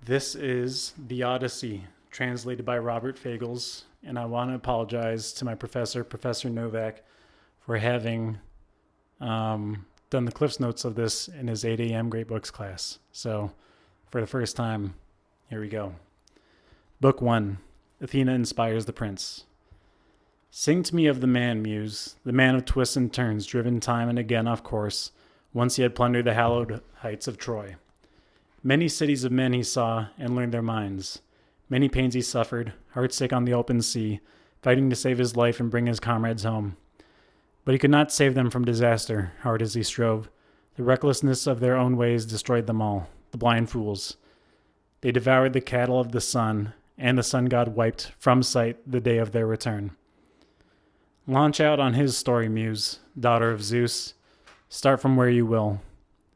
This is The Odyssey, translated by Robert Fagles, and I want to apologize to my professor, Professor Novak, for having done the Cliffs Notes of this in his 8 a.m. Great Books class. So, for the first time, here we go. Book 1, Athena Inspires the Prince. Sing to me of the man, Muse, the man of twists and turns, driven time and again off course, once he had plundered the hallowed heights of Troy. Many cities of men he saw and learned their minds. Many pains he suffered, heartsick on the open sea, fighting to save his life and bring his comrades home. But he could not save them from disaster, hard as he strove. The recklessness of their own ways destroyed them all, the blind fools. They devoured the cattle of the sun, and the sun god wiped from sight the day of their return. Launch out on his story, Muse, daughter of Zeus. Start from where you will.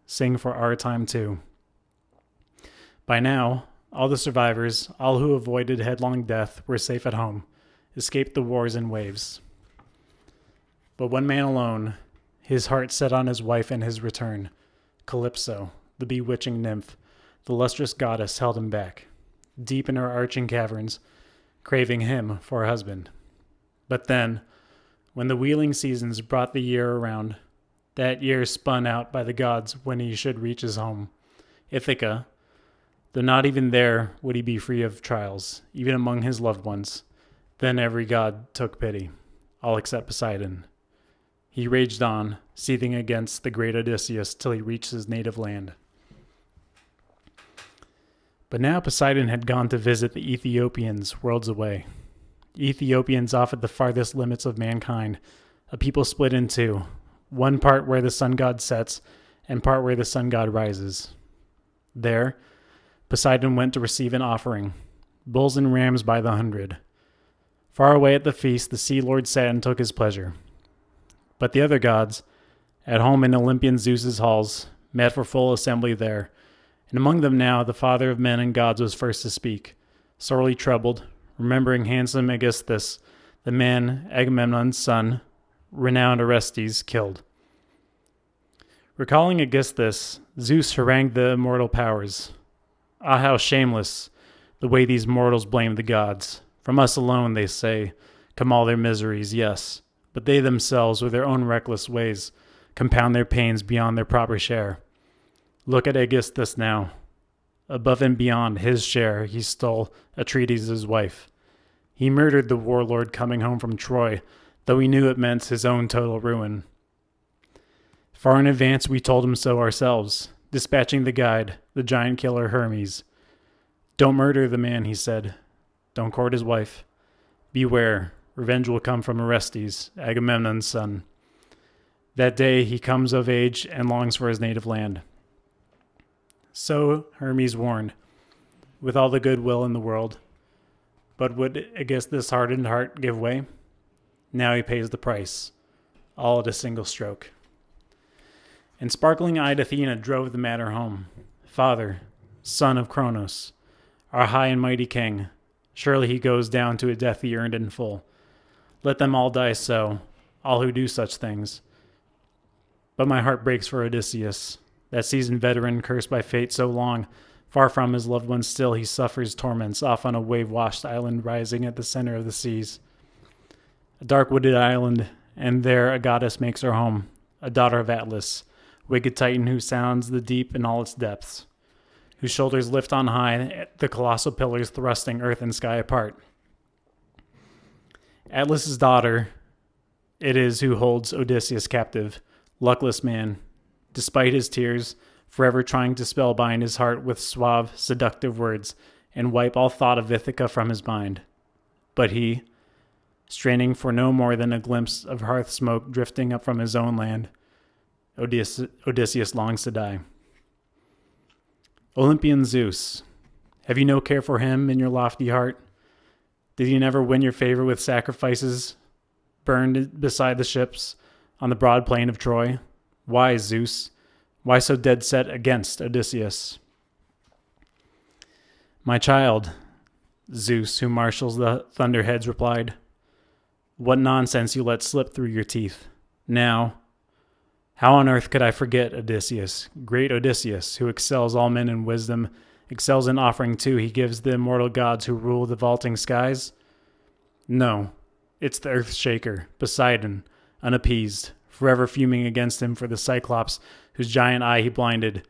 Sing for our time too. By now, all the survivors, all who avoided headlong death, were safe at home, escaped the wars and waves. But one man alone, his heart set on his wife and his return, Calypso, the bewitching nymph, the lustrous goddess, held him back, deep in her arching caverns, craving him for a husband. But then, when the wheeling seasons brought the year around, that year spun out by the gods when he should reach his home, Ithaca, though not even there would he be free of trials, even among his loved ones. Then every god took pity, all except Poseidon. He raged on, seething against the great Odysseus till he reached his native land. But now Poseidon had gone to visit the Ethiopians worlds away. Ethiopians off at the farthest limits of mankind, a people split in two, one part where the sun god sets and part where the sun god rises. There, Poseidon went to receive an offering, bulls and rams by the hundred. Far away at the feast, the sea lord sat and took his pleasure. But the other gods, at home in Olympian Zeus's halls, met for full assembly there, and among them now the father of men and gods was first to speak, sorely troubled, remembering handsome Aegisthus, the man Agamemnon's son, renowned Orestes, killed. Recalling Aegisthus, Zeus harangued the immortal powers. Ah, how shameless, the way these mortals blame the gods. From us alone, they say, come all their miseries, yes, but they themselves, with their own reckless ways, compound their pains beyond their proper share. Look at Aegisthus now. Above and beyond his share, he stole Atreides' wife. He murdered the warlord coming home from Troy, though he knew it meant his own total ruin. Far in advance, we told him so ourselves, dispatching the guide, the giant killer Hermes. Don't murder the man, he said. Don't court his wife. Beware, revenge will come from Orestes, Agamemnon's son. That day he comes of age and longs for his native land. So Hermes warned, with all the goodwill in the world. But would Aegisthus' hardened heart give way? Now he pays the price, all at a single stroke. And sparkling-eyed Athena drove the matter home. Father, son of Cronos, our high and mighty king, surely he goes down to a death he earned in full. Let them all die so, all who do such things. But my heart breaks for Odysseus, that seasoned veteran cursed by fate so long. Far from his loved ones still, he suffers torments off on a wave-washed island rising at the center of the seas. A dark wooded island, and there a goddess makes her home, a daughter of Atlas, wicked titan who sounds the deep in all its depths, whose shoulders lift on high the colossal pillars thrusting earth and sky apart. Atlas's daughter it is who holds Odysseus captive, luckless man, despite his tears, forever trying to spellbind his heart with suave, seductive words and wipe all thought of Ithaca from his mind. But he, straining for no more than a glimpse of hearth smoke drifting up from his own land, Odysseus longs to die. Olympian Zeus, have you no care for him in your lofty heart? Did he never win your favor with sacrifices burned beside the ships on the broad plain of Troy? Why, Zeus? Why so dead set against Odysseus? My child, Zeus, who marshals the thunderheads, replied, what nonsense you let slip through your teeth. Now, how on earth could I forget Odysseus, great Odysseus, who excels all men in wisdom excels in offering too he gives the immortal gods who rule the vaulting skies? No, it's the earth shaker, Poseidon, unappeased, forever fuming against him for the Cyclops whose giant eye he blinded,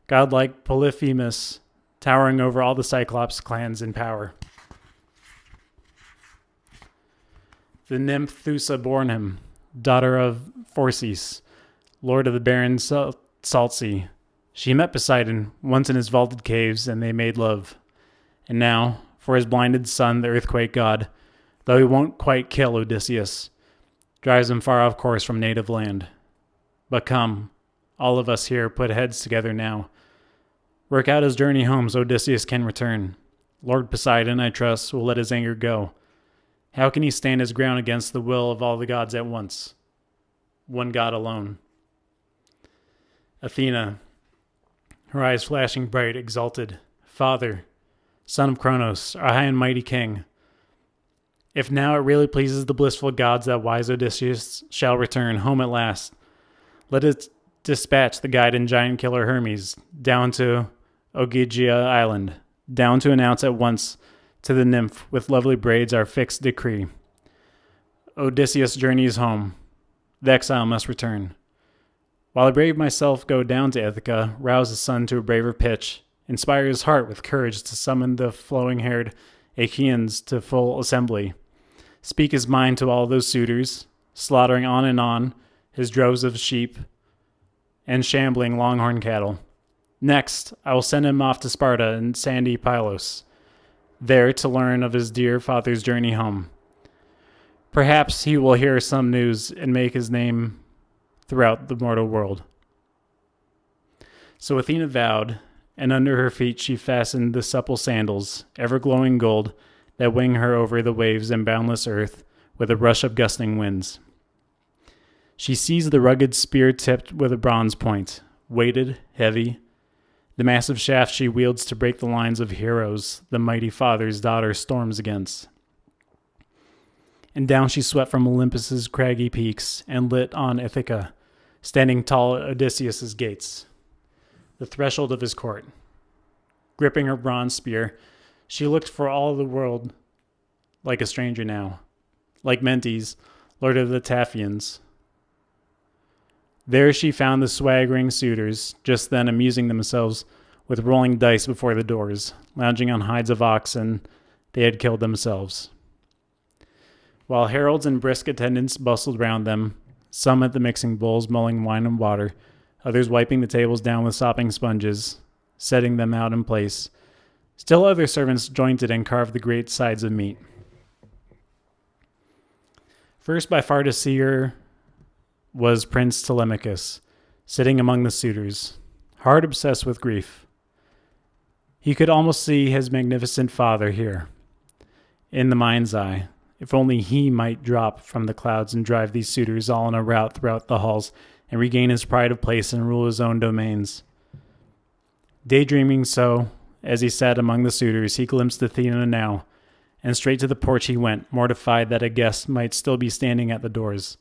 godlike Polyphemus, towering over all the Cyclops clans in power. The nymph Thusa born him, daughter of Phorcys, lord of the barren salt sea. She met Poseidon once in his vaulted caves, and they made love. And now, for his blinded son, the earthquake god, though he won't quite kill Odysseus, drives him far off course from native land. But come, all of us here put heads together now. Work out his journey home so Odysseus can return. Lord Poseidon, I trust, will let his anger go. How can he stand his ground against the will of all the gods at once? One god alone. Athena, her eyes flashing bright, exalted. Father, son of Cronos, our high and mighty king, if now it really pleases the blissful gods that wise Odysseus shall return home at last, let us dispatch the guide and giant killer Hermes down to Ogygia Island, down to announce at once to the nymph with lovely braids our fixed decree. Odysseus journeys home. The exile must return. While I brave myself go down to Ithaca, rouse the sun to a braver pitch, inspire his heart with courage to summon the flowing-haired Achaeans to full assembly, speak his mind to all those suitors, slaughtering on and on his droves of sheep and shambling longhorn cattle. Next, I will send him off to Sparta and sandy Pylos, there to learn of his dear father's journey home. Perhaps he will hear some news and make his name throughout the mortal world. So Athena vowed, and under her feet she fastened the supple sandals, ever-glowing gold, that wing her over the waves and boundless earth with a rush of gusting winds. She seized the rugged spear tipped with a bronze point, weighted, heavy. The massive shaft she wields to break the lines of heroes the mighty father's daughter storms against. And down she swept from Olympus's craggy peaks and lit on Ithaca, standing tall at Odysseus's gates, the threshold of his court. Gripping her bronze spear, she looked for all the world like a stranger now, like Mentes, lord of the Taphians. There she found the swaggering suitors, just then amusing themselves with rolling dice before the doors, lounging on hides of oxen they had killed themselves. While heralds and brisk attendants bustled round them, some at the mixing bowls mulling wine and water, others wiping the tables down with sopping sponges, setting them out in place. Still other servants jointed and carved the great sides of meat. First by far to see her was Prince Telemachus, sitting among the suitors, hard obsessed with grief. He could almost see his magnificent father here, in the mind's eye. If only he might drop from the clouds and drive these suitors all in a rout throughout the halls and regain his pride of place and rule his own domains. Daydreaming so, as he sat among the suitors, he glimpsed Athena now, and straight to the porch he went, mortified that a guest might still be standing at the doors.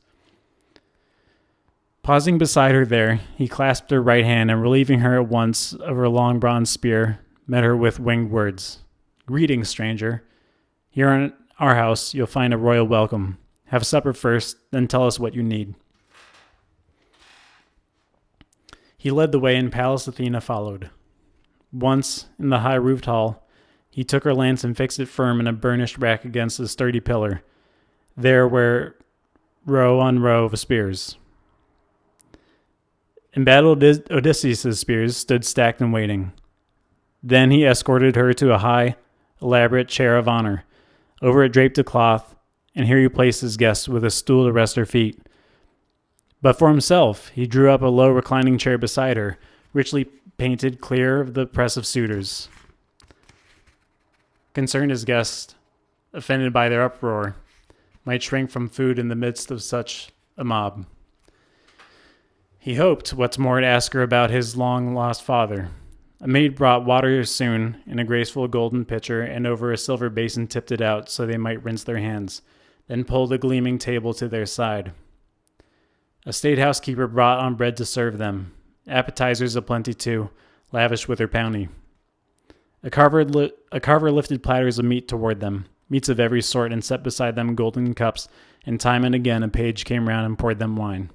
Pausing beside her there, he clasped her right hand and, relieving her at once of her long bronze spear, met her with winged words. "Greetings, stranger. Here in our house you'll find a royal welcome. Have supper first, then tell us what you need." He led the way, and Pallas Athena followed. Once, in the high-roofed hall, he took her lance and fixed it firm in a burnished rack against a sturdy pillar, there were row on row of spears. Embattled Odysseus' spears stood stacked and waiting. Then he escorted her to a high, elaborate chair of honor. Over it draped a cloth, and here he placed his guest with a stool to rest her feet. But for himself, he drew up a low reclining chair beside her, richly painted, clear of the press of suitors. Concerned his guest, offended by their uproar, might shrink from food in the midst of such a mob. He hoped, what's more, to ask her about his long-lost father. A maid brought water soon in a graceful golden pitcher, and over a silver basin tipped it out so they might rinse their hands, then pulled a gleaming table to their side. A state housekeeper brought on bread to serve them, appetizers aplenty too, lavish with her bounty. A carver lifted platters of meat toward them, meats of every sort, and set beside them golden cups, and time and again a page came round and poured them wine.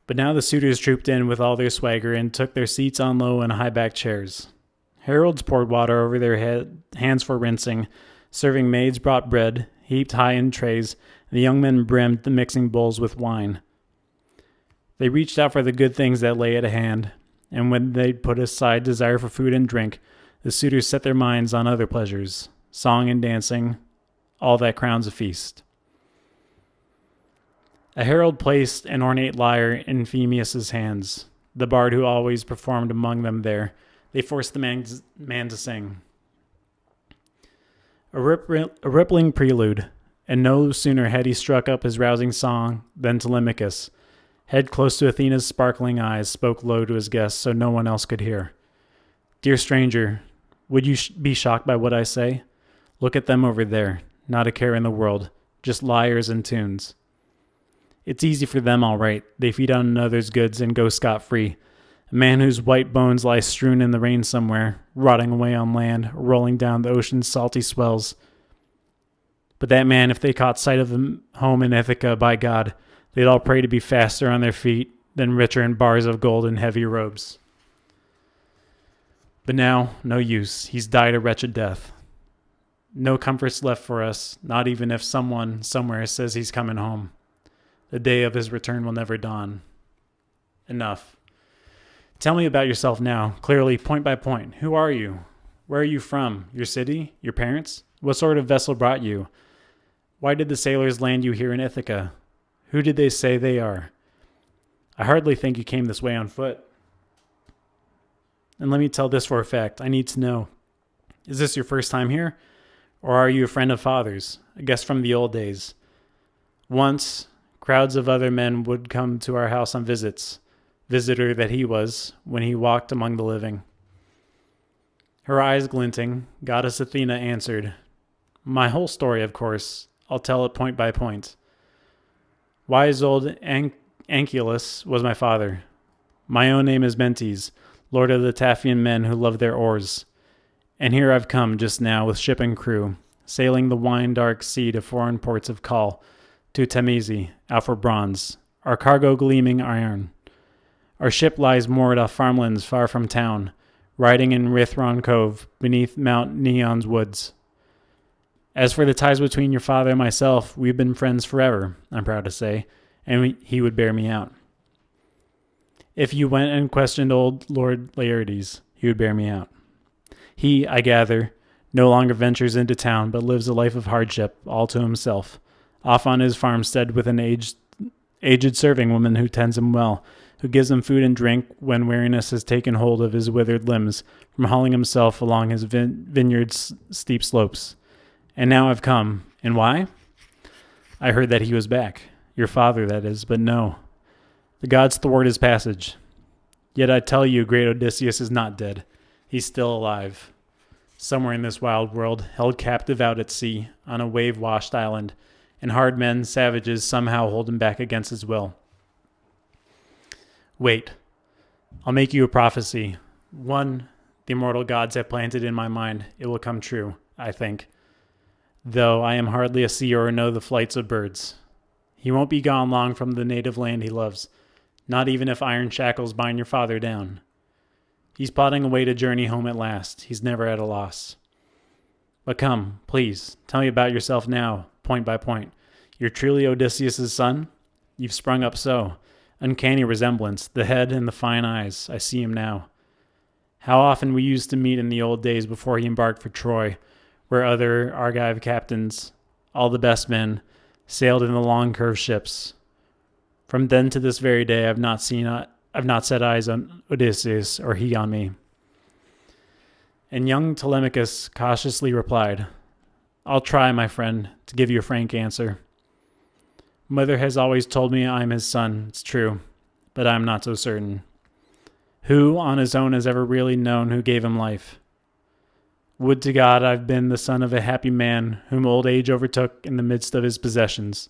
But now the suitors trooped in with all their swagger and took their seats on low and high-backed chairs. Heralds poured water over their hands for rinsing, serving maids brought bread, heaped high in trays, and the young men brimmed the mixing bowls with wine. They reached out for the good things that lay at hand, and when they'd put aside desire for food and drink, the suitors set their minds on other pleasures, song and dancing, all that crowns a feast. A herald placed an ornate lyre in Phemius's hands, the bard who always performed among them there. They forced the man to sing. A rippling prelude, and no sooner had he struck up his rousing song than Telemachus, head close to Athena's sparkling eyes, spoke low to his guests so no one else could hear. "Dear stranger, would you be shocked by what I say? Look at them over there, not a care in the world, just lyres and tunes. It's easy for them, all right. They feed on another's goods and go scot-free. A man whose white bones lie strewn in the rain somewhere, rotting away on land, or rolling down the ocean's salty swells. But that man, if they caught sight of him home in Ithaca, by God, they'd all pray to be faster on their feet than richer in bars of gold and heavy robes. But now, no use. He's died a wretched death. No comforts left for us, not even if someone somewhere says he's coming home. The day of his return will never dawn. Enough. Tell me about yourself now, clearly, point by point. Who are you? Where are you from? Your city? Your parents? What sort of vessel brought you? Why did the sailors land you here in Ithaca? Who did they say they are? I hardly think you came this way on foot. And let me tell this for a fact. I need to know. Is this your first time here? Or are you a friend of father's? I guess from the old days. Once, crowds of other men would come to our house on visits. Visitor that he was, when he walked among the living. Her eyes glinting, goddess Athena answered, "My whole story, of course. I'll tell it point by point. Wise old Anchialus was my father. My own name is Mentes, lord of the Taphian men who love their oars. And here I've come just now with ship and crew, sailing the wine-dark sea to foreign ports of call, to Tamizi, out for bronze, our cargo gleaming iron. Our ship lies moored off farmlands far from town, riding in Rithron Cove, beneath Mount Neon's woods. As for the ties between your father and myself, we've been friends forever, I'm proud to say, and he would bear me out. If you went and questioned old Lord Laertes, he would bear me out. He, I gather, no longer ventures into town, but lives a life of hardship, all to himself, off on his farmstead with an aged serving woman who tends him well, who gives him food and drink when weariness has taken hold of his withered limbs from hauling himself along his vineyard's steep slopes. And now I've come. And why? I heard that he was back. Your father, that is, but no. The gods thwart his passage. Yet I tell you, great Odysseus is not dead. He's still alive. Somewhere in this wild world, held captive out at sea, on a wave-washed island, and hard men, savages, somehow hold him back against his will. Wait. I'll make you a prophecy. One the immortal gods have planted in my mind. It will come true, I think. Though I am hardly a seer or know the flights of birds. He won't be gone long from the native land he loves, not even if iron shackles bind your father down. He's plodding away to journey home at last. He's never at a loss. But come, please, tell me about yourself now, point by point. You're truly Odysseus' son? You've sprung up so. Uncanny resemblance, the head and the fine eyes. I see him now. How often we used to meet in the old days before he embarked for Troy, where other Argive captains, all the best men, sailed in the long curved ships. From then to this very day, I've not set eyes on Odysseus, or he on me." And young Telemachus cautiously replied, "I'll try, my friend, to give you a frank answer. Mother has always told me I'm his son, it's true, but I'm not so certain. Who on his own has ever really known who gave him life? Would to God I've been the son of a happy man whom old age overtook in the midst of his possessions.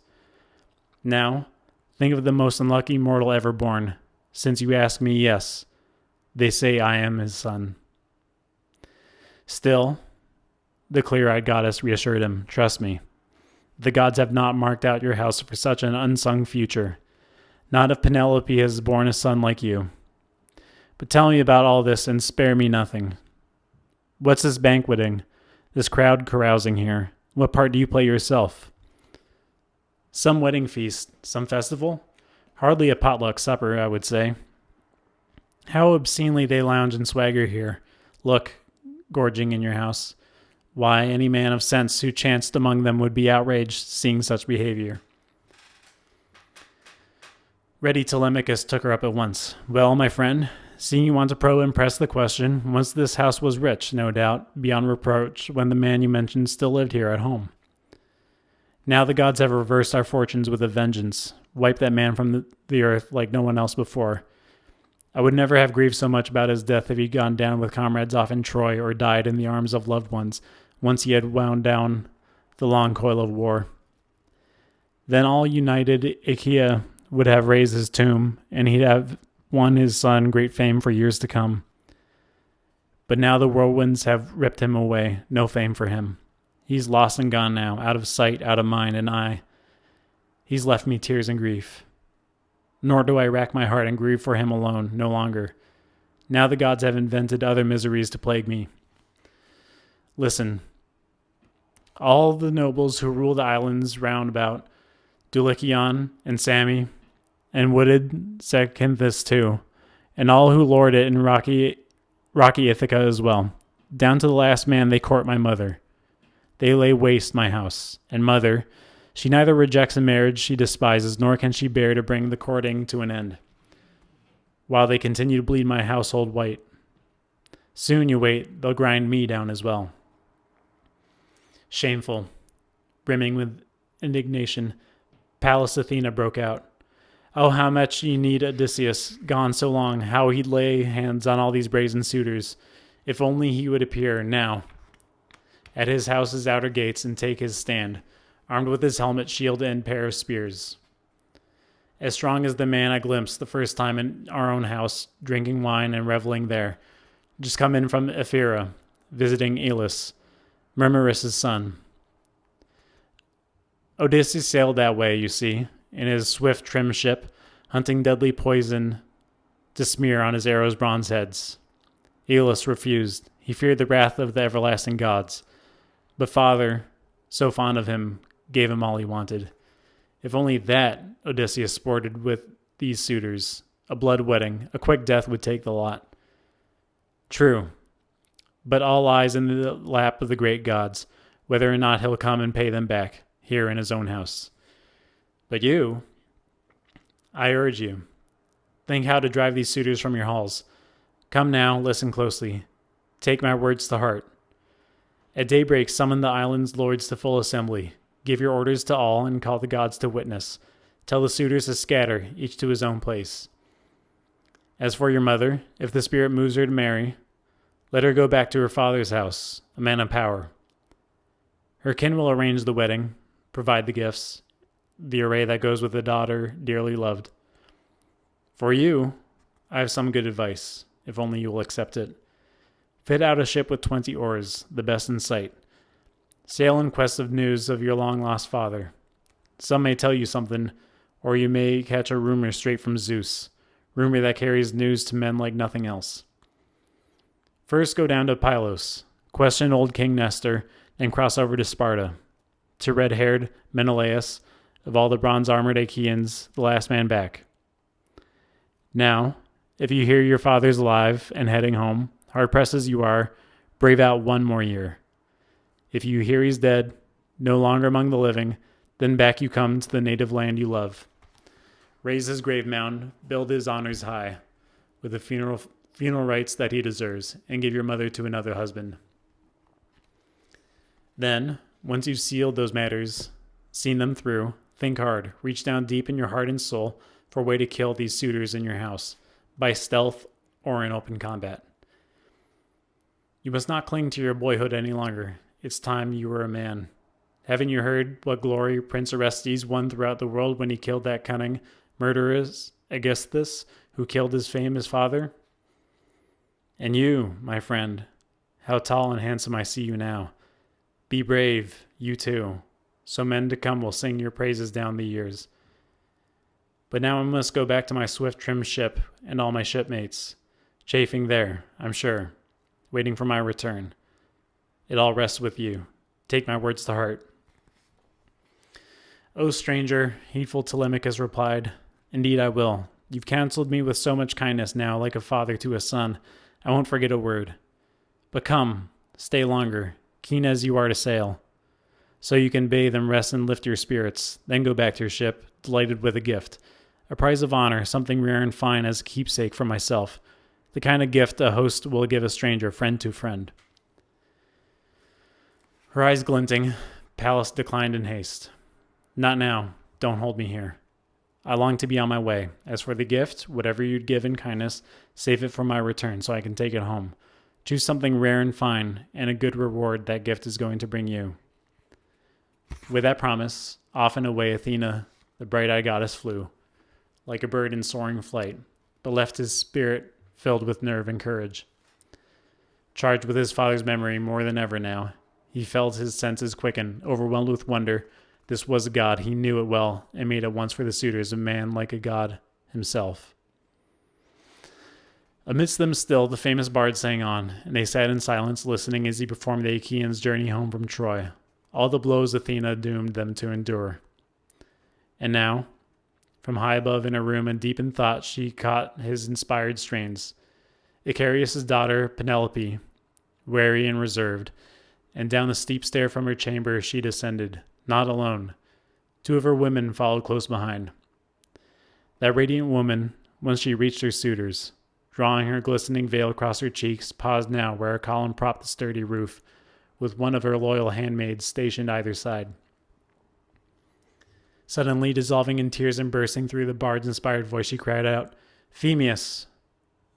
Now, think of the most unlucky mortal ever born. Since you ask me, yes, they say I am his son." Still, the clear-eyed goddess reassured him, trust me. The gods have not marked out your house for such an unsung future. Not if Penelope has borne a son like you. But tell me about all this and spare me nothing. What's this banqueting? This crowd carousing here? What part do you play yourself? Some wedding feast, some festival? Hardly a potluck supper, I would say. How obscenely they lounge and swagger here. Look, gorging in your house. Why, any man of sense who chanced among them would be outraged seeing such behavior. Ready Telemachus took her up at once. Well, my friend, seeing you want to probe and press the question, once this house was rich, no doubt, beyond reproach, when the man you mentioned still lived here at home. Now the gods have reversed our fortunes with a vengeance, wiped that man from the earth like no one else before. I would never have grieved so much about his death if he'd gone down with comrades off in Troy or died in the arms of loved ones, once he had wound down the long coil of war. Then all united Achaea would have raised his tomb, and he'd have won his son great fame for years to come. But now the whirlwinds have ripped him away, no fame for him. He's lost and gone now, out of sight, out of mind, and he's left me tears and grief. Nor do I rack my heart and grieve for him alone, no longer. Now the gods have invented other miseries to plague me. Listen, all the nobles who rule the islands round about, Dulichion and Sami, and wooded Zacynthus too, and all who lord it in rocky Ithaca as well. Down to the last man they court my mother. They lay waste my house, and mother, she neither rejects a marriage she despises, nor can she bear to bring the courting to an end, while they continue to bleed my household white. Soon, you wait, they'll grind me down as well. Shameful, brimming with indignation, Pallas Athena broke out. Oh, how much ye need Odysseus, gone so long, how he'd lay hands on all these brazen suitors, if only he would appear, now, at his house's outer gates and take his stand, armed with his helmet, shield, and pair of spears. As strong as the man I glimpsed the first time in our own house, drinking wine and reveling there, just come in from Ephyra, visiting Aeolus, Murmerus' son. Odysseus sailed that way, you see, in his swift, trim ship, hunting deadly poison to smear on his arrows' bronze heads. Aeolus refused. He feared the wrath of the everlasting gods. But father, so fond of him, gave him all he wanted. If only that Odysseus sported with these suitors, a blood wedding, a quick death would take the lot. True, but all lies in the lap of the great gods, whether or not he'll come and pay them back, here in his own house. But you, I urge you, think how to drive these suitors from your halls. Come now, listen closely. Take my words to heart. At daybreak, summon the island's lords to full assembly. Give your orders to all and call the gods to witness. Tell the suitors to scatter, each to his own place. As for your mother, if the spirit moves her to marry, let her go back to her father's house, a man of power. Her kin will arrange the wedding, provide the gifts, the array that goes with the daughter dearly loved. For you, I have some good advice, if only you will accept it. Fit out a ship with 20 oars, the best in sight. Sail in quest of news of your long-lost father. Some may tell you something, or you may catch a rumor straight from Zeus, rumor that carries news to men like nothing else. First go down to Pylos, question old King Nestor, and cross over to Sparta, to red-haired Menelaus, of all the bronze-armored Achaeans, the last man back. Now, if you hear your father's alive and heading home, hard-pressed as you are, brave out one more year. If you hear he's dead, no longer among the living, then back you come to the native land you love. Raise his grave mound, build his honors high, with the funeral rites that he deserves, and give your mother to another husband. Then, once you've sealed those matters, seen them through, think hard, reach down deep in your heart and soul for a way to kill these suitors in your house, by stealth or in open combat. You must not cling to your boyhood any longer. It's time you were a man. Haven't you heard what glory Prince Orestes won throughout the world when he killed that cunning, murderous Aegisthus, who killed his famous father? And you, my friend, How tall and handsome I see you now. Be brave, you too, so men to come will sing your praises down the years. But now I must go back to my swift trim ship and all my shipmates, chafing there, I'm sure, waiting for my return. It all rests with you. Take my words to heart. O stranger, heedful Telemachus replied, indeed I will. You've counseled me with so much kindness now, like a father to a son. I won't forget a word. But come, stay longer, keen as you are to sail, so you can bathe and rest and lift your spirits, then go back to your ship, delighted with a gift. A prize of honor, something rare and fine as a keepsake for myself. The kind of gift a host will give a stranger, friend to friend. Her eyes glinting, Pylos declined in haste. Not now. Don't hold me here. I long to be on my way. As for the gift, whatever you'd give in kindness, save it for my return so I can take it home. Choose something rare and fine, and a good reward that gift is going to bring you. With that promise, off and away Athena, the bright-eyed goddess, flew, like a bird in soaring flight, but left his spirit filled with nerve and courage. Charged with his father's memory more than ever now, he felt his senses quicken, overwhelmed with wonder. This was a god, he knew it well, and made at once for the suitors a man like a god himself. Amidst them still, the famous bard sang on, and they sat in silence, listening as he performed the Achaeans' journey home from Troy, all the blows Athena doomed them to endure. And now, from high above in a room and deep in thought, she caught his inspired strains. Icarius' daughter, Penelope, wary and reserved, and down the steep stair from her chamber she descended, not alone. 2 of her women followed close behind. That radiant woman, once she reached her suitors, drawing her glistening veil across her cheeks, paused now where a column propped the sturdy roof, with one of her loyal handmaids stationed either side. Suddenly, dissolving in tears and bursting through the bard's inspired voice, she cried out, Phemius!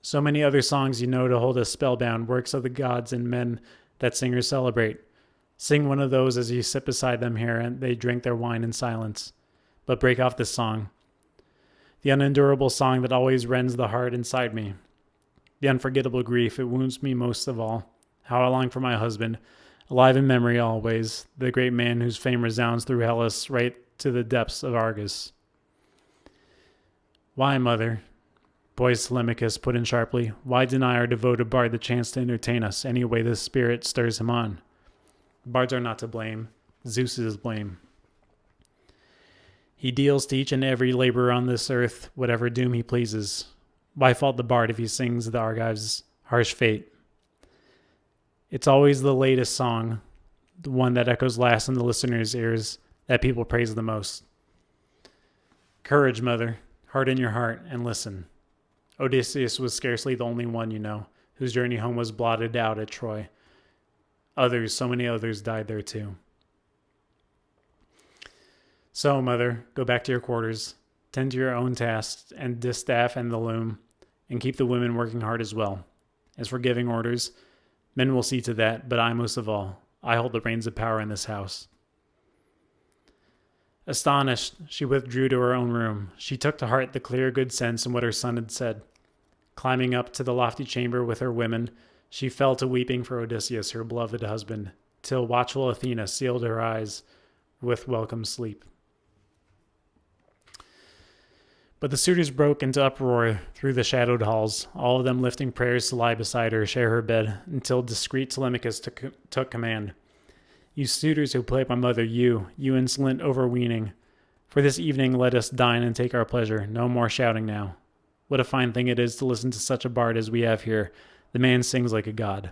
So many other songs you know to hold us spellbound, works of the gods and men that singers celebrate. Sing one of those as you sit beside them here, and they drink their wine in silence. But break off this song, the unendurable song that always rends the heart inside me. The unforgettable grief, it wounds me most of all. How I long for my husband, alive in memory always, the great man whose fame resounds through Hellas right to the depths of Argus. Why, mother? Poised Telemachus put in sharply. Why deny our devoted bard the chance to entertain us any way the spirit stirs him on? Bards are not to blame. Zeus is blame. He deals to each and every laborer on this earth whatever doom he pleases. Why fault the bard if he sings the Argives' harsh fate? It's always the latest song, the one that echoes last in the listener's ears, that people praise the most. Courage, mother, harden your heart and listen. Odysseus was scarcely the only one, you know, whose journey home was blotted out at Troy. Others, so many others, died there too. So, mother, go back to your quarters, tend to your own tasks, and distaff and the loom, and keep the women working hard as well. As for giving orders, men will see to that, but I most of all. I hold the reins of power in this house. Astonished, she withdrew to her own room. She took to heart the clear good sense in what her son had said. Climbing up to the lofty chamber with her women, she fell to weeping for Odysseus, her beloved husband, till watchful Athena sealed her eyes with welcome sleep. But the suitors broke into uproar through the shadowed halls, all of them lifting prayers to lie beside her, share her bed, until discreet Telemachus took command. You suitors who play my mother, you insolent overweening, for this evening let us dine and take our pleasure. No more shouting now. What a fine thing it is to listen to such a bard as we have here. The man sings like a god.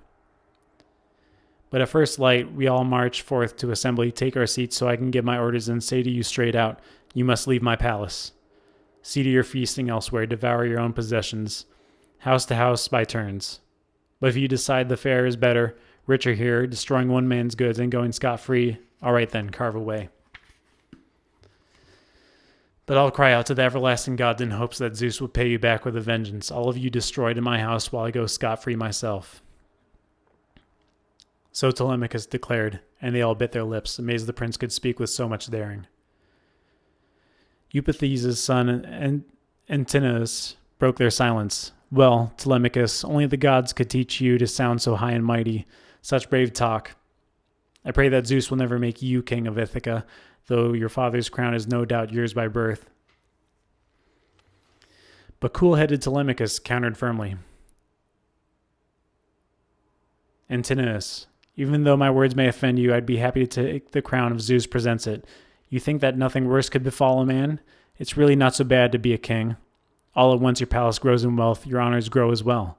But at first light, we all march forth to assembly, take our seats so I can give my orders and say to you straight out, you must leave my palace. See to your feasting elsewhere, devour your own possessions, house to house by turns. But if you decide the fare is better, richer here, destroying one man's goods and going scot-free, all right then, carve away. But I'll cry out to the everlasting gods in hopes that Zeus will pay you back with a vengeance, all of you destroyed in my house while I go scot-free myself. So Telemachus declared, and they all bit their lips, amazed the prince could speak with so much daring. Eupeithes' son Antinous broke their silence. Well, Telemachus, only the gods could teach you to sound so high and mighty, such brave talk. I pray that Zeus will never make you king of Ithaca, though your father's crown is no doubt yours by birth. But cool-headed Telemachus countered firmly. Antinous, even though my words may offend you, I'd be happy to take the crown if Zeus presents it. You think that nothing worse could befall a man? It's really not so bad to be a king. All at once your palace grows in wealth, your honors grow as well.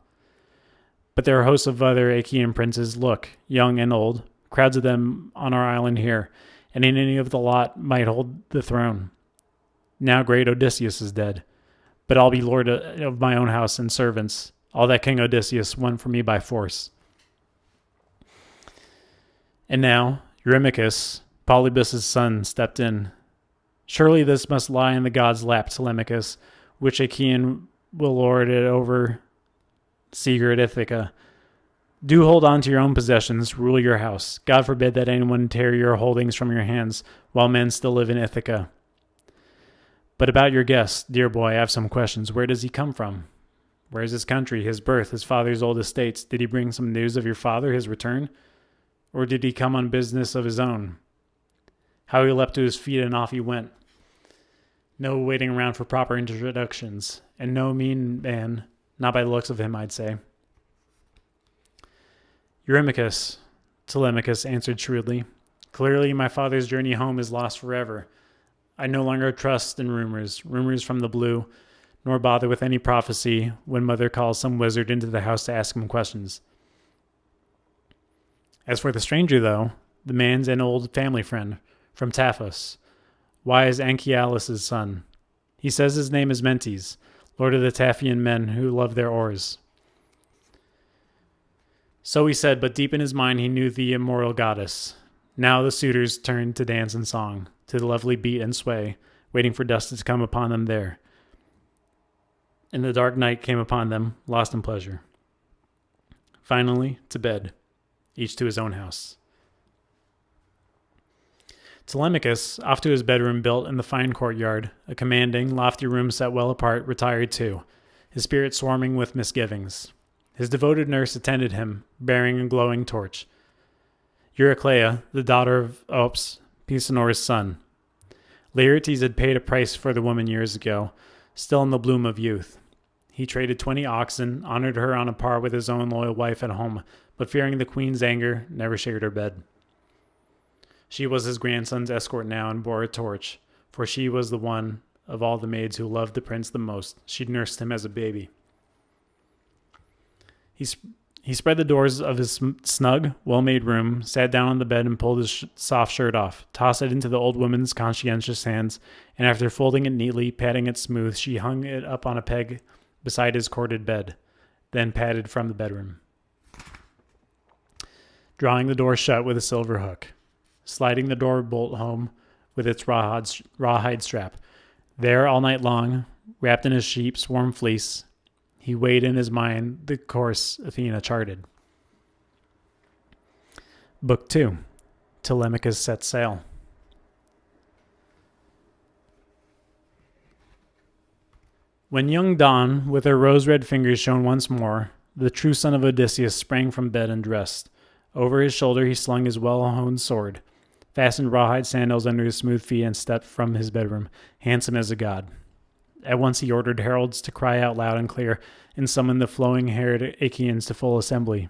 But there are hosts of other Achaean princes, look, young and old, crowds of them on our island here, and in any of the lot might hold the throne. Now great Odysseus is dead, but I'll be lord of my own house and servants, all that King Odysseus won for me by force. And now Eurymachus, Polybus' son, stepped in. Surely this must lie in the gods' lap, Telemachus, which Achaean will lord it over Seeger at Ithaca. Do hold on to your own possessions, rule your house. God forbid that anyone tear your holdings from your hands while men still live in Ithaca. But about your guest, dear boy, I have some questions. Where does he come from? Where is his country, his birth, his father's old estates? Did he bring some news of your father, his return? Or did he come on business of his own? How he leapt to his feet and off he went. No waiting around for proper introductions, and no mean man, not by the looks of him, I'd say. Eurymachus, Telemachus answered shrewdly. Clearly my father's journey home is lost forever. I no longer trust in rumors from the blue, nor bother with any prophecy when mother calls some wizard into the house to ask him questions. As for the stranger, though, the man's an old family friend, from Taphos, wise Anchialus' son. He says his name is Mentes, lord of the Taphian men who love their oars. So he said, but deep in his mind he knew the immortal goddess. Now the suitors turned to dance and song, to the lovely beat and sway, waiting for dusk to come upon them there. And the dark night came upon them, lost in pleasure. Finally, to bed, each to his own house. Telemachus, off to his bedroom built in the fine courtyard, a commanding, lofty room set well apart, retired too, his spirit swarming with misgivings. His devoted nurse attended him, bearing a glowing torch. Euryclea, the daughter of Ops, Pisanor's son. Laertes had paid a price for the woman years ago, still in the bloom of youth. He traded 20 oxen, honored her on a par with his own loyal wife at home, but fearing the queen's anger, never shared her bed. She was his grandson's escort now and bore a torch, for she was the one of all the maids who loved the prince the most. She'd nursed him as a baby. He spread the doors of his snug, well-made room, sat down on the bed and pulled his soft shirt off, tossed it into the old woman's conscientious hands, and after folding it neatly, patting it smooth, she hung it up on a peg beside his corded bed, then padded from the bedroom, drawing the door shut with a silver hook, sliding the door bolt home with its rawhide strap. There all night long, wrapped in his sheep's warm fleece, he weighed in his mind the course Athena charted. Book 2. Telemachus Sets Sail. When young dawn, with her rose-red fingers shone once more, the true son of Odysseus sprang from bed and dressed. Over his shoulder he slung his well-honed sword, fastened rawhide sandals under his smooth feet, and stepped from his bedroom, handsome as a god. At once he ordered heralds to cry out loud and clear, and summoned the flowing-haired Achaeans to full assembly.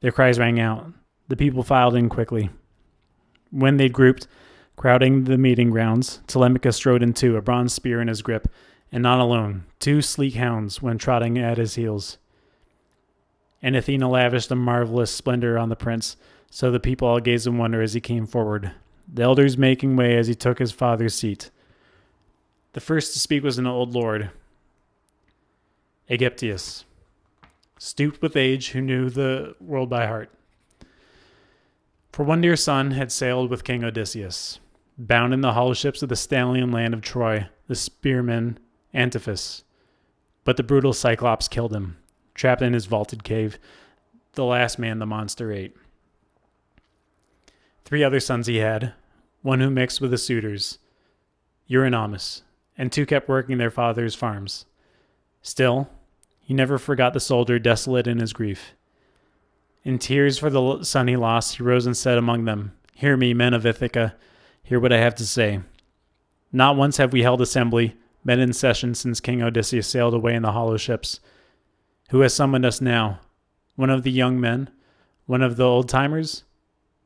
Their cries rang out. The people filed in quickly. When they'd grouped, crowding the meeting grounds, Telemachus strode in too, a bronze spear in his grip, and not alone. 2 sleek hounds went trotting at his heels. And Athena lavished a marvelous splendor on the prince, so the people all gazed in wonder as he came forward, the elders making way as he took his father's seat. The first to speak was an old lord, Aegyptius, stooped with age, who knew the world by heart. For one dear son had sailed with King Odysseus, bound in the hollow ships of the Stalian land of Troy, the spearman Antiphus. But the brutal Cyclops killed him, trapped in his vaulted cave, the last man the monster ate. 3 other sons he had, one who mixed with the suitors, Eurynomus, and 2 kept working their father's farms. Still, He never forgot the soldier desolate in his grief. In tears for the son he lost, he rose and said among them, "Hear me, men of Ithaca, hear what I have to say. Not once have we held assembly, met in session since King Odysseus sailed away in the hollow ships. Who has summoned us now? One of the young men? One of the old-timers?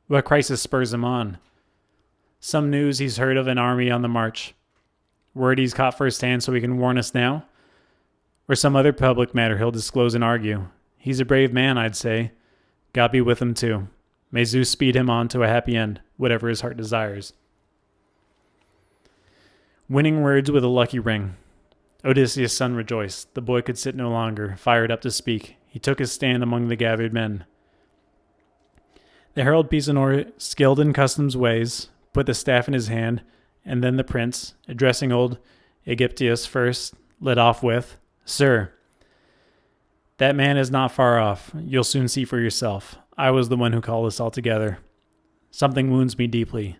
What crisis spurs him on? Some news he's heard of an army on the march. Word he's caught firsthand so he can warn us now? Or some other public matter he'll disclose and argue? He's a brave man, I'd say. God be with him too. May Zeus speed him on to a happy end, whatever his heart desires." Winning words with a lucky ring. Odysseus' son rejoiced. The boy could sit no longer, fired up to speak. He took his stand among the gathered men. The herald Pisanor, skilled in customs ways, put the staff in his hand, and then the prince, addressing old Aegyptius first, led off with, "Sir, that man is not far off. You'll soon see for yourself. I was the one who called us all together. Something wounds me deeply.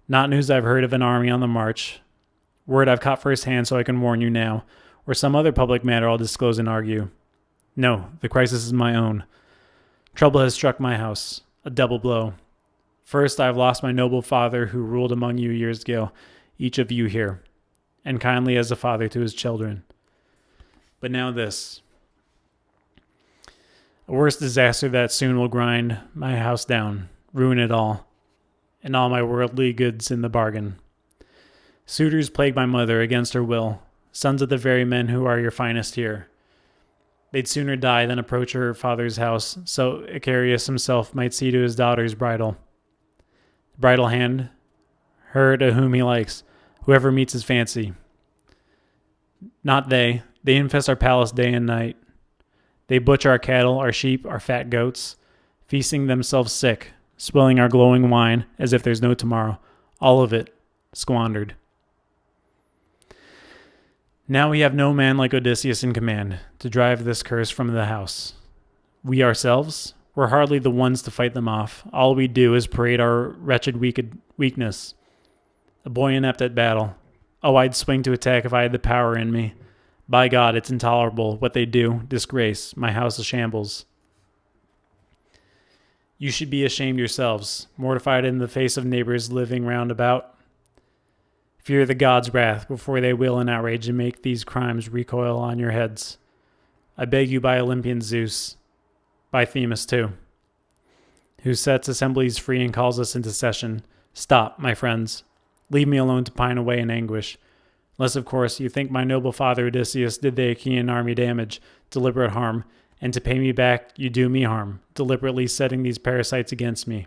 Not news I've heard of an army on the march. Word I've caught firsthand so I can warn you now, or some other public matter I'll disclose and argue. No, the crisis is my own. Trouble has struck my house, a double blow. First, I have lost my noble father who ruled among you years ago, each of you here, and kindly as a father to his children. But now this. A worse disaster that soon will grind my house down, ruin it all, and all my worldly goods in the bargain. Suitors plague my mother against her will, sons of the very men who are your finest here. They'd sooner die than approach her father's house, so Icarius himself might see to his daughter's bridal hand, her to whom he likes, whoever meets his fancy. Not they. They infest our palace day and night. They butcher our cattle, our sheep, our fat goats, feasting themselves sick, spilling our glowing wine as if there's no tomorrow. All of it squandered. Now we have no man like Odysseus in command to drive this curse from the house. We ourselves, we're hardly the ones to fight them off. All we do is parade our wretched weakness. A boy inept at battle. Oh, I'd swing to attack if I had the power in me. By God, it's intolerable what they do. Disgrace. My house a shambles. You should be ashamed yourselves, mortified in the face of neighbors living round about. Fear the gods' wrath before they will in outrage and make these crimes recoil on your heads. I beg you by Olympian Zeus, by Themis too, who sets assemblies free and calls us into session. Stop, my friends. Leave me alone to pine away in anguish. Unless, of course, you think my noble father Odysseus did the Achaean army damage, deliberate harm, and to pay me back you do me harm, deliberately setting these parasites against me.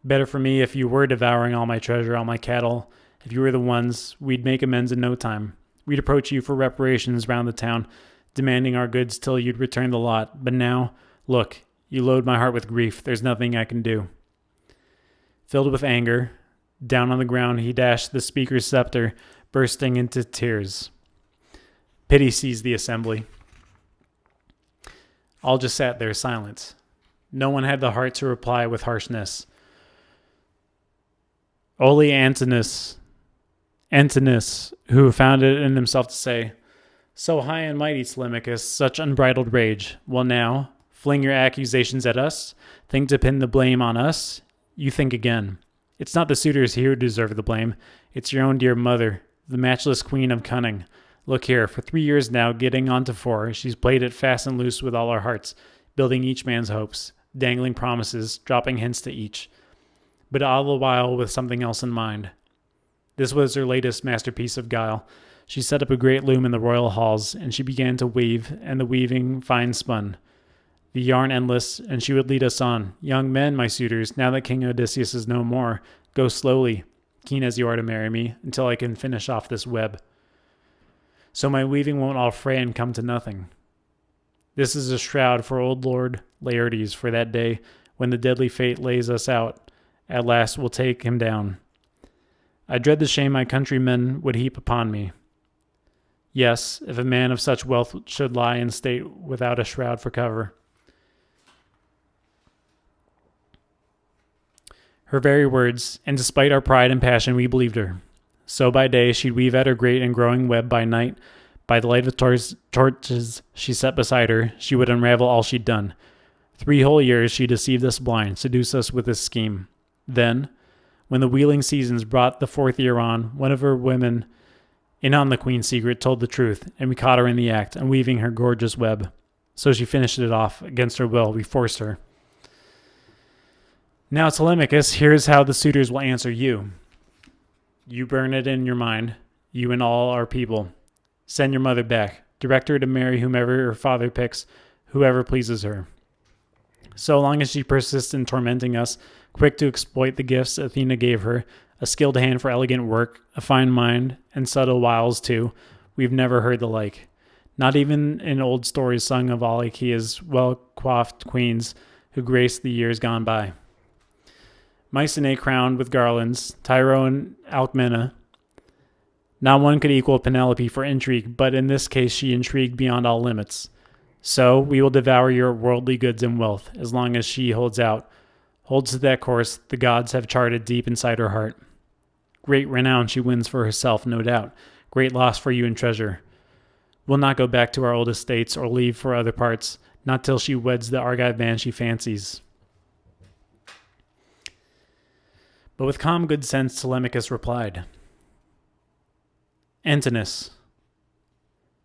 Better for me if you were devouring all my treasure, all my cattle. If you were the ones, we'd make amends in no time. We'd approach you for reparations round the town, demanding our goods till you'd return the lot. But now, look, you load my heart with grief. There's nothing I can do. Filled with anger, down on the ground he dashed the speaker's scepter, bursting into tears. Pity seized the assembly. All just sat there silent. No one had the heart to reply with harshness. Only Antinous, who found it in himself to say, "So high and mighty, Telemachus, such unbridled rage. Well now, fling your accusations at us? Think to pin the blame on us? You think again. It's not the suitors here who deserve the blame. It's your own dear mother, the matchless queen of cunning. Look here, for 3 years now, getting on to 4, she's played it fast and loose with all our hearts, building each man's hopes, dangling promises, dropping hints to each, but all the while with something else in mind. This was her latest masterpiece of guile. She set up a great loom in the royal halls, and she began to weave, and the weaving fine spun. The yarn endless, and she would lead us on. Young men, my suitors, now that King Odysseus is no more, go slowly, keen as you are to marry me, until I can finish off this web. So my weaving won't all fray and come to nothing. This is a shroud for old Lord Laertes for that day when the deadly fate lays us out. At last will take him down. I dread the shame my countrymen would heap upon me. Yes, if a man of such wealth should lie in state without a shroud for cover. Her very words, and despite our pride and passion, we believed her. So by day she'd weave at her great and growing web, by night By the light of torches she set beside her, she would unravel all she'd done. 3 whole years she deceived us blind, seduced us with this scheme. Then, when the wheeling seasons brought the 4th year on, one of her women, in on the queen's secret, told the truth, and we caught her in the act, unweaving her gorgeous web. So she finished it off. Against her will, we forced her. Now, Telemachus, here's how the suitors will answer you. You burn it in your mind, you and all our people. Send your mother back. Direct her to marry whomever her father picks, whoever pleases her. So long as she persists in tormenting us, quick to exploit the gifts Athena gave her, a skilled hand for elegant work, a fine mind, and subtle wiles too, we've never heard the like. Not even in old stories sung of all Achaea's well-coiffed queens who graced the years gone by. Mycenae crowned with garlands, Tyro and Alcmena. Not one could equal Penelope for intrigue, but in this case she intrigued beyond all limits. So we will devour your worldly goods and wealth, as long as she holds to that course the gods have charted deep inside her heart. Great renown she wins for herself, no doubt. Great loss for you in treasure. We'll not go back to our old estates or leave for other parts, not till she weds the Argive man she fancies. But with calm good sense Telemachus replied, Antinous,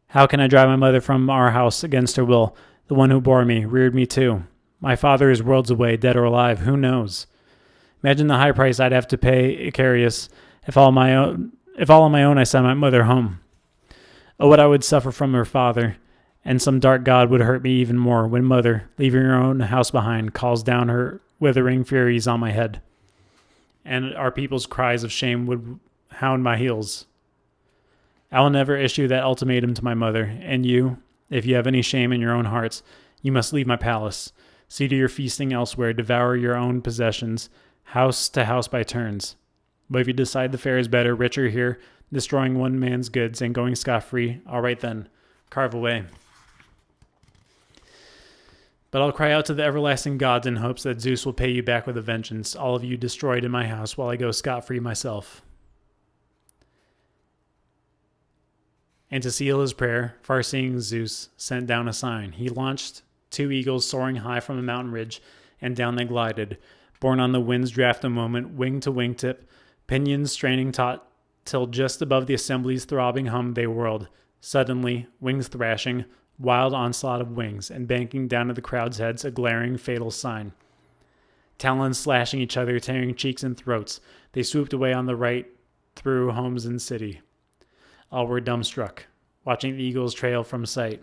how can I drive my mother from our house against her will, the one who bore me, reared me too? My father is worlds away, dead or alive, who knows? Imagine the high price I'd have to pay Icarius if all on my own I send my mother home. Oh, what I would suffer from her father, and some dark god would hurt me even more when mother, leaving her own house behind, calls down her withering furies on my head. And our people's cries of shame would hound my heels. I will never issue that ultimatum to my mother, and you, if you have any shame in your own hearts, you must leave my palace. See to your feasting elsewhere, devour your own possessions, house to house by turns. But if you decide the fare is better, richer here, destroying one man's goods and going scot-free, all right then, carve away. But I'll cry out to the everlasting gods in hopes that Zeus will pay you back with a vengeance, all of you destroyed in my house while I go scot-free myself. And to seal his prayer, far-seeing Zeus sent down a sign. He launched 2 eagles soaring high from a mountain ridge, and down they glided, borne on the wind's draft a moment, wing to wingtip, pinions straining taut, till just above the assembly's throbbing hum they whirled. Suddenly, wings thrashing, wild onslaught of wings, and banking down at the crowd's heads a glaring, fatal sign. Talons slashing each other, tearing cheeks and throats, they swooped away on the right through homes and city. All were dumbstruck, watching the eagles trail from sight.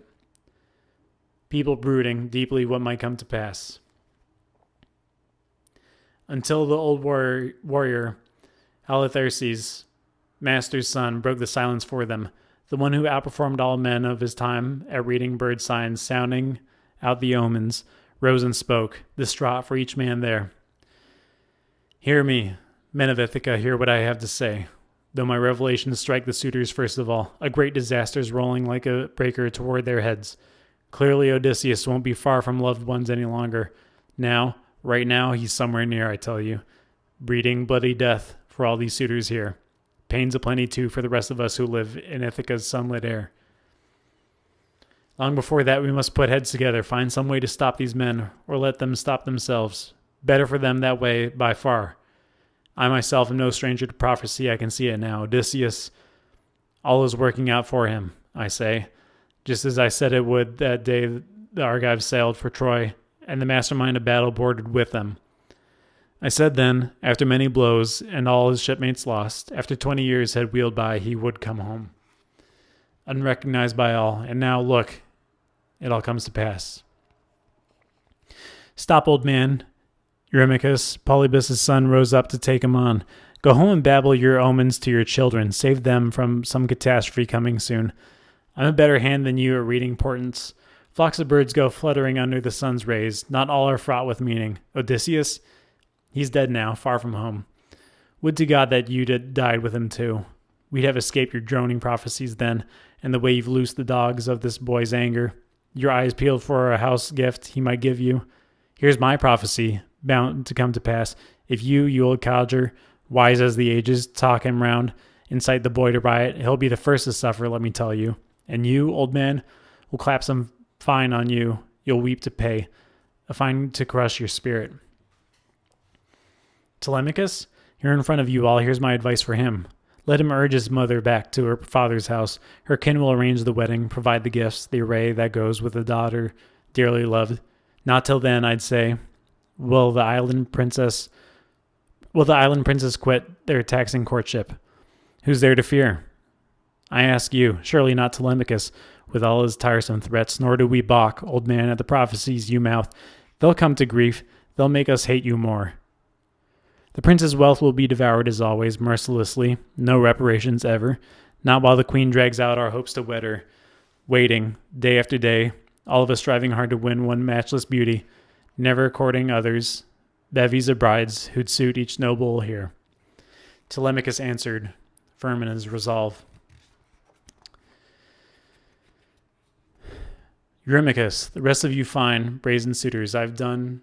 People brooding deeply what might come to pass. Until the old warrior, Halitherses, master's son, broke the silence for them, the one who outperformed all men of his time at reading bird signs, sounding out the omens, rose and spoke, distraught for each man there. Hear me, men of Ithaca, hear what I have to say. Though my revelations strike the suitors first of all, a great disaster is rolling like a breaker toward their heads. Clearly Odysseus won't be far from loved ones any longer. Now, right now, he's somewhere near, I tell you, breeding bloody death for all these suitors here. Pains aplenty too for the rest of us who live in Ithaca's sunlit air. Long before that, we must put heads together, find some way to stop these men, or let them stop themselves. Better for them that way, by far. I myself am no stranger to prophecy, I can see it now. Odysseus, all is working out for him, I say, just as I said it would that day the Argives sailed for Troy, and the mastermind of battle boarded with them. I said then, after many blows and all his shipmates lost, after 20 years had wheeled by, he would come home, unrecognized by all, and now look, it all comes to pass. Stop, old man. Eurymachus, Polybus' son, rose up to take him on. Go home and babble your omens to your children. Save them from some catastrophe coming soon. I'm a better hand than you at reading portents. Flocks of birds go fluttering under the sun's rays. Not all are fraught with meaning. Odysseus? He's dead now, far from home. Would to God that you'd died with him too. We'd have escaped your droning prophecies then, and the way you've loosed the dogs of this boy's anger. Your eyes peeled for a house gift he might give you. Here's my prophecy, bound to come to pass. If you old codger, wise as the ages, talk him round, incite the boy to riot, he'll be the first to suffer, let me tell you. And you, old man, will clap some fine on you. You'll weep to pay, a fine to crush your spirit. Telemachus, here in front of you all, here's my advice for him. Let him urge his mother back to her father's house. Her kin will arrange the wedding, provide the gifts, the array that goes with the daughter dearly loved. Not till then, I'd say, will the island princess quit their taxing courtship. Who's there to fear? I ask you, surely not Telemachus, with all his tiresome threats, nor do we balk, old man, at the prophecies you mouth. They'll come to grief. They'll make us hate you more. The prince's wealth will be devoured as always, mercilessly. No reparations ever. Not while the queen drags out our hopes to wed her. Waiting, day after day, all of us striving hard to win one matchless beauty, never courting others, bevies of brides who'd suit each noble here. Telemachus answered, firm in his resolve. Eurymachus, the rest of you fine, brazen suitors, I've done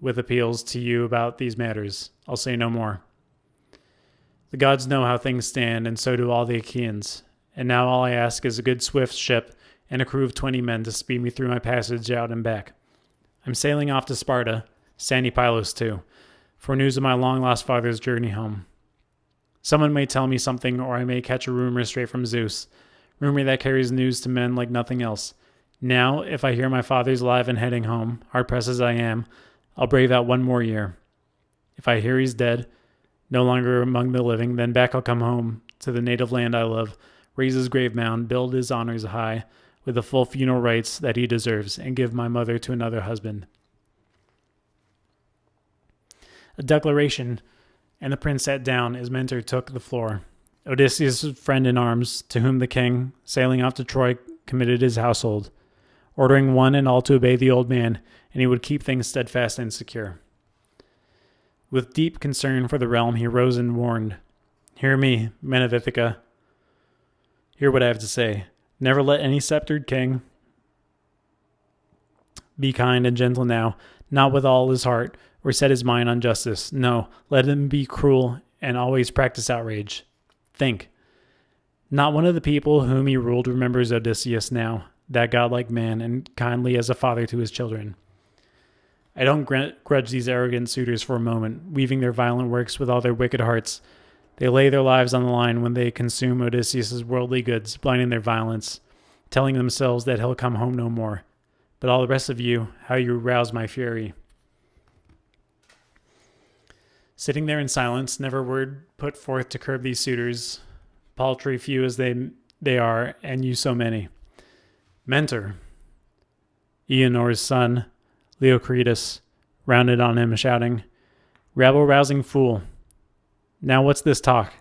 with appeals to you about these matters. I'll say no more. The gods know how things stand, and so do all the Achaeans. And now all I ask is a good swift ship and a crew of 20 men to speed me through my passage out and back. I'm sailing off to Sparta, sandy Pylos too, for news of my long-lost father's journey home. Someone may tell me something, or I may catch a rumor straight from Zeus, rumor that carries news to men like nothing else. Now, if I hear my father's alive and heading home, hard-pressed as I am, I'll brave out one more year. If I hear he's dead, no longer among the living, then back I'll come home to the native land I love, raise his grave mound, build his honors high, with the full funeral rites that he deserves, and give my mother to another husband. A declaration, and the prince sat down. His mentor took the floor. Odysseus, friend in arms, to whom the king, sailing off to Troy, committed his household, ordering one and all to obey the old man, and he would keep things steadfast and secure. With deep concern for the realm, he rose and warned, Hear me, men of Ithaca. Hear what I have to say. Never let any sceptered king be kind and gentle now, not with all his heart, or set his mind on justice. No, let him be cruel and always practice outrage. Think. Not one of the people whom he ruled remembers Odysseus now, that godlike man, and kindly as a father to his children. I don't grudge these arrogant suitors for a moment, weaving their violent works with all their wicked hearts. They lay their lives on the line when they consume Odysseus' worldly goods, blinding their violence, telling themselves that he'll come home no more. But all the rest of you, how you rouse my fury. Sitting there in silence, never word put forth to curb these suitors, paltry few as they are, and you so many. Mentor, Eonor's son, Leocritus, rounded on him, shouting, Rabble-rousing fool. Now what's this talk?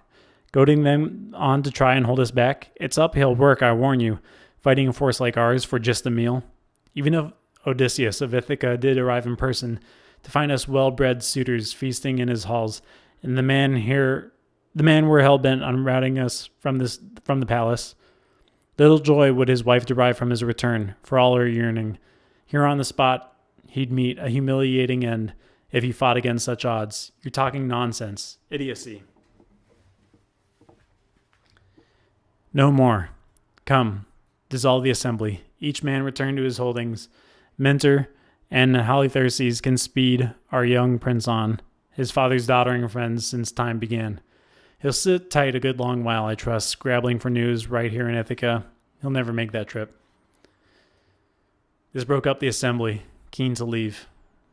Goading them on to try and hold us back? It's uphill work, I warn you, fighting a force like ours for just a meal. Even if Odysseus of Ithaca did arrive in person to find us well-bred suitors feasting in his halls, and the man were hell-bent on routing us from the palace, little joy would his wife derive from his return, for all her yearning. Here on the spot, he'd meet a humiliating end if he fought against such odds. You're talking nonsense. Idiocy. No more. Come, dissolve the assembly. Each man return to his holdings. Mentor and Halitherses can speed our young prince on, his father's doddering friends since time began. He'll sit tight a good long while, I trust, scrabbling for news right here in Ithaca. He'll never make that trip. This broke up the assembly, keen to leave.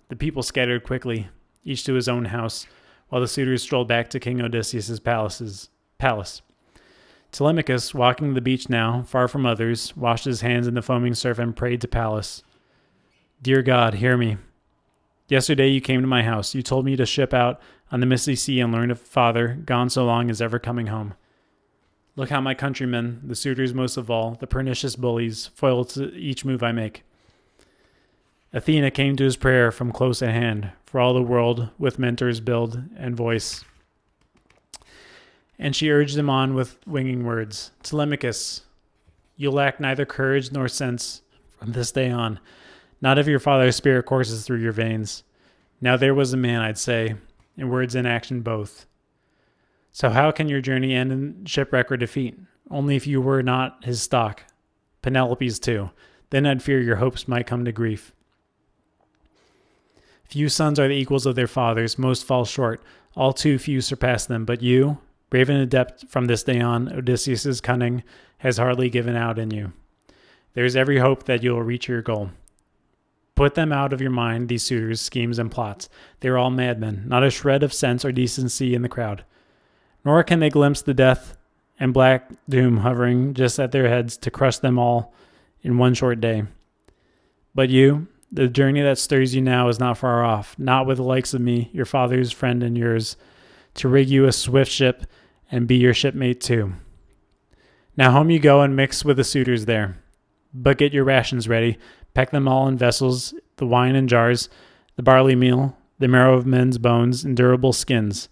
The people scattered quickly, each to his own house, while the suitors strolled back to King Odysseus' palace. Telemachus, walking the beach now, far from others, washed his hands in the foaming surf and prayed to Pallas. Dear God, hear me. Yesterday you came to my house. You told me to ship out on the misty sea and learn if father, gone so long, is ever coming home. Look how my countrymen, the suitors most of all, the pernicious bullies, foil to each move I make. Athena came to his prayer from close at hand, for all the world with mentor's build and voice. And she urged him on with winging words. Telemachus, you lack neither courage nor sense from this day on. Not if your father's spirit courses through your veins. Now there was a man, I'd say, in words and action both. So how can your journey end in shipwreck or defeat? Only if you were not his stock. Penelope's too. Then I'd fear your hopes might come to grief. Few sons are the equals of their fathers, most fall short. All too few surpass them, but you, brave and adept from this day on, Odysseus' cunning has hardly given out in you. There is every hope that you will reach your goal. Put them out of your mind, these suitors, schemes, and plots. They are all madmen, not a shred of sense or decency in the crowd. Nor can they glimpse the death and black doom hovering just at their heads to crush them all in one short day. But you, the journey that stirs you now is not far off, not with the likes of me, your father's friend and yours, to rig you a swift ship and be your shipmate too. Now home you go and mix with the suitors there. But get your rations ready, pack them all in vessels, the wine in jars, the barley meal, the marrow of men's bones, and durable skins,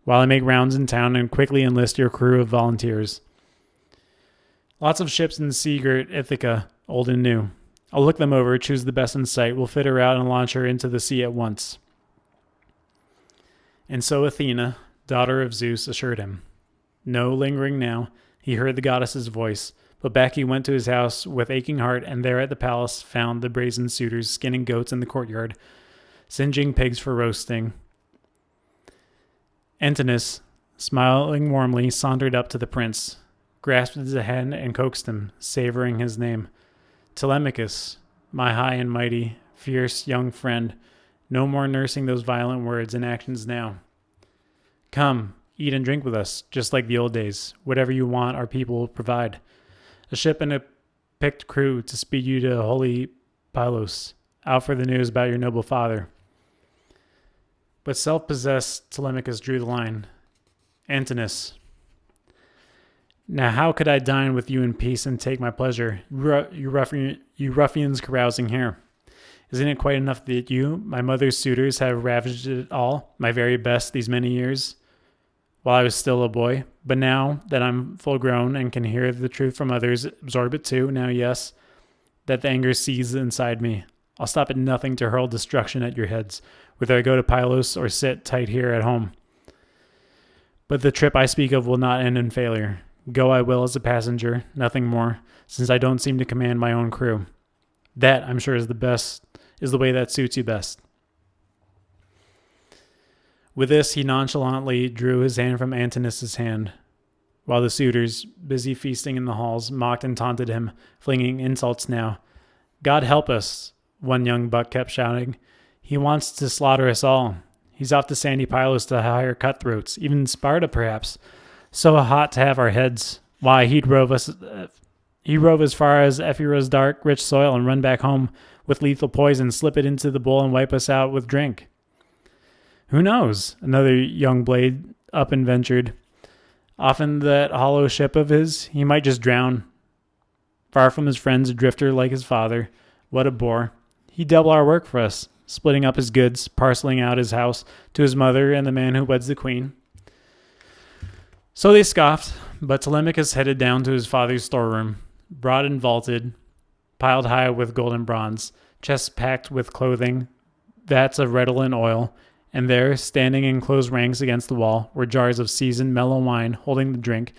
while I make rounds in town and quickly enlist your crew of volunteers. Lots of ships in sea-girt Ithaca, old and new. I'll look them over, choose the best in sight, we'll fit her out and launch her into the sea at once. And so Athena, daughter of Zeus, assured him. No lingering now, he heard the goddess's voice, but back he went to his house with aching heart, and there at the palace found the brazen suitors skinning goats in the courtyard, singeing pigs for roasting. Antinous, smiling warmly, sauntered up to the prince, grasped his hand and coaxed him, savoring his name. Telemachus, my high and mighty, fierce young friend, no more nursing those violent words and actions now. Come, eat and drink with us, just like the old days. Whatever you want, our people will provide. A ship and a picked crew to speed you to holy Pylos, out for the news about your noble father. But self-possessed Telemachus drew the line. Antinous, now how could I dine with you in peace and take my pleasure, you ruffians carousing here? Isn't it quite enough that you, my mother's suitors, have ravaged it all, my very best, these many years, while I was still a boy? But now that I'm full grown and can hear the truth from others, absorb it too, now yes, that the anger seethes inside me. I'll stop at nothing to hurl destruction at your heads, whether I go to Pylos or sit tight here at home. But the trip I speak of will not end in failure. Go I will as a passenger, nothing more, since I don't seem to command my own crew. That, I'm sure, is the way that suits you best. With this, he nonchalantly drew his hand from Antinous' hand, while the suitors, busy feasting in the halls, mocked and taunted him, flinging insults now. God help us, one young buck kept shouting. He wants to slaughter us all. He's off to sandy Pylos to hire cutthroats, even Sparta perhaps. So hot to have our heads. Why, he'd rove as far as Ephyra's dark, rich soil and run back home with lethal poison, slip it into the bowl and wipe us out with drink. Who knows? Another young blade up and ventured. Often that hollow ship of his, he might just drown. Far from his friends, a drifter like his father. What a bore. He'd double our work for us, splitting up his goods, parceling out his house to his mother and the man who weds the queen. So they scoffed, but Telemachus headed down to his father's storeroom, broad and vaulted, piled high with gold and bronze, chests packed with clothing, vats of redolent oil, and there, standing in close ranks against the wall, were jars of seasoned mellow wine holding the drink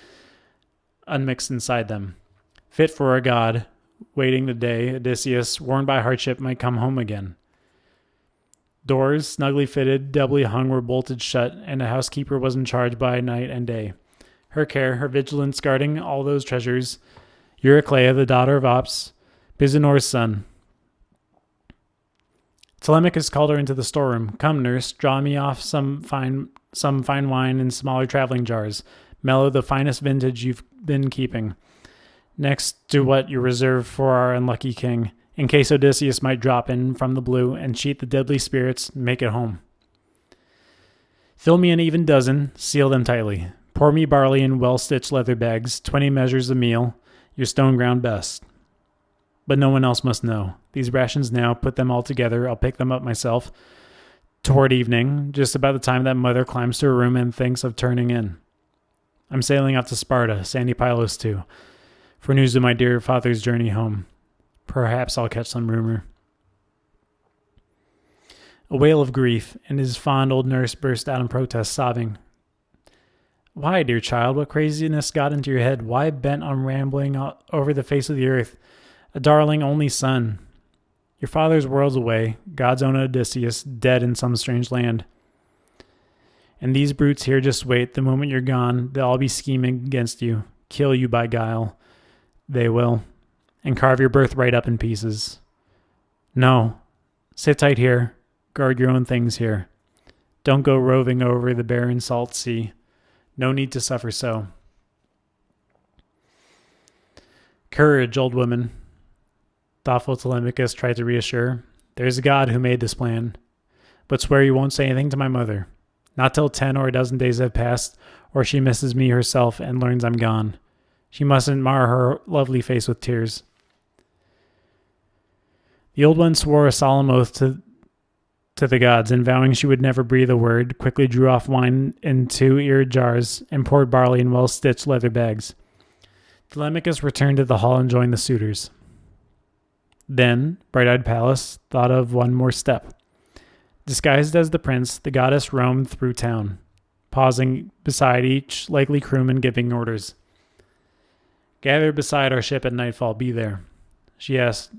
unmixed inside them. Fit for a god, waiting the day Odysseus, worn by hardship, might come home again. Doors, snugly fitted, doubly hung, were bolted shut, and a housekeeper was in charge by night and day. Her care, her vigilance guarding all those treasures, Eurycleia, the daughter of Ops, Bisenor's son. Telemachus called her into the storeroom. Come, nurse, draw me off some fine wine in smaller traveling jars. Mellow, the finest vintage you've been keeping. Next to what you reserve for our unlucky king, in case Odysseus might drop in from the blue and cheat the deadly spirits, make it home. Fill me an even dozen, seal them tightly. Pour me barley in well-stitched leather bags, 20 measures of meal, your stone ground best. But no one else must know. These rations now, put them all together, I'll pick them up myself. Toward evening, just about the time that mother climbs to her room and thinks of turning in. I'm sailing off to Sparta, sandy Pylos too, for news of my dear father's journey home. Perhaps I'll catch some rumor. A wail of grief, and his fond old nurse burst out in protest, sobbing. Why, dear child, what craziness got into your head? Why bent on rambling over the face of the earth? A darling only son. Your father's worlds away, God's own Odysseus, dead in some strange land. And these brutes here just wait. The moment you're gone, they'll all be scheming against you, kill you by guile. They will, and carve your birthright up in pieces. No, sit tight here, guard your own things here. Don't go roving over the barren salt sea. No need to suffer so. Courage, old woman. Thoughtful Telemachus tried to reassure. There's a God who made this plan. But swear you won't say anything to my mother. Not till 10 or a dozen days have passed, or she misses me herself and learns I'm gone. She mustn't mar her lovely face with tears. The old one swore a solemn oath to the gods, and vowing she would never breathe a word, quickly drew off wine in 2-eared jars and poured barley in well-stitched leather bags. Telemachus returned to the hall and joined the suitors. Then, bright-eyed Pylos thought of one more step. Disguised as the prince, the goddess roamed through town, pausing beside each likely crewman giving orders. Gather beside our ship at nightfall, be there. She asked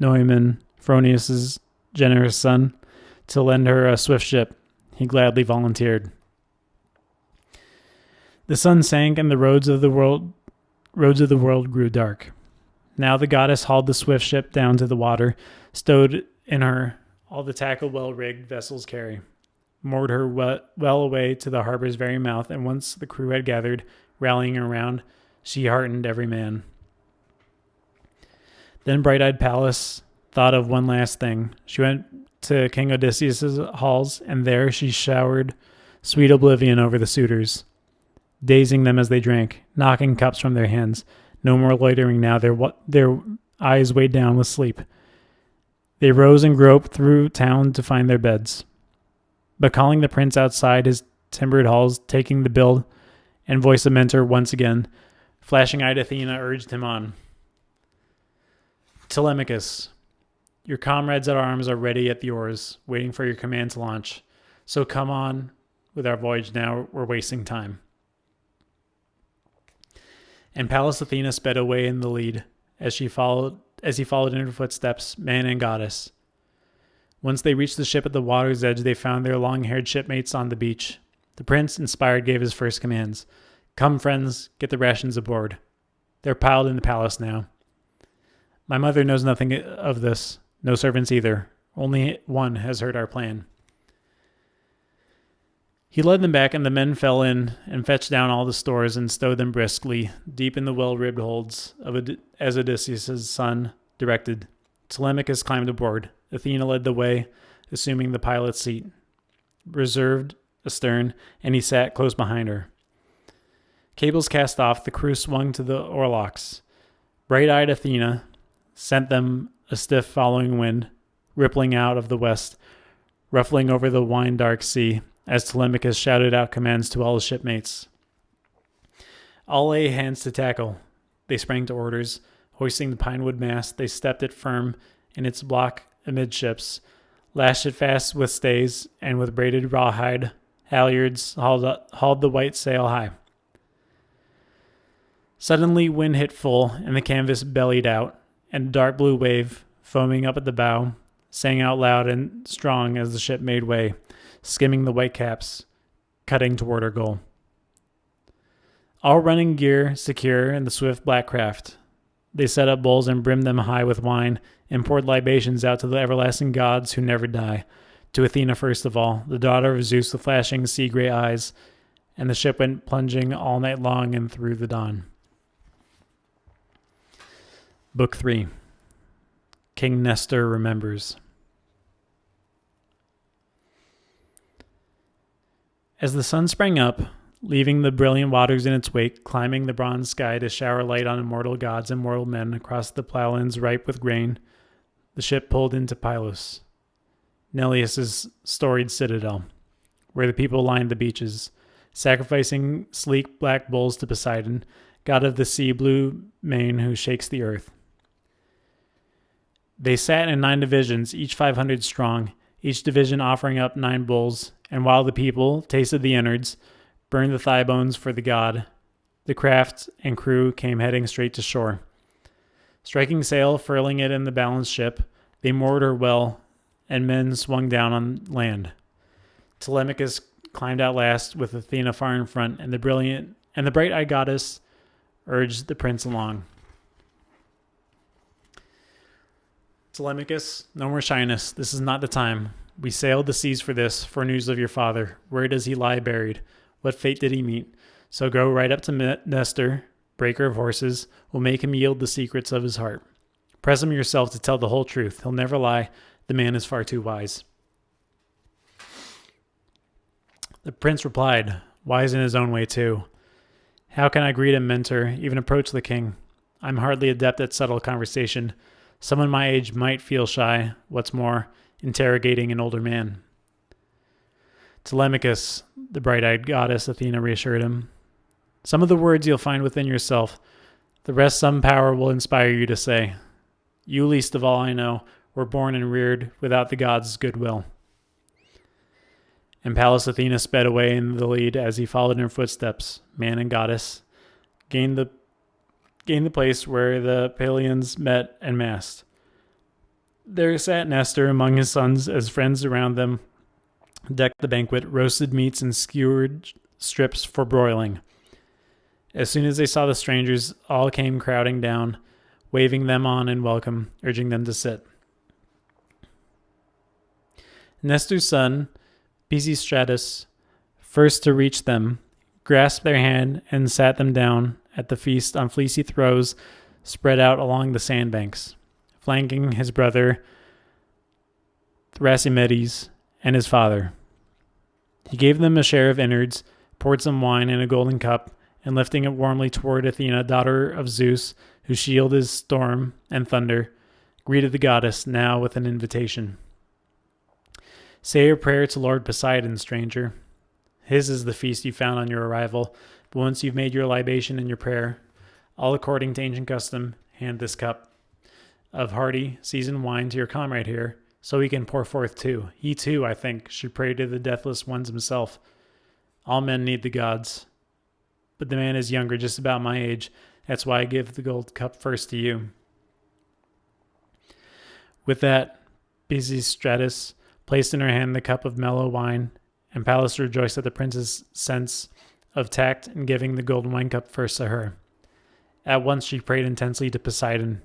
Noemon, Phronius' generous son, to lend her a swift ship. He gladly volunteered. The sun sank and the roads of the world grew dark. Now the goddess hauled the swift ship down to the water, stowed in her all the tackle well-rigged vessels carry, moored her well away to the harbor's very mouth, and once the crew had gathered, rallying around, she heartened every man. Then bright-eyed Pylos thought of one last thing. She went to King Odysseus' halls, and there she showered sweet oblivion over the suitors, dazing them as they drank, knocking cups from their hands. No more loitering now, their eyes weighed down with sleep. They rose and groped through town to find their beds. But calling the prince outside his timbered halls, taking the bill and voice of mentor once again, flashing-eyed Athena urged him on. Telemachus, your comrades at arms are ready at the oars, waiting for your command to launch. So come on with our voyage now, we're wasting time. And Pallas Athena sped away in the lead, as he followed in her footsteps, man and goddess. Once they reached the ship at the water's edge, they found their long-haired shipmates on the beach. The prince, inspired, gave his first commands. Come, friends, get the rations aboard. They're piled in the palace now. My mother knows nothing of this, no servants either. Only one has heard our plan. He led them back, and the men fell in and fetched down all the stores and stowed them briskly, deep in the well-ribbed holds, as Odysseus' son directed. Telemachus climbed aboard. Athena led the way, assuming the pilot's seat, reserved astern, and he sat close behind her. Cables cast off, the crew swung to the oarlocks. Bright-eyed Athena sent them a stiff following wind, rippling out of the west, ruffling over the wine-dark sea, as Telemachus shouted out commands to all his shipmates. All lay hands to tackle. They sprang to orders. Hoisting the pinewood mast, they stepped it firm in its block amidships, lashed it fast with stays, and with braided rawhide halyards hauled the white sail high. Suddenly wind hit full, and the canvas bellied out, and a dark blue wave, foaming up at the bow, sang out loud and strong as the ship made way, skimming the white caps, cutting toward her goal. All running gear secure in the swift black craft, they set up bowls and brimmed them high with wine, and poured libations out to the everlasting gods who never die, to Athena first of all, the daughter of Zeus with flashing sea-gray eyes, and the ship went plunging all night long and through the dawn. Book 3. King Nestor Remembers. As the sun sprang up, leaving the brilliant waters in its wake, climbing the bronze sky to shower light on immortal gods and mortal men across the plowlands ripe with grain, the ship pulled into Pylos, Neleus' storied citadel, where the people lined the beaches, sacrificing sleek black bulls to Poseidon, god of the sea blue mane who shakes the earth. They sat in 9 divisions, each 500 strong, each division offering up 9 bulls, and while the people tasted the innards, burned the thigh bones for the god. The craft and crew came heading straight to shore. Striking sail, furling it in the balanced ship, they moored her well, and men swung down on land. Telemachus climbed out last, with Athena far in front, and the bright-eyed goddess urged the prince along. Telemachus, no more shyness. This is not the time. We sailed the seas for this, for news of your father. Where does he lie buried? What fate did he meet? So go right up to Nestor, breaker of horses. We'll make him yield the secrets of his heart. Press him yourself to tell the whole truth. He'll never lie. The man is far too wise. The prince replied, wise in his own way too. How can I greet him, mentor, even approach the king? I'm hardly adept at subtle conversation. Someone my age might feel shy, what's more, interrogating an older man. Telemachus, the bright-eyed goddess Athena reassured him. Some of the words you'll find within yourself. The rest some power will inspire you to say. You, least of all I know, were born and reared without the gods' goodwill. And Pallas Athena sped away in the lead as he followed in her footsteps. Man and goddess gained the place where the Pelians met and massed. There sat Nestor among his sons as friends around them decked the banquet, roasted meats and skewered strips for broiling. As soon as they saw the strangers, all came crowding down, waving them on in welcome, urging them to sit. Nestor's son, Pisistratus, first to reach them, grasped their hand and sat them down at the feast on fleecy throws spread out along the sandbanks, flanking his brother Thrasymedes and his father. He gave them a share of innards, poured some wine in a golden cup, and lifting it warmly toward Athena, daughter of Zeus, whose shield is storm and thunder, greeted the goddess now with an invitation. Say your prayer to Lord Poseidon, stranger. His is the feast you found on your arrival, but once you've made your libation and your prayer, all according to ancient custom, hand this cup of hearty, seasoned wine to your comrade here, so he can pour forth too. He too, I think, should pray to the deathless ones himself. All men need the gods, but the man is younger, just about my age. That's why I give the gold cup first to you. With that, Pisistratus placed in her hand the cup of mellow wine, and Pallas rejoiced at the prince's sense of tact in giving the golden wine cup first to her. At once she prayed intensely to Poseidon.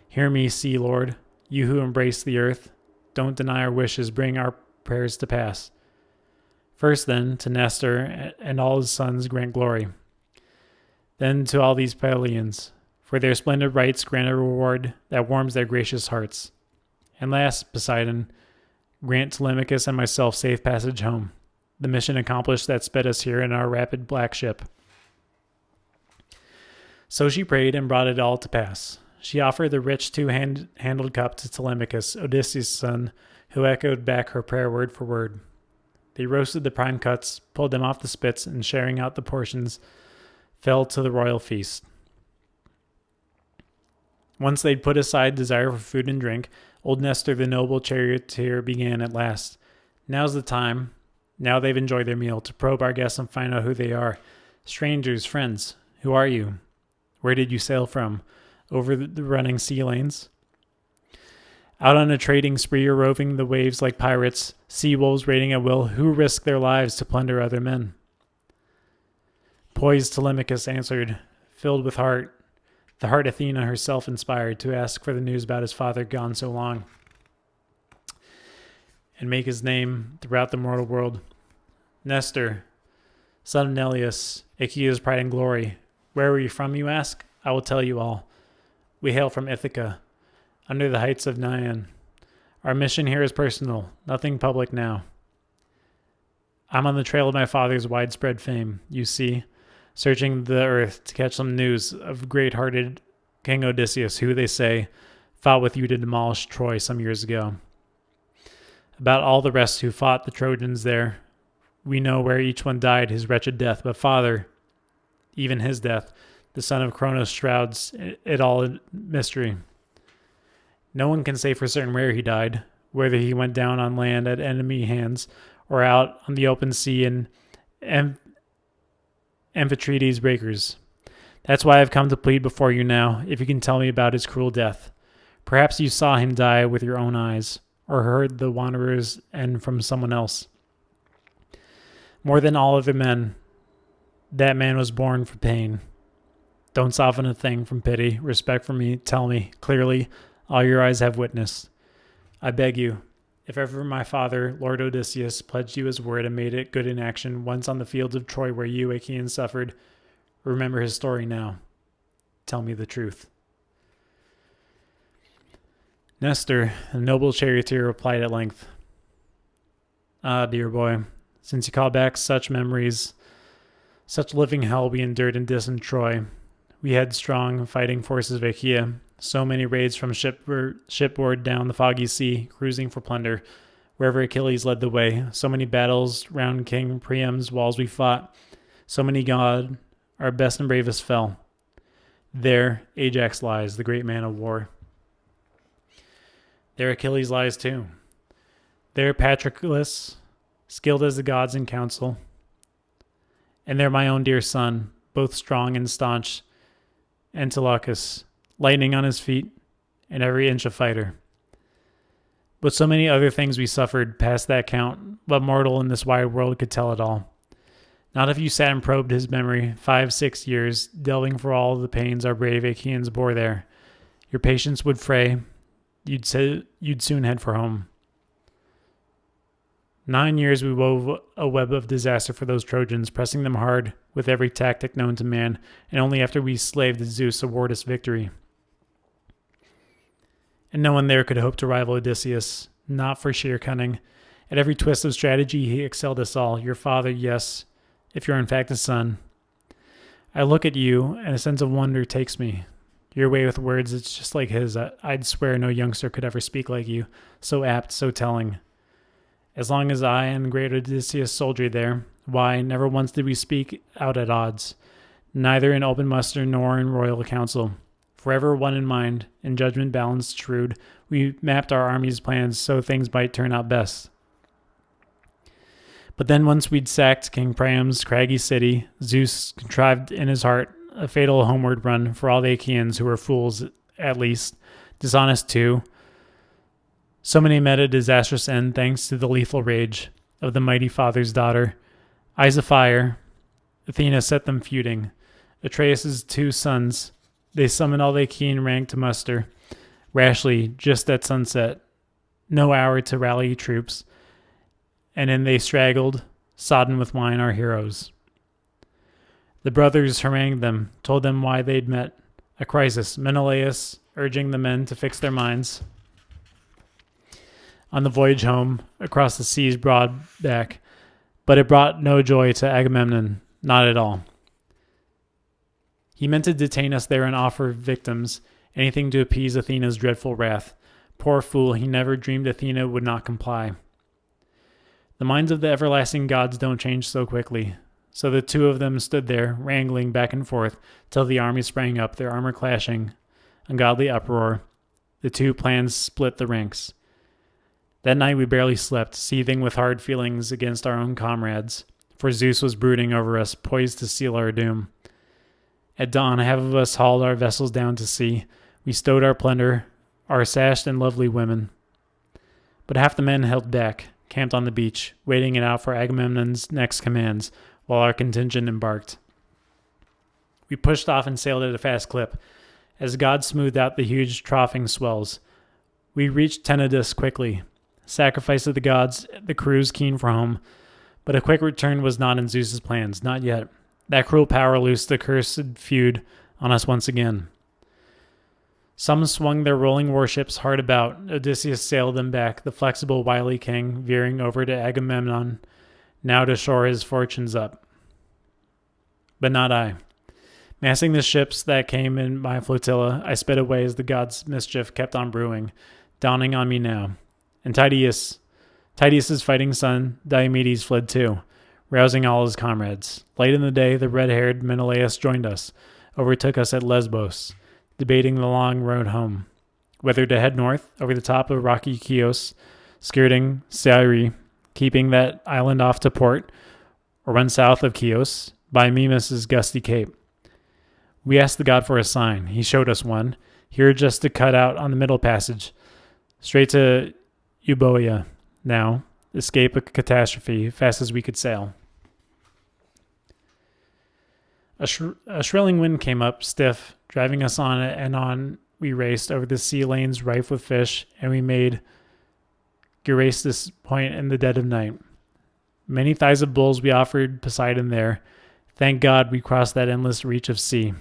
Hear me, sea lord, you who embrace the earth. Don't deny our wishes, bring our prayers to pass. First then, to Nestor and all his sons grant glory. Then to all these Pelians, for their splendid rites grant a reward that warms their gracious hearts. And last, Poseidon, grant Telemachus and myself safe passage home, the mission accomplished that sped us here in our rapid black ship. So she prayed and brought it all to pass. She offered the rich two-handled cup to Telemachus, Odysseus' son, who echoed back her prayer word for word. They roasted the prime cuts, pulled them off the spits, and sharing out the portions, fell to the royal feast. Once they'd put aside desire for food and drink, old Nestor, the noble charioteer, began at last. Now's the time, now they've enjoyed their meal, to probe our guests and find out who they are. Strangers, friends, who are you? Where did you sail from? Over the running sea lanes? Out on a trading spree or roving the waves like pirates, sea wolves raiding at will, who risk their lives to plunder other men? Poised Telemachus answered, filled with heart, the heart Athena herself inspired, to ask for the news about his father gone so long, and make his name throughout the mortal world. Nestor, son of Neleus, Achaea's pride and glory, where were you from, you ask? I will tell you all. We hail from Ithaca, under the heights of Naian. Our mission here is personal, nothing public now. I'm on the trail of my father's widespread fame, you see, searching the earth to catch some news of great-hearted King Odysseus, who, they say, fought with you to demolish Troy some years ago. About all the rest who fought the Trojans there, we know where each one died his wretched death, but father, even his death, the son of Cronos, shrouds it all in mystery. No one can say for certain where he died, whether he went down on land at enemy hands or out on the open sea in Amphitrite's breakers. That's why I've come to plead before you now, if you can tell me about his cruel death. Perhaps you saw him die with your own eyes, or heard the wanderer's end from someone else. More than all other men, that man was born for pain. Don't soften a thing from pity, respect for me, tell me, clearly, all your eyes have witnessed. I beg you, if ever my father, Lord Odysseus, pledged you his word and made it good in action once on the fields of Troy where you, Achaeans, suffered, remember his story now. Tell me the truth. Nestor, the noble charioteer, replied at length. Ah, dear boy, since you call back such memories, such living hell we endured in distant Troy. We had strong fighting forces of Achaea, so many raids from shipboard down the foggy sea, cruising for plunder, wherever Achilles led the way, so many battles round King Priam's walls we fought, so many God, our best and bravest fell. There Ajax lies, the great man of war. There Achilles lies too. There Patroclus, skilled as the gods in council. And there my own dear son, both strong and staunch, Telemachus, lightning on his feet, and every inch a fighter. But so many other things we suffered past that count, what mortal in this wide world could tell it all? Not if you sat and probed his memory 5-6 years, delving for all the pains our brave Achaeans bore there. Your patience would fray, you'd soon head for home. 9 years we wove a web of disaster for those Trojans, pressing them hard with every tactic known to man, and only after we slaved did Zeus award us victory. And no one there could hope to rival Odysseus, not for sheer cunning. At every twist of strategy he excelled us all, your father, yes, if you're in fact his son. I look at you, and a sense of wonder takes me. Your way with words, it's just like his. I'd swear no youngster could ever speak like you, so apt, so telling. As long as I and great Odysseus soldiered there, why, never once did we speak out at odds, neither in open muster nor in royal council. Forever one in mind, in judgment balanced shrewd, we mapped our army's plans so things might turn out best. But then once we'd sacked King Priam's craggy city, Zeus contrived in his heart a fatal homeward run for all the Achaeans who were fools, at least, dishonest too. So many met a disastrous end thanks to the lethal rage of the mighty father's daughter. Eyes of fire, Athena set them feuding. Atreus' 2 sons, they summoned all the Achaean rank to muster. Rashly, just at sunset, no hour to rally troops, and in they straggled, sodden with wine, our heroes. The brothers harangued them, told them why they'd met. A crisis, Menelaus urging the men to fix their minds on the voyage home across the sea's broad back, but it brought no joy to Agamemnon, not at all. He meant to detain us there and offer victims, anything to appease Athena's dreadful wrath. Poor fool, he never dreamed Athena would not comply. The minds of the everlasting gods don't change so quickly. So the 2 of them stood there, wrangling back and forth, till the army sprang up, their armor clashing, ungodly uproar. The 2 plans split the ranks. That night we barely slept, seething with hard feelings against our own comrades, for Zeus was brooding over us, poised to seal our doom. At dawn, half of us hauled our vessels down to sea. We stowed our plunder, our sashed and lovely women. But half the men held back, camped on the beach, waiting it out for Agamemnon's next commands, while our contingent embarked. We pushed off and sailed at a fast clip, as God smoothed out the huge troughing swells. We reached Tenedos quickly. Sacrifice of the gods, the crews keen for home. But a quick return was not in Zeus's plans, not yet. That cruel power loosed the cursed feud on us once again. Some swung their rolling warships hard about. Odysseus sailed them back, the flexible, wily king, veering over to Agamemnon, now to shore his fortunes up. But not I. Massing the ships that came in my flotilla, I sped away as the gods' mischief kept on brewing, dawning on me now. And Tydeus's fighting son, Diomedes, fled too, rousing all his comrades. Late in the day, the red-haired Menelaus joined us, overtook us at Lesbos, debating the long road home, whether to head north over the top of rocky Chios, skirting Syri, keeping that island off to port, or run south of Chios, by Mimas' gusty cape. We asked the god for a sign. He showed us one. Here just to cut out on the middle passage. Straight to Euboea now. Escape a catastrophe, fast as we could sail. A shrilling wind came up, stiff, driving us on and on. We raced over the sea lanes rife with fish, and we made Geraestus Point in the dead of night. Many thighs of bulls we offered Poseidon there. Thank God we crossed that endless reach of sea.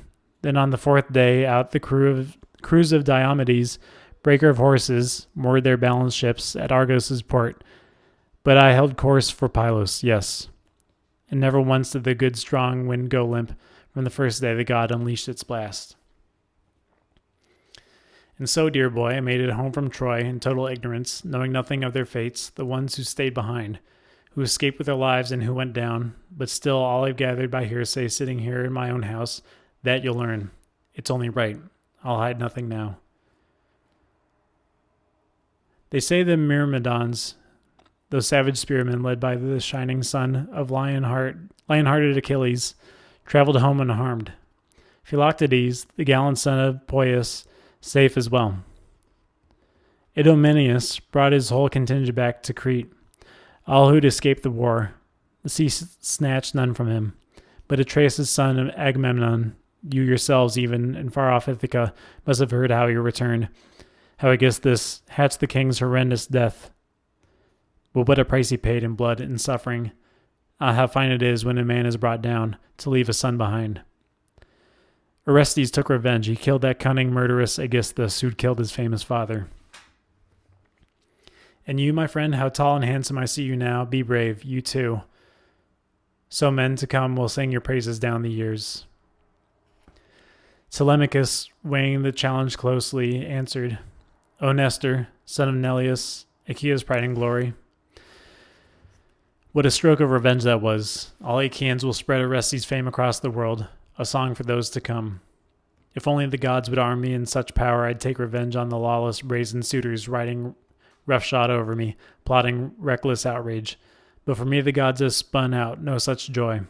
Then on the fourth day, out the crews of Diomedes, breaker of horses, moored their balanced ships at Argos' port. But I held course for Pylos, yes. And never once did the good strong wind go limp from the first day the god unleashed its blast. And so, dear boy, I made it home from Troy in total ignorance, knowing nothing of their fates, the ones who stayed behind, who escaped with their lives and who went down. But still, all I've gathered by hearsay sitting here in my own house, that you'll learn. It's only right. I'll hide nothing now. They say the Myrmidons, those savage spearmen led by the shining son of lion-hearted Achilles, traveled home unharmed. Philoctetes, the gallant son of Poeas, safe as well. Idomeneus brought his whole contingent back to Crete, all who'd escaped the war. The sea snatched none from him. But Atreus' son of Agamemnon, you yourselves even in far-off Ithaca must have heard how he returned, how Augustus hatched the king's horrendous death. But what a price he paid in blood and suffering. Ah, how fine it is when a man is brought down to leave a son behind. Orestes took revenge. He killed that cunning, murderous Augustus who'd killed his famous father. And you, my friend, how tall and handsome I see you now. Be brave, you too. So men to come will sing your praises down the years. Telemachus, weighing the challenge closely, answered, O Nestor, son of Neleus, Achaea's pride and glory. What a stroke of revenge that was. All Achaeans will spread Orestes' fame across the world, a song for those to come. If only the gods would arm me in such power, I'd take revenge on the lawless, brazen suitors riding roughshod over me, plotting reckless outrage. But for me the gods have spun out no such joy.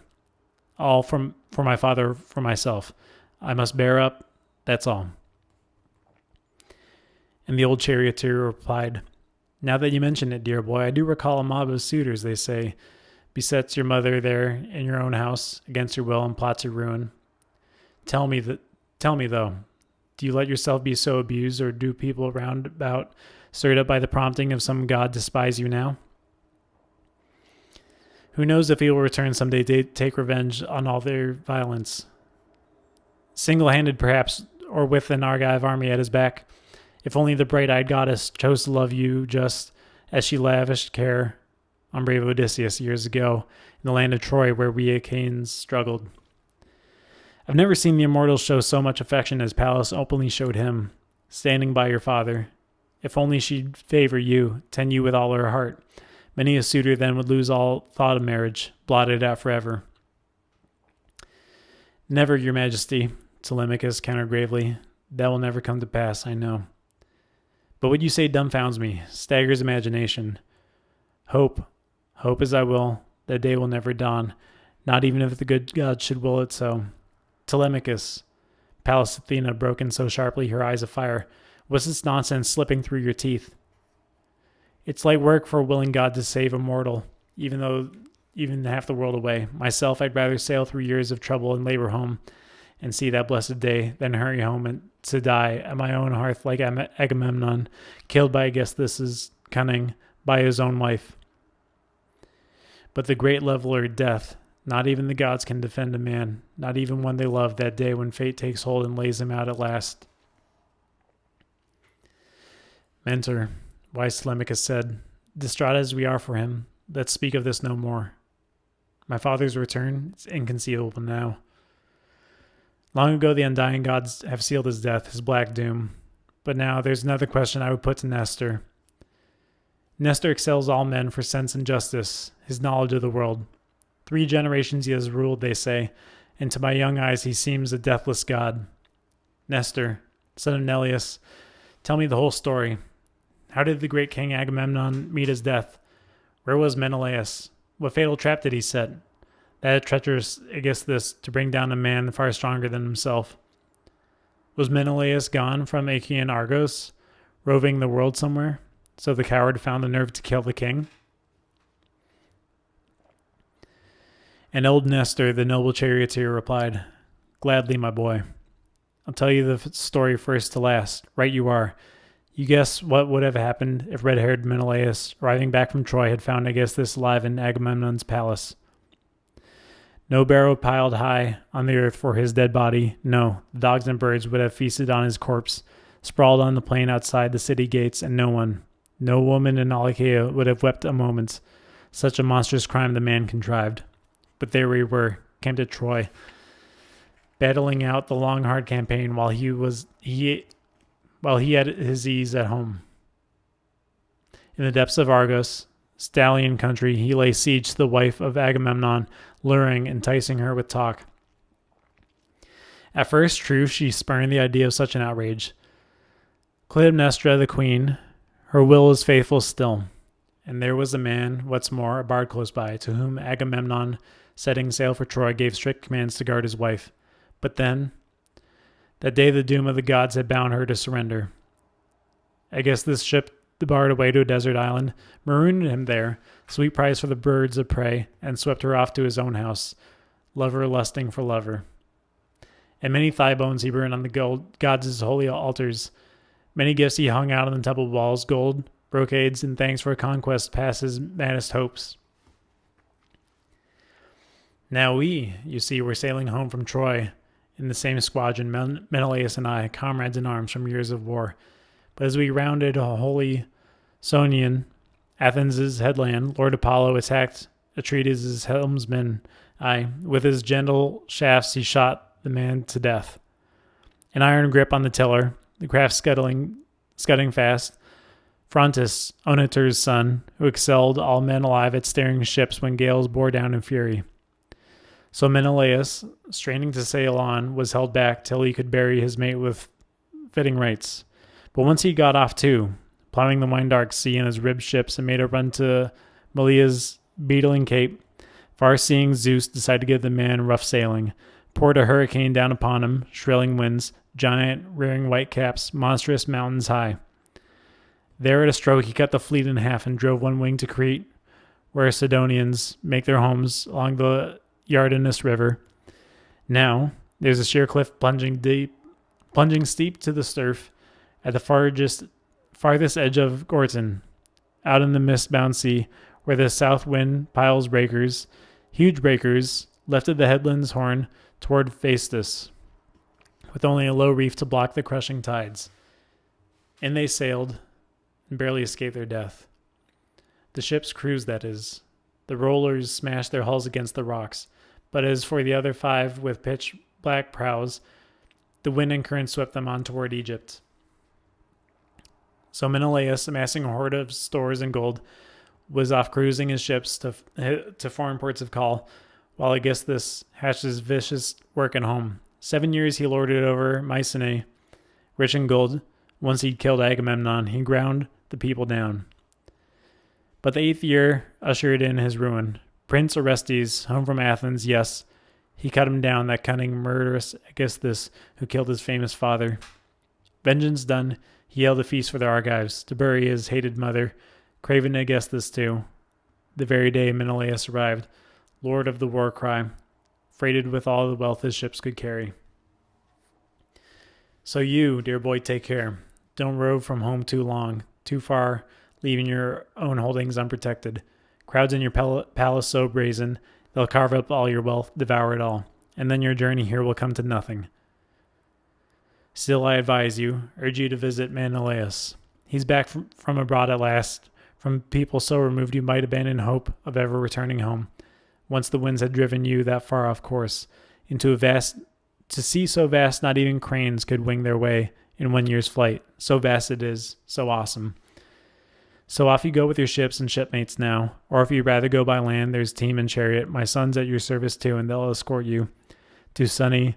All for my father, for myself. I must bear up, that's all. And the old charioteer replied, Now that you mention it, dear boy, I do recall a mob of suitors, they say, besets your mother there in your own house against your will and plots your ruin. Tell me though, do you let yourself be so abused, or do people round about, stirred up by the prompting of some god, despise you now? Who knows if he will return someday to take revenge on all their violence? Single-handed, perhaps, or with an Argive army at his back. If only the bright-eyed goddess chose to love you just as she lavished care on brave Odysseus years ago in the land of Troy where we Achaeans struggled. I've never seen the immortals show so much affection as Pylos openly showed him, standing by your father. If only she'd favor you, tend you with all her heart. Many a suitor then would lose all thought of marriage, blotted out forever. Never, your majesty, Telemachus countered gravely. That will never come to pass, I know. But what you say dumbfounds me, staggers imagination. Hope as I will, that day will never dawn, not even if the good God should will it so. Telemachus, Pallas Athena broke in so sharply, her eyes afire. What's this nonsense slipping through your teeth? It's light work for a willing God to save a mortal, even half the world away. Myself, I'd rather sail through years of trouble and labor home and see that blessed day than hurry home and to die at my own hearth like Agamemnon, killed by Augustus' cunning, by his own wife. But the great leveler, death, not even the gods can defend a man, not even one they love, that day when fate takes hold and lays him out at last. Mentor, wise Telemachus said, distraught as we are for him, let's speak of this no more. My father's return is inconceivable now. Long ago the undying gods have sealed his death, his black doom. But now there's another question I would put to Nestor. Nestor excels all men for sense and justice, his knowledge of the world. 3 generations he has ruled, they say, and to my young eyes he seems a deathless god. Nestor, son of Neleus, tell me the whole story. How did the great king Agamemnon meet his death? Where was Menelaus? What fatal trap did he set? that treacherous Aegisthus to bring down a man far stronger than himself. Was Menelaus gone from Achaean Argos, roving the world somewhere, so the coward found the nerve to kill the king? And old Nestor, the noble charioteer, replied, "Gladly, my boy. I'll tell you the story first to last. Right you are. You guess what would have happened if red-haired Menelaus, arriving back from Troy, had found Aegisthus alive in Agamemnon's palace. No barrow piled high on the earth for his dead body. No, the dogs and birds would have feasted on his corpse, sprawled on the plain outside the city gates, and no one, no woman in all Achaea would have wept a moment. Such a monstrous crime the man contrived. But there we were, camped at Troy, battling out the long, hard campaign while he had his ease at home. In the depths of Argos, stallion country, he lay siege to the wife of Agamemnon, luring, enticing her with talk. At first, true, she spurned the idea of such an outrage. Clytemnestra, the queen, her will was faithful still, and there was a man, what's more, a bard close by, to whom Agamemnon, setting sail for Troy, gave strict commands to guard his wife. But then, that day the doom of the gods had bound her to surrender. Aegisthus shipped the bard away to a desert island, marooned him there, sweet prize for the birds of prey, and swept her off to his own house, lover lusting for lover. And many thigh bones he burned on the gods' holy altars. Many gifts he hung out on the temple walls, gold, brocades, and thanks for a conquest past his maddest hopes. Now we, you see, were sailing home from Troy in the same squadron, Menelaus and I, comrades in arms from years of war. But as we rounded a holy Sonian, Athens' headland, Lord Apollo attacked Atreides' helmsman. With his gentle shafts, he shot the man to death. An iron grip on the tiller, the craft scudding fast. Phrontis, Onoter's son, who excelled all men alive at steering ships when gales bore down in fury. So Menelaus, straining to sail on, was held back till he could bury his mate with fitting rites. But once he got off too, plowing the wine-dark sea in his ribbed ships and made a run to Malia's beetling cape, far-seeing Zeus decided to give the man rough sailing, poured a hurricane down upon him, shrilling winds, giant, rearing white caps, monstrous mountains high. There at a stroke he cut the fleet in half and drove one wing to Crete, where Sidonians make their homes along the Yardanus River. Now there's a sheer cliff plunging steep to the surf at the farthest edge of Gorton, out in the mist-bound sea, where the south wind piles breakers, huge breakers, lifted the headland's horn toward Phaestus, with only a low reef to block the crushing tides. In they sailed, and barely escaped their death. The ship's crews, that is. The rollers smashed their hulls against the rocks, but as for the other 5 with pitch-black prows, the wind and current swept them on toward Egypt. So Menelaus, amassing a hoard of stores and gold, was off cruising his ships to foreign ports of call, while Aegisthus hatched his vicious work at home. 7 years he lorded over Mycenae, rich in gold. Once he'd killed Agamemnon, he ground the people down. But the 8th year ushered in his ruin. Prince Orestes, home from Athens, yes, he cut him down, that cunning, murderous Aegisthus who killed his famous father. Vengeance done, he held a feast for the Argives, to bury his hated mother, craven Aegisthus too. The very day Menelaus arrived, lord of the war cry, freighted with all the wealth his ships could carry. So you, dear boy, take care. Don't rove from home too long, too far, leaving your own holdings unprotected. Crowds in your palace so brazen, they'll carve up all your wealth, devour it all, and then your journey here will come to nothing. Still, I advise you, urge you to visit Menelaus. He's back from abroad at last, from people so removed you might abandon hope of ever returning home, once the winds had driven you that far off course, into to sea so vast not even cranes could wing their way in 1 year's flight. So vast it is, so awesome. So off you go with your ships and shipmates now, or if you'd rather go by land, there's team and chariot. My son's at your service too, and they'll escort you to sunny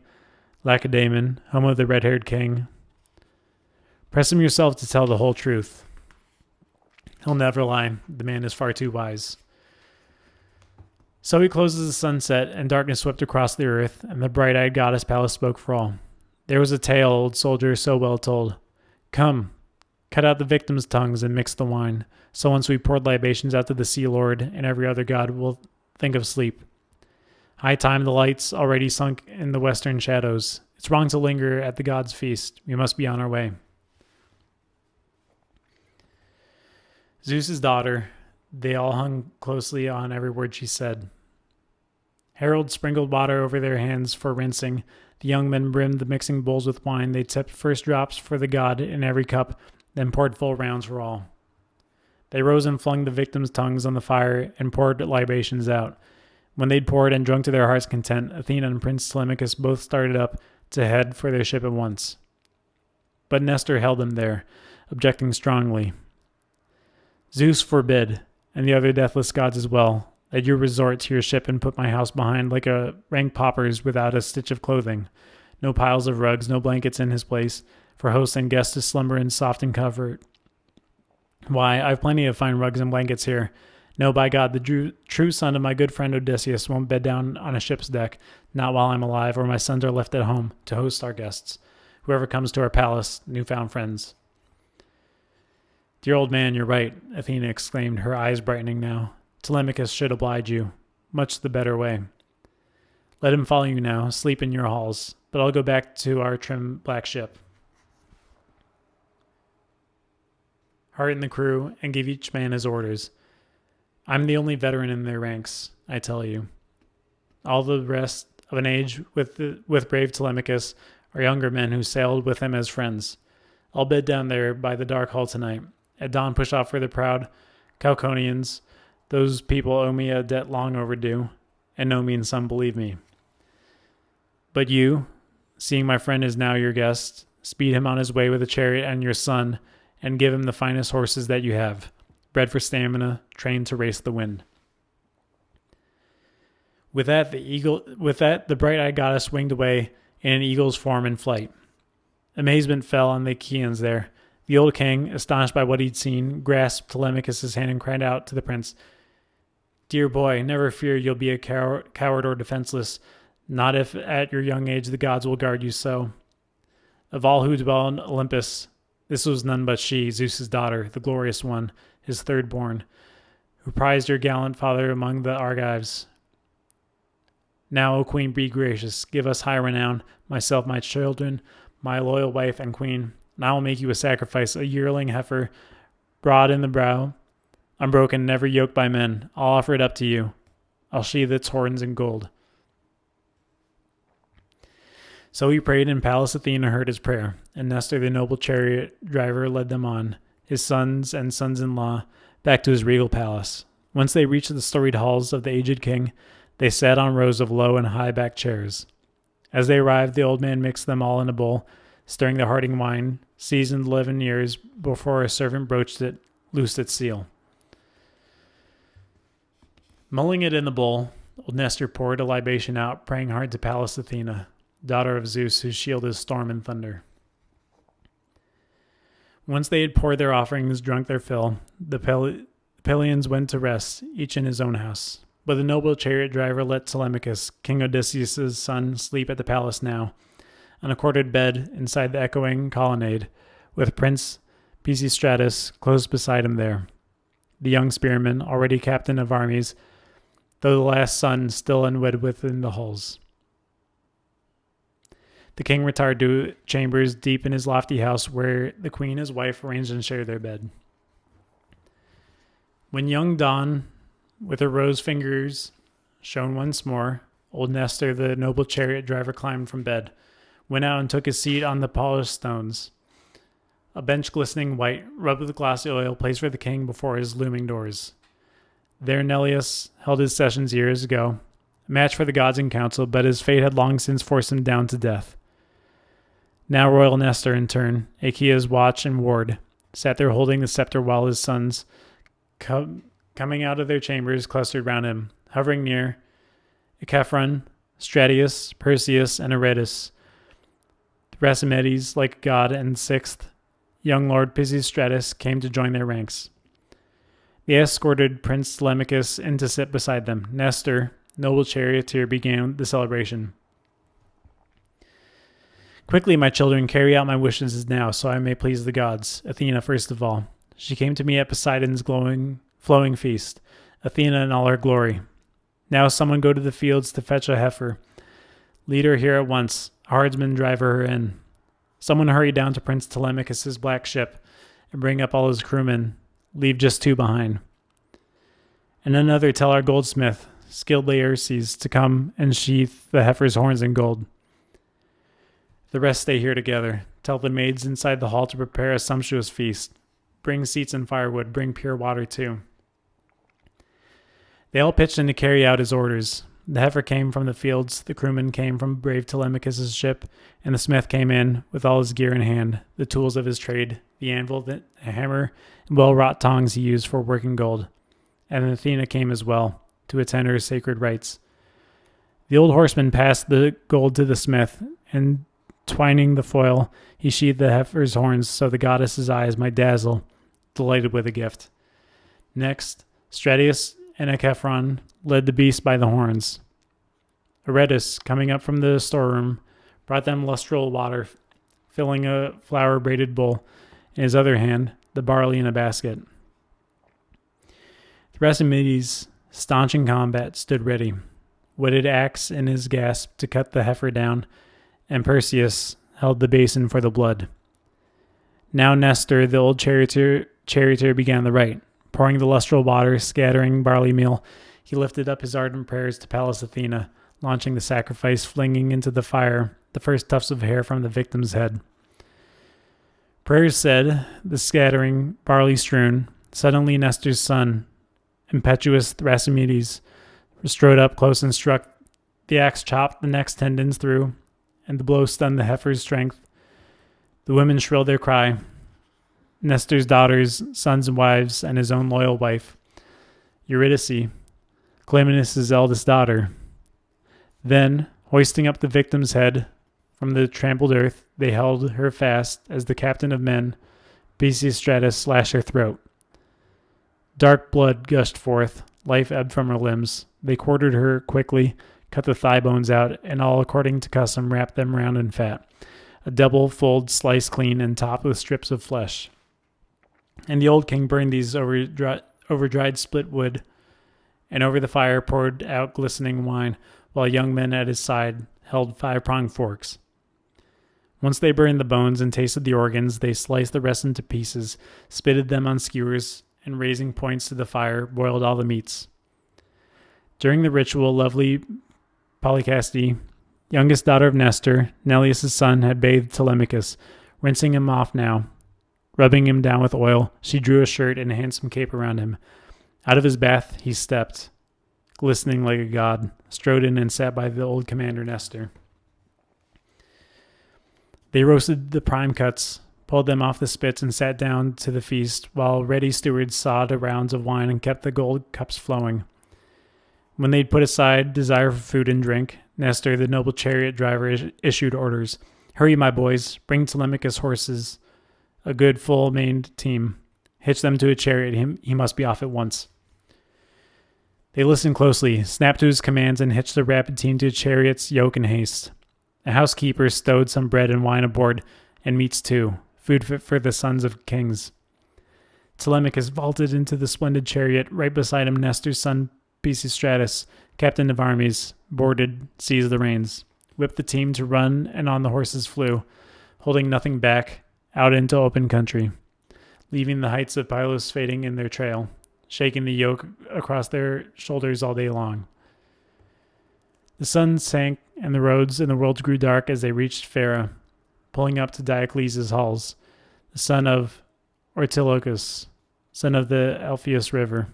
Lacedaemon, home of the red-haired king. Press him yourself to tell the whole truth. He'll never lie. The man is far too wise. So he closes the sunset, and darkness swept across the earth, and the bright-eyed goddess Pallas spoke for all. There was a tale, old soldier, so well told. Come, cut out the victims' tongues and mix the wine. So once we poured libations out to the sea lord, and every other god will think of sleep. High time, the lights already sunk in the western shadows. It's wrong to linger at the gods' feast. We must be on our way. Zeus's daughter, they all hung closely on every word she said. Heralds sprinkled water over their hands for rinsing. The young men brimmed the mixing bowls with wine. They tipped first drops for the god in every cup, then poured full rounds for all. They rose and flung the victims' tongues on the fire and poured libations out. When they'd poured and drunk to their heart's content, Athena and Prince Telemachus both started up to head for their ship at once. But Nestor held them there, objecting strongly. Zeus forbid, and the other deathless gods as well, that you resort to your ship and put my house behind like a rank paupers without a stitch of clothing. No piles of rugs, no blankets in his place, for hosts and guests to slumber in soft and comfort. Why, I've plenty of fine rugs and blankets here. No, by God, the true son of my good friend Odysseus won't bed down on a ship's deck, not while I'm alive, or my sons are left at home to host our guests, whoever comes to our palace, newfound friends. Dear old man, you're right, Athena exclaimed, her eyes brightening now. Telemachus should oblige you, much the better way. Let him follow you now, sleep in your halls, but I'll go back to our trim black ship. Hearten the crew and give each man his orders. I'm the only veteran in their ranks, I tell you. All the rest of an age with brave Telemachus are younger men who sailed with him as friends. I'll bed down there by the dark hall tonight. At dawn push off for the proud Cauconians. Those people owe me a debt long overdue, and no mean sum, believe me. But you, seeing my friend is now your guest, speed him on his way with a chariot and your son, and give him the finest horses that you have, bred for stamina, trained to race the wind. With that, the bright-eyed goddess winged away in an eagle's form in flight. Amazement fell on the Achaeans there. The old king, astonished by what he'd seen, grasped Telemachus' hand and cried out to the prince, Dear boy, never fear you'll be a coward or defenseless, not if at your young age the gods will guard you so. Of all who dwell in Olympus, this was none but she, Zeus's daughter, the glorious one, his third born, who prized your gallant father among the Argives. Now, O queen, be gracious, give us high renown, myself, my children, my loyal wife and queen, and I will make you a sacrifice, a yearling heifer, broad in the brow, unbroken, never yoked by men. I'll offer it up to you. I'll sheathe its horns in gold. So he prayed, and Pallas Athena heard his prayer, and Nestor, the noble chariot driver, led them on, his sons and sons-in-law, back to his regal palace. Once they reached the storied halls of the aged king, they sat on rows of low and high-backed chairs. As they arrived, the old man mixed them all in a bowl, stirring the hearty wine, seasoned 11 years before a servant broached it, loosed its seal. Mulling it in the bowl, old Nestor poured a libation out, praying hard to Pallas Athena, daughter of Zeus, whose shield is storm and thunder. Once they had poured their offerings, drunk their fill, the Pylians went to rest, each in his own house. But the noble chariot driver let Telemachus, King Odysseus' son, sleep at the palace now, on a corded bed inside the echoing colonnade, with Prince Pisistratus close beside him there. The young spearman, already captain of armies, though the last son still unwed within the halls. The king retired to chambers deep in his lofty house, where the queen, his wife, arranged and shared their bed. When young dawn, with her rose fingers, shone once more, old Nestor, the noble chariot driver, climbed from bed, went out and took his seat on the polished stones. A bench glistening white, rubbed with glossy oil, placed for the king before his looming doors. There Neleus held his sessions years ago, a match for the gods in council, but his fate had long since forced him down to death. Now royal Nestor, in turn, Achaea's watch and ward, sat there holding the scepter while his sons, coming out of their chambers, clustered round him, hovering near, Echephron, Stratius, Perseus, and Aretus, Thrasymedes like a god, and sixth, young Lord Pisistratus, came to join their ranks. They escorted Prince Telemachus in to sit beside them. Nestor, Noble charioteer began the celebration. Quickly, my children, carry out my wishes now, so I may please the gods. Athena first of all. She came to me at Poseidon's flowing feast. Athena in all her glory. Now someone go to the fields to fetch a heifer. Lead her here at once. A herdsman drive her in. Someone hurry down to Prince Telemachus' black ship and bring up all his crewmen. Leave just 2 behind. And another tell our goldsmith, skilled Laerces, to come and sheath the heifer's horns in gold. The rest stay here together. Tell the maids inside the hall to prepare a sumptuous feast. Bring seats and firewood. Bring pure water too. They all pitched in to carry out his orders. The heifer came from the fields, the crewman came from brave Telemachus' ship, and the smith came in with all his gear in hand, the tools of his trade, the anvil, the hammer, and well-wrought tongs he used for working gold. And Athena came as well, to attend her sacred rites. The old horseman passed the gold to the smith, and twining the foil, he sheathed the heifer's horns so the goddess's eyes might dazzle, delighted with the gift. Next, Stratius and Achephron led the beast by the horns. Aretus, coming up from the storeroom, brought them lustral water, filling a flower-braided bowl. In his other hand, the barley in a basket. Thrasymedes, staunch in combat, stood ready, whetted axe in his gasp to cut the heifer down, and Perseus held the basin for the blood. Now Nestor, the old charioteer, began the rite. Pouring the lustral water, scattering barley meal, he lifted up his ardent prayers to Pallas Athena, launching the sacrifice, flinging into the fire the first tufts of hair from the victim's head. Prayers said, the scattering, barley strewn, suddenly Nestor's son, impetuous Thrasymedes, strode up close and struck. The axe chopped the neck's tendons through, and the blow stunned the heifer's strength. The women shrilled their cry. Nestor's daughters, sons and wives, and his own loyal wife, Eurydice, Clymenus' eldest daughter. Then, hoisting up the victim's head from the trampled earth, they held her fast as the captain of men, Pisistratus, slashed her throat. Dark blood gushed forth, life ebbed from her limbs. They quartered her quickly, cut the thigh bones out, and all according to custom wrapped them round in fat. A double fold sliced clean and topped with strips of flesh. And the old king burned these over dried split wood, and over the fire poured out glistening wine, while young men at his side held 5-pronged forks. Once they burned the bones and tasted the organs, they sliced the rest into pieces, spitted them on skewers, and raising points to the fire, boiled all the meats. During the ritual, lovely Polycaste, youngest daughter of Nestor, Neleus' son, had bathed Telemachus, rinsing him off now. Rubbing him down with oil, she drew a shirt and a handsome cape around him. Out of his bath he stepped, glistening like a god, strode in and sat by the old commander Nestor. They roasted the prime cuts, pulled them off the spits, and sat down to the feast, while ready stewards sawed rounds of wine and kept the gold cups flowing. When they'd put aside desire for food and drink, Nestor, the noble chariot driver, issued orders. Hurry, my boys, bring Telemachus' horses, a good full-maned team. Hitch them to a chariot, he must be off at once. They listened closely, snapped to his commands, and hitched the rapid team to a chariot's yoke in haste. A housekeeper stowed some bread and wine aboard, and meats too, food fit for the sons of kings. Telemachus vaulted into the splendid chariot. Right beside him, Nestor's son Pisistratus, captain of armies, boarded, seized the reins, whipped the team to run, and on the horses flew, holding nothing back, out into open country, leaving the heights of Pylos fading in their trail, shaking the yoke across their shoulders all day long. The sun sank, and the roads and the world grew dark as they reached Phaera, pulling up to Diocles' halls, the son of Ortilochus, son of the Alpheus River.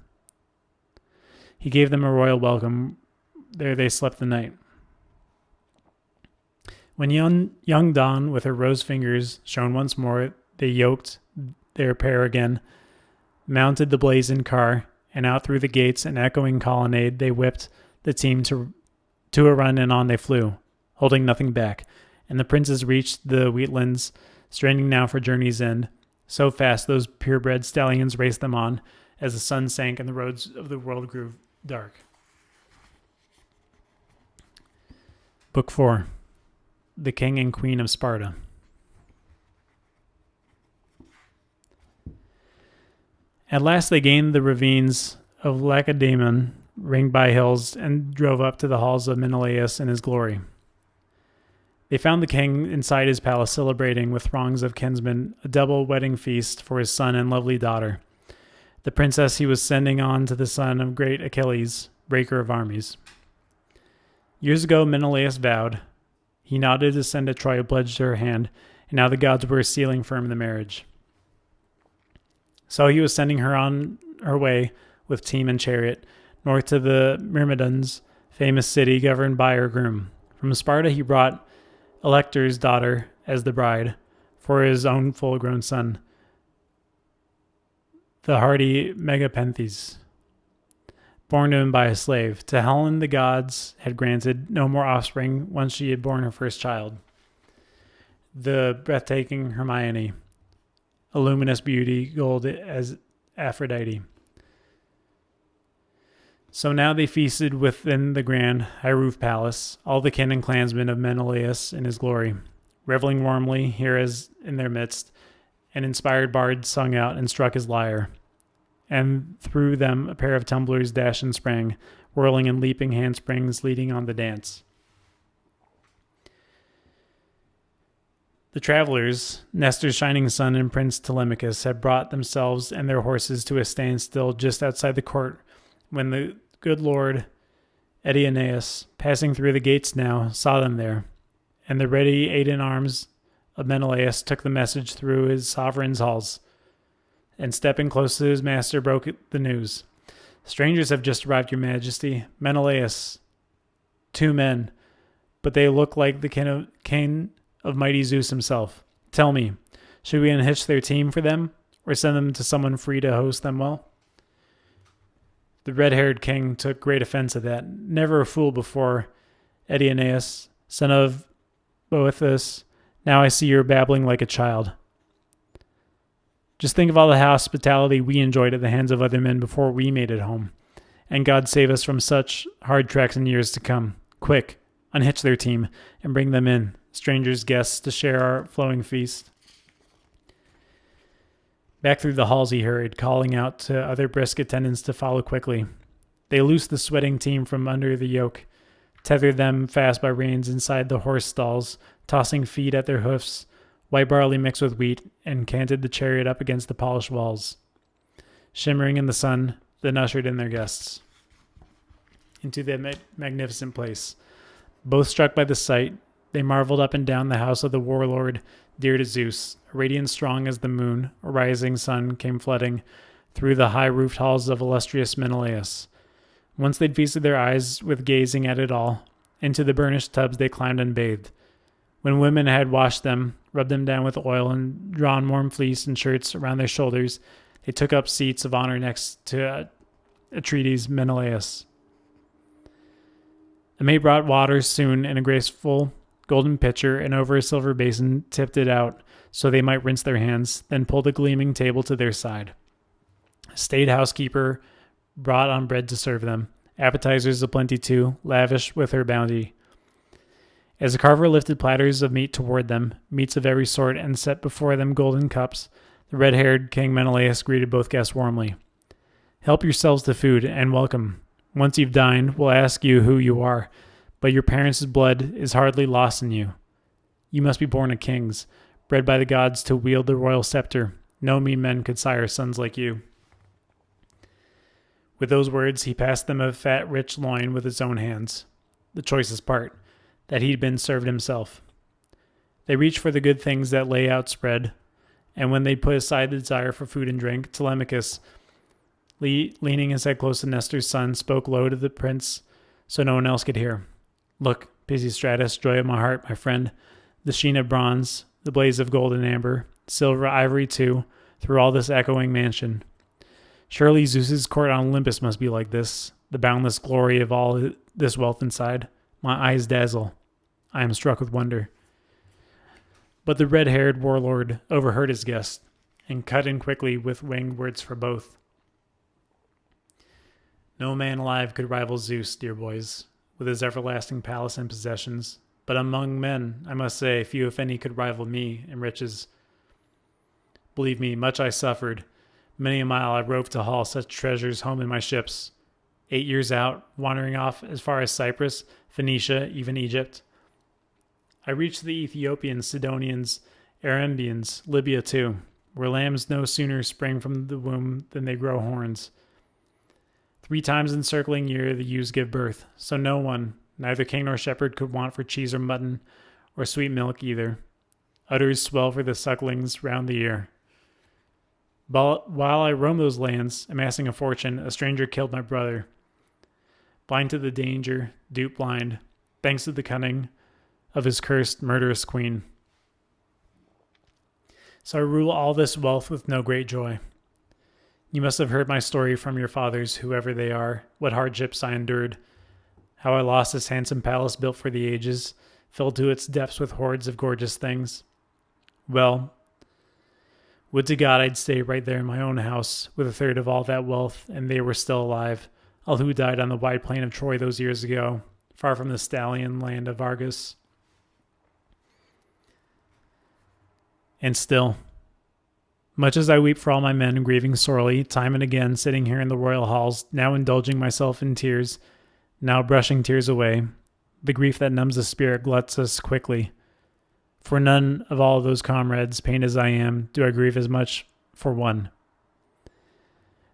He gave them a royal welcome. There they slept the night. When young Dawn, with her rose fingers, shone once more, they yoked their pair again, mounted the blazoned car, and out through the gates and echoing colonnade they whipped the team to a run, and on they flew, holding nothing back. And the princes reached the wheatlands, straining now for journey's end. So fast those purebred stallions raced them on, as the sun sank and the roads of the world grew dark. Book 4. The King and Queen of Sparta. At last they gained the ravines of Lacedaemon, ringed by hills, and drove up to the halls of Menelaus in his glory. They found the king inside his palace celebrating with throngs of kinsmen a double wedding feast for his son and lovely daughter, the princess he was sending on to the son of great Achilles, breaker of armies. Years ago Menelaus vowed. He nodded to send a Troy pledged to her hand, and now the gods were sealing firm the marriage. So he was sending her on her way with team and chariot, north to the Myrmidons, famous city governed by her groom. From Sparta he brought Elector's daughter as the bride for his own full-grown son, the hardy Megapenthes, born to him by a slave. To Helen the gods had granted no more offspring once she had borne her first child, the breathtaking Hermione, a luminous beauty, gold as Aphrodite. So now they feasted within the grand high-roof palace, all the kin and clansmen of Menelaus in his glory, reveling warmly here as in their midst. An inspired bard sung out and struck his lyre, and through them a pair of tumblers dashed and sprang, whirling and leaping handsprings leading on the dance. The travelers, Nestor's shining son and Prince Telemachus, had brought themselves and their horses to a standstill just outside the court when the good lord Odysseus, passing through the gates now, saw them there, and the ready eight-in arms of Menelaus took the message through his sovereign's halls, and stepping close to his master broke the news. Strangers have just arrived, your majesty. Menelaus, 2 men, but they look like the king of mighty Zeus himself. Tell me, should we unhitch their team for them, or send them to someone free to host them well? The red-haired king took great offense at that. Never a fool before, Odysseus, son of Boethus. Now I see you're babbling like a child. Just think of all the hospitality we enjoyed at the hands of other men before we made it home. And God save us from such hard treks in years to come. Quick, unhitch their team and bring them in, strangers' guests, to share our flowing feast. Back through the halls he hurried, calling out to other brisk attendants to follow quickly. They loosed the sweating team from under the yoke, tethered them fast by reins inside the horse stalls, tossing feet at their hoofs, white barley mixed with wheat, and canted the chariot up against the polished walls. Shimmering in the sun, then ushered in their guests into the magnificent place. Both struck by the sight, they marveled up and down the house of the warlord dear to Zeus. Radiant strong as the moon, a rising sun came flooding through the high-roofed halls of illustrious Menelaus. Once they'd feasted their eyes with gazing at it all, into the burnished tubs they climbed and bathed. When women had washed them, rubbed them down with oil, and drawn warm fleece and shirts around their shoulders, they took up seats of honor next to Atrides Menelaus. The maid brought water soon in a graceful golden pitcher, and over a silver basin tipped it out so they might rinse their hands, then pulled a gleaming table to their side. A staid housekeeper brought on bread to serve them, appetizers aplenty too, lavish with her bounty. As the carver lifted platters of meat toward them, meats of every sort, and set before them golden cups, the red-haired King Menelaus greeted both guests warmly. Help yourselves to food, and welcome. Once you've dined, we'll ask you who you are, but your parents' blood is hardly lost in you. You must be born of kings, bred by the gods to wield the royal scepter. No mean men could sire sons like you. With those words, he passed them a fat, rich loin with his own hands, the choicest part, that he'd been served himself. They reached for the good things that lay outspread, and when they put aside the desire for food and drink, Telemachus, leaning his head close to Nestor's son, spoke low to the prince so no one else could hear. Look, Pisistratus, joy of my heart, my friend, the sheen of bronze, the blaze of gold and amber, silver, ivory too, through all this echoing mansion. Surely Zeus's court on Olympus must be like this, the boundless glory of all this wealth inside. My eyes dazzle. I am struck with wonder. But the red-haired warlord overheard his guest, and cut in quickly with winged words for both. No man alive could rival Zeus, dear boys. with his everlasting palace and possessions. But among men, I must say, few if any could rival me in riches. Believe me, much I suffered. Many a mile I rove to haul such treasures home in my ships. 8 years out, wandering off as far as Cyprus, Phoenicia, even Egypt. I reached the Ethiopians, Sidonians, Arabians, Libya too, where lambs no sooner spring from the womb than they grow horns. 3 times in circling year the ewes give birth, so no one, neither king nor shepherd, could want for cheese or mutton, or sweet milk either. Udders swell for the sucklings round the year. While I roamed those lands, amassing a fortune, a stranger killed my brother. Blind to the danger, dupe blind, thanks to the cunning of his cursed, murderous queen. So I rule all this wealth with no great joy. You must have heard my story from your fathers, whoever they are, what hardships I endured, how I lost this handsome palace built for the ages, filled to its depths with hordes of gorgeous things. Well, would to God I'd stay right there in my own house with a third of all that wealth, and they were still alive, all who died on the wide plain of Troy those years ago, far from the stallion land of Argus. And still, much as I weep for all my men, grieving sorely, time and again, sitting here in the royal halls, now indulging myself in tears, now brushing tears away, the grief that numbs the spirit gluts us quickly. For none of all those comrades, pained as I am, do I grieve as much for one.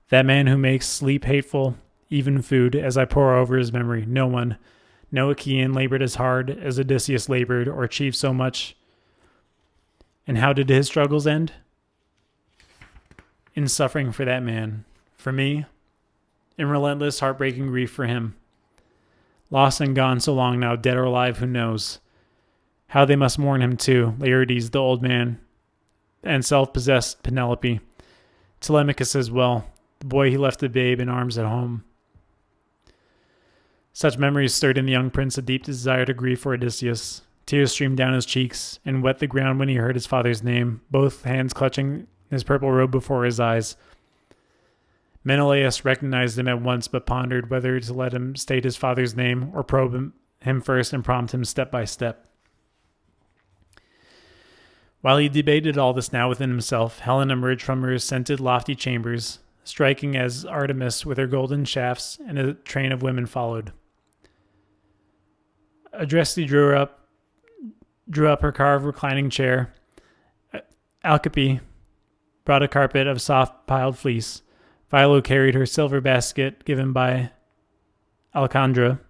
That man who makes sleep hateful, even food, as I pore over his memory, no one, no Achaean labored as hard as Odysseus labored, or achieved so much. And how did his struggles end? In suffering for that man. For me, in relentless, heartbreaking grief for him. Lost and gone so long now, dead or alive, who knows? How they must mourn him too, Laertes, the old man, and self-possessed Penelope. Telemachus as well, the boy he left a babe in arms at home. Such memories stirred in the young prince a deep desire to grieve for Odysseus. Tears streamed down his cheeks and wet the ground when he heard his father's name, both hands clutching his purple robe before his eyes. Menelaus recognized him at once, but pondered whether to let him state his father's name or probe him first and prompt him step by step. While he debated all this now within himself, Helen emerged from her scented lofty chambers, striking as Artemis with her golden shafts, and a train of women followed. Adresti drew up her carved reclining chair. Alcippe brought a carpet of soft piled fleece. Philo carried her silver basket given by Alcandra.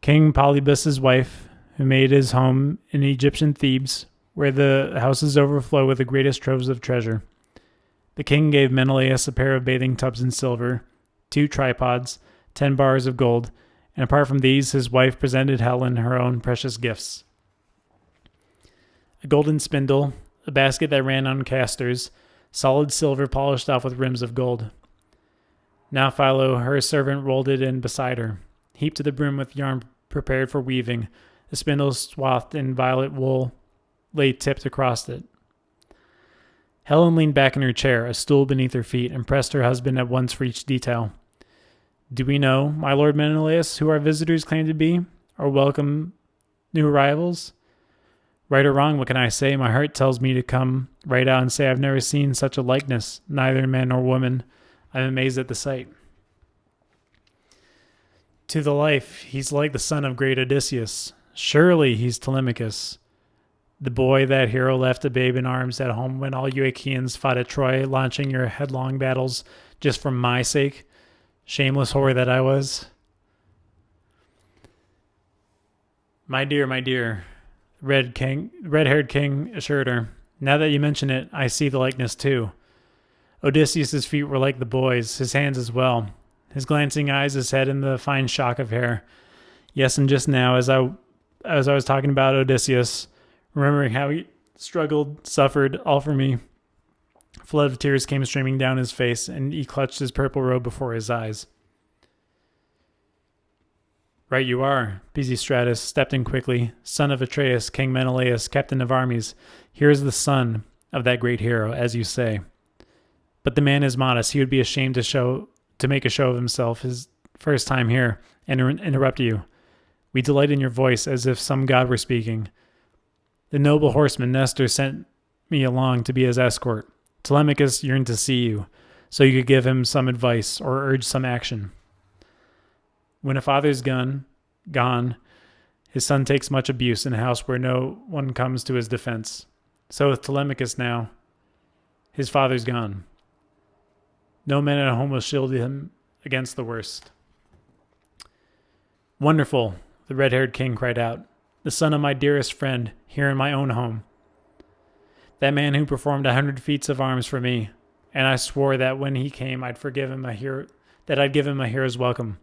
King Polybus's wife, who made his home in Egyptian Thebes, where the houses overflow with the greatest troves of treasure. The king gave Menelaus a pair of bathing tubs in silver, 2 tripods, 10 bars of gold, and apart from these, his wife presented Helen her own precious gifts. A golden spindle, a basket that ran on casters, solid silver polished off with rims of gold. Now Philo, her servant, rolled it in beside her, heaped to the brim with yarn prepared for weaving, the spindle swathed in violet wool lay tipped across it. Helen leaned back in her chair, a stool beneath her feet, and pressed her husband at once for each detail. Do we know, my lord Menelaus, who our visitors claim to be, or welcome new arrivals? Right or wrong, what can I say? My heart tells me to come right out and say I've never seen such a likeness, neither man nor woman. I'm amazed at the sight. To the life, he's like the son of great Odysseus. Surely he's Telemachus, the boy that hero left a babe in arms at home when all you Achaeans fought at Troy, launching your headlong battles just for my sake. Shameless whore that I was. My dear, red-haired king assured her. Now that you mention it, I see the likeness too. Odysseus's feet were like the boy's, his hands as well, his glancing eyes, his head, and the fine shock of hair. Yes, and just now, as I was talking about Odysseus, remembering how he struggled, suffered, all for me, a flood of tears came streaming down his face, and he clutched his purple robe before his eyes. Right you are, Pisistratus stepped in quickly, son of Atreus, King Menelaus, captain of armies. Here is the son of that great hero, as you say. But the man is modest. He would be ashamed to make a show of himself his first time here, and interrupt you. We delight in your voice as if some god were speaking. The noble horseman Nestor sent me along to be his escort. Telemachus yearned to see you, so you could give him some advice or urge some action. When a father's gone, his son takes much abuse in a house where no one comes to his defense. So with Telemachus now, his father's gone. No man at home will shield him against the worst. Wonderful, the red-haired king cried out. The son of my dearest friend, here in my own home. That man who performed 100 feats of arms for me, and I swore that when he came I'd give him a hero's welcome.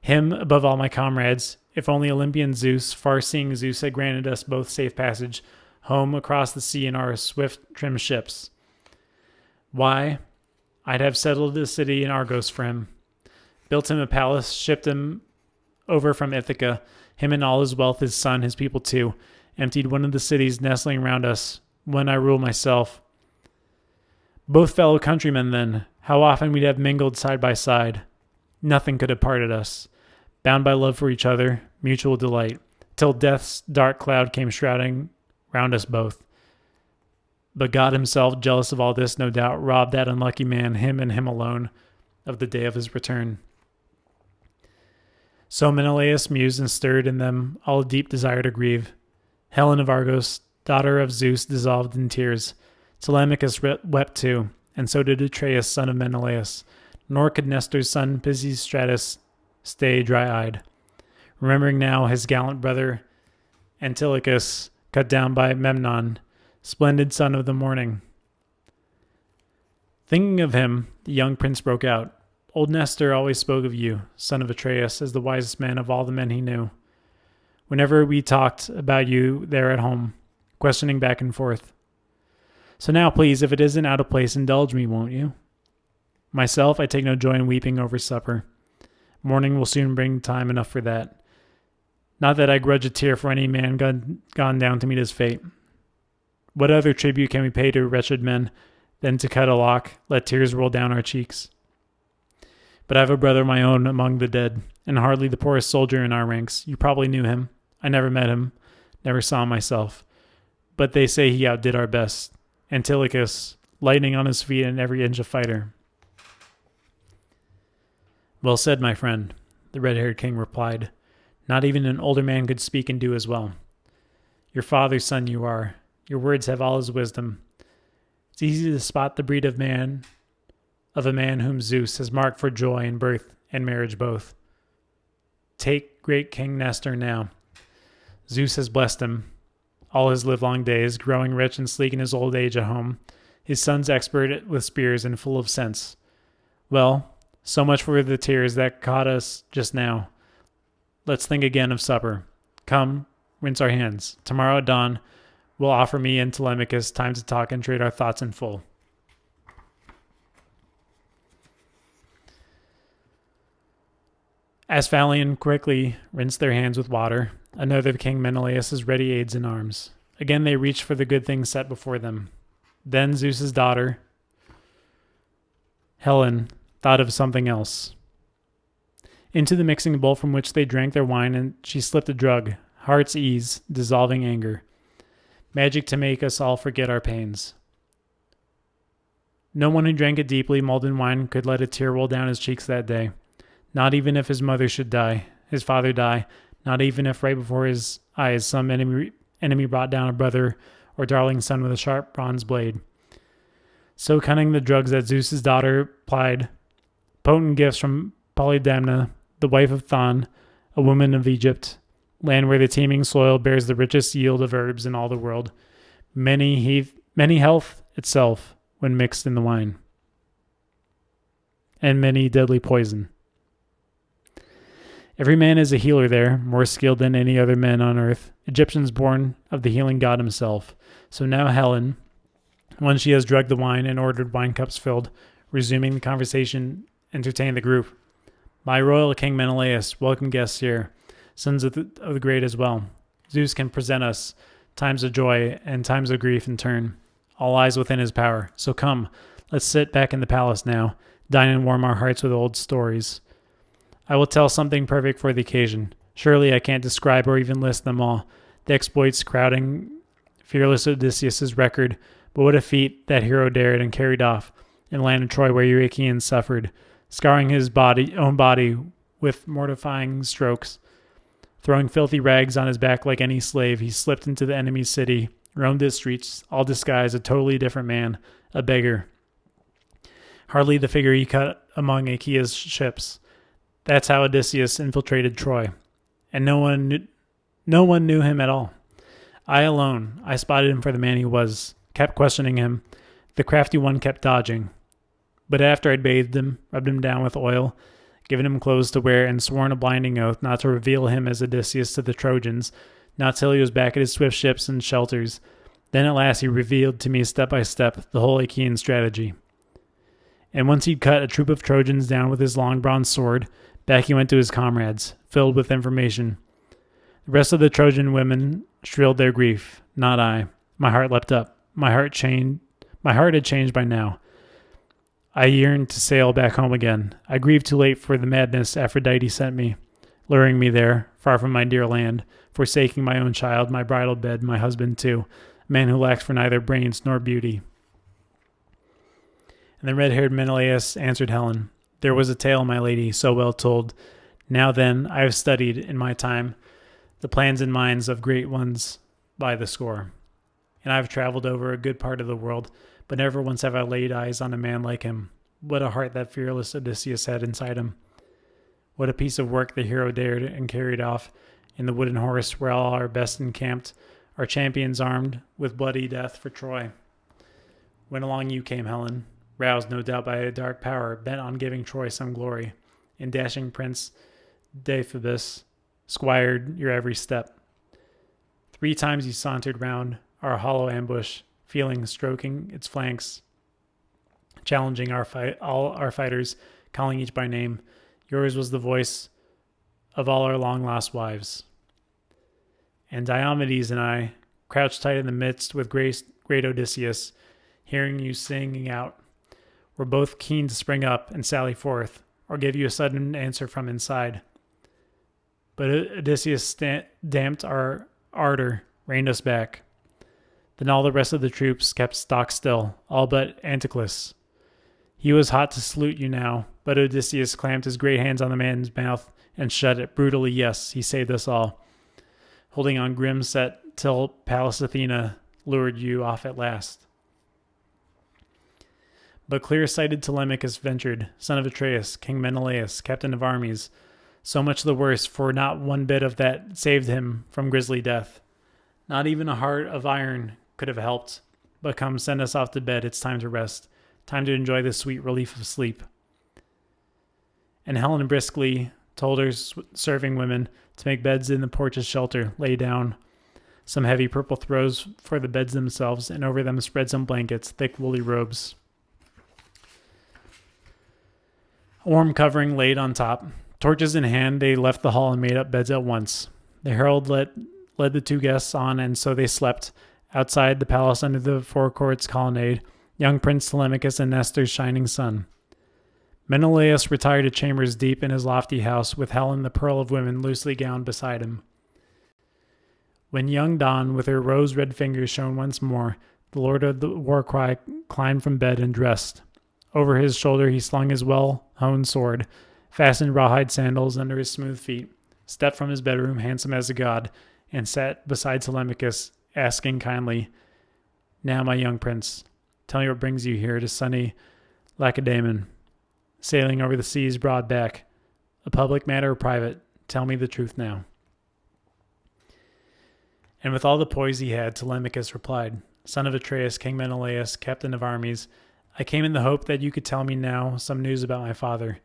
Him above all my comrades, if only Olympian Zeus, far-seeing Zeus, had granted us both safe passage home across the sea in our swift, trim ships. Why, I'd have settled the city in Argos for him, built him a palace, shipped him over from Ithaca, him and all his wealth, his son, his people too, emptied one of the cities nestling around us, when I rule myself. Both fellow countrymen then, how often we'd have mingled side by side. Nothing could have parted us, bound by love for each other, mutual delight, till death's dark cloud came shrouding round us both. But God himself, jealous of all this, no doubt, robbed that unlucky man, him and him alone, of the day of his return. So Menelaus mused and stirred in them all a deep desire to grieve. Helen of Argos, daughter of Zeus, dissolved in tears. Telemachus wept too, and so did Atreus, son of Menelaus. Nor could Nestor's son Pisistratus stay dry-eyed, remembering now his gallant brother Antilochus, cut down by Memnon, splendid son of the morning. Thinking of him, the young prince broke out. Old Nestor always spoke of you, son of Atreus, as the wisest man of all the men he knew. Whenever we talked about you there at home, questioning back and forth. So now, please, if it isn't out of place, indulge me, won't you? Myself, I take no joy in weeping over supper. Morning will soon bring time enough for that. Not that I grudge a tear for any man gone down to meet his fate. What other tribute can we pay to wretched men than to cut a lock, let tears roll down our cheeks? But I have a brother of my own among the dead, and hardly the poorest soldier in our ranks. You probably knew him. I never met him, never saw him myself. But they say he outdid our best. Antilochus, lightning on his feet and every inch a fighter. Well said, my friend, the red-haired king replied. Not even an older man could speak and do as well. Your father's son you are. Your words have all his wisdom. It's easy to spot the breed of a man whom Zeus has marked for joy in birth and marriage both. Take great King Nestor now. Zeus has blessed him all his livelong days, growing rich and sleek in his old age at home. His son's expert with spears and full of sense. Well, so much for the tears that caught us just now. Let's think again of supper. Come, rinse our hands. Tomorrow at dawn, we'll offer me and Telemachus time to talk and trade our thoughts in full. Asphalion quickly rinsed their hands with water. Another King Menelaus' ready aids in arms. Again they reached for the good things set before them. Then Zeus's daughter, Helen, thought of something else. Into the mixing bowl from which they drank their wine, and she slipped a drug, heart's ease, dissolving anger. Magic to make us all forget our pains. No one who drank it deeply, mulled wine, could let a tear roll down his cheeks that day. Not even if his mother should die, his father die, not even if right before his eyes some enemy brought down a brother or darling son with a sharp bronze blade. So cunning the drugs that Zeus's daughter plied, potent gifts from Polydamna, the wife of Thon, a woman of Egypt, land where the teeming soil bears the richest yield of herbs in all the world, many health itself when mixed in the wine, and many deadly poison. Every man is a healer there, more skilled than any other men on earth, Egyptians born of the healing god himself. So now Helen, when she has drugged the wine and ordered wine cups filled, resuming the conversation, entertained the group. My royal King Menelaus, welcome guests here, sons of the great as well. Zeus can present us times of joy and times of grief in turn. All lies within his power. So come, let's sit back in the palace now, dine and warm our hearts with old stories. I will tell something perfect for the occasion. Surely I can't describe or even list them all, the exploits crowding fearless Odysseus' record, but what a feat that hero dared and carried off in the land of Troy where you Achaeans suffered, scarring his own body with mortifying strokes. Throwing filthy rags on his back like any slave, he slipped into the enemy's city, roamed its streets, all disguised a totally different man, a beggar. Hardly the figure he cut among Achaea's ships. That's how Odysseus infiltrated Troy. And no one knew him at all. I alone, I spotted him for the man he was, kept questioning him. The crafty one kept dodging. But after I'd bathed him, rubbed him down with oil, given him clothes to wear, and sworn a blinding oath not to reveal him as Odysseus to the Trojans, not till he was back at his swift ships and shelters, then at last he revealed to me step by step the whole Achaean strategy. And once he'd cut a troop of Trojans down with his long bronze sword, back he went to his comrades, filled with information. The rest of the Trojan women shrilled their grief, not I. My heart leapt up. My heart had changed by now. I yearned to sail back home again. I grieved too late for the madness Aphrodite sent me, luring me there, far from my dear land, forsaking my own child, my bridal bed, my husband too, a man who lacks for neither brains nor beauty. And the red-haired Menelaus answered Helen, "There was a tale, my lady, so well told. Now then, I have studied, in my time, the plans and minds of great ones by the score. And I have traveled over a good part of the world, but never once have I laid eyes on a man like him. What a heart that fearless Odysseus had inside him. What a piece of work the hero dared and carried off in the wooden horse where all our best encamped, our champions armed with bloody death for Troy. When along you came, Helen, roused no doubt by a dark power, bent on giving Troy some glory, and dashing Prince Deiphobus squired your every step. 3 times you sauntered round our hollow ambush, feeling, stroking its flanks, challenging all our fighters, calling each by name. Yours was the voice of all our long-lost wives. And Diomedes and I, crouched tight in the midst with great Odysseus, hearing you singing out, were both keen to spring up and sally forth, or give you a sudden answer from inside. But Odysseus damped our ardor, reined us back. Then all the rest of the troops kept stock still, all but Anticlus. He was hot to salute you now, but Odysseus clamped his great hands on the man's mouth and shut it brutally. Yes, he saved us all, holding on grim set till Pallas Athena lured you off at last. But clear-sighted Telemachus ventured, son of Atreus, King Menelaus, captain of armies, so much the worse, for not one bit of that saved him from grisly death. Not even a heart of iron could have helped. But come, send us off to bed. It's time to rest. Time to enjoy the sweet relief of sleep. And Helen briskly told her serving women to make beds in the porch's shelter, lay down some heavy purple throws for the beds themselves, and over them spread some blankets, thick woolly robes. A warm covering laid on top. Torches in hand, they left the hall and made up beds at once. The herald led the 2 guests on, and so they slept. Outside the palace under the forecourt's colonnade, young Prince Telemachus and Nestor's shining sun. Menelaus retired to chambers deep in his lofty house, with Helen, the pearl of women, loosely gowned beside him. When young Dawn, with her rose-red fingers, shone once more, the lord of the war cry climbed from bed and dressed. Over his shoulder he slung his well-honed sword, fastened rawhide sandals under his smooth feet, stepped from his bedroom, handsome as a god, and sat beside Telemachus, asking kindly, "Now, my young prince, tell me what brings you here to sunny Lacedaemon, sailing over the sea's broad back. A public matter or private? Tell me the truth now." And with all the poise he had, Telemachus replied, "Son of Atreus, King Menelaus, captain of armies, I came in the hope that you could tell me now some news about my father.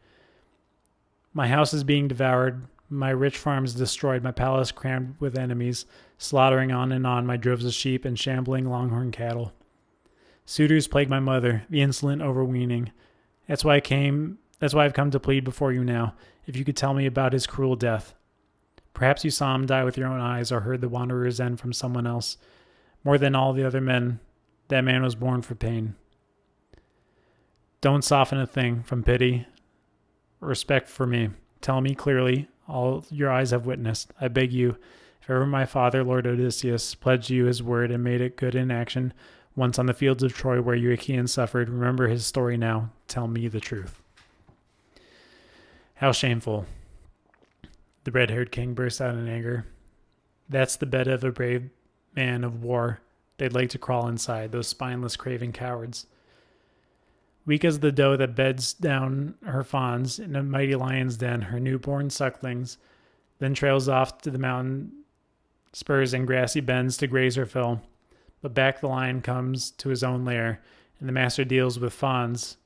My house is being devoured, my rich farms destroyed, my palace crammed with enemies, slaughtering on and on my droves of sheep and shambling longhorn cattle. Suitors plague my mother, the insolent overweening. That's why I've come to plead before you now, if you could tell me about his cruel death. Perhaps you saw him die with your own eyes or heard the wanderer's end from someone else. More than all the other men, that man was born for pain. Don't soften a thing from pity or respect for me. Tell me clearly, all your eyes have witnessed. I beg you, if ever my father, Lord Odysseus, pledged you his word and made it good in action, once on the fields of Troy where you Achaeans suffered, remember his story now. Tell me the truth. How shameful. The red-haired king burst out in anger. That's the bed of a brave man of war. They'd like to crawl inside, those spineless, craving cowards. Weak as the doe that beds down her fawns in a mighty lion's den, her newborn sucklings, then trails off to the mountain spurs and grassy bends to graze her fill. But back the lion comes to his own lair, and the master deals with fawns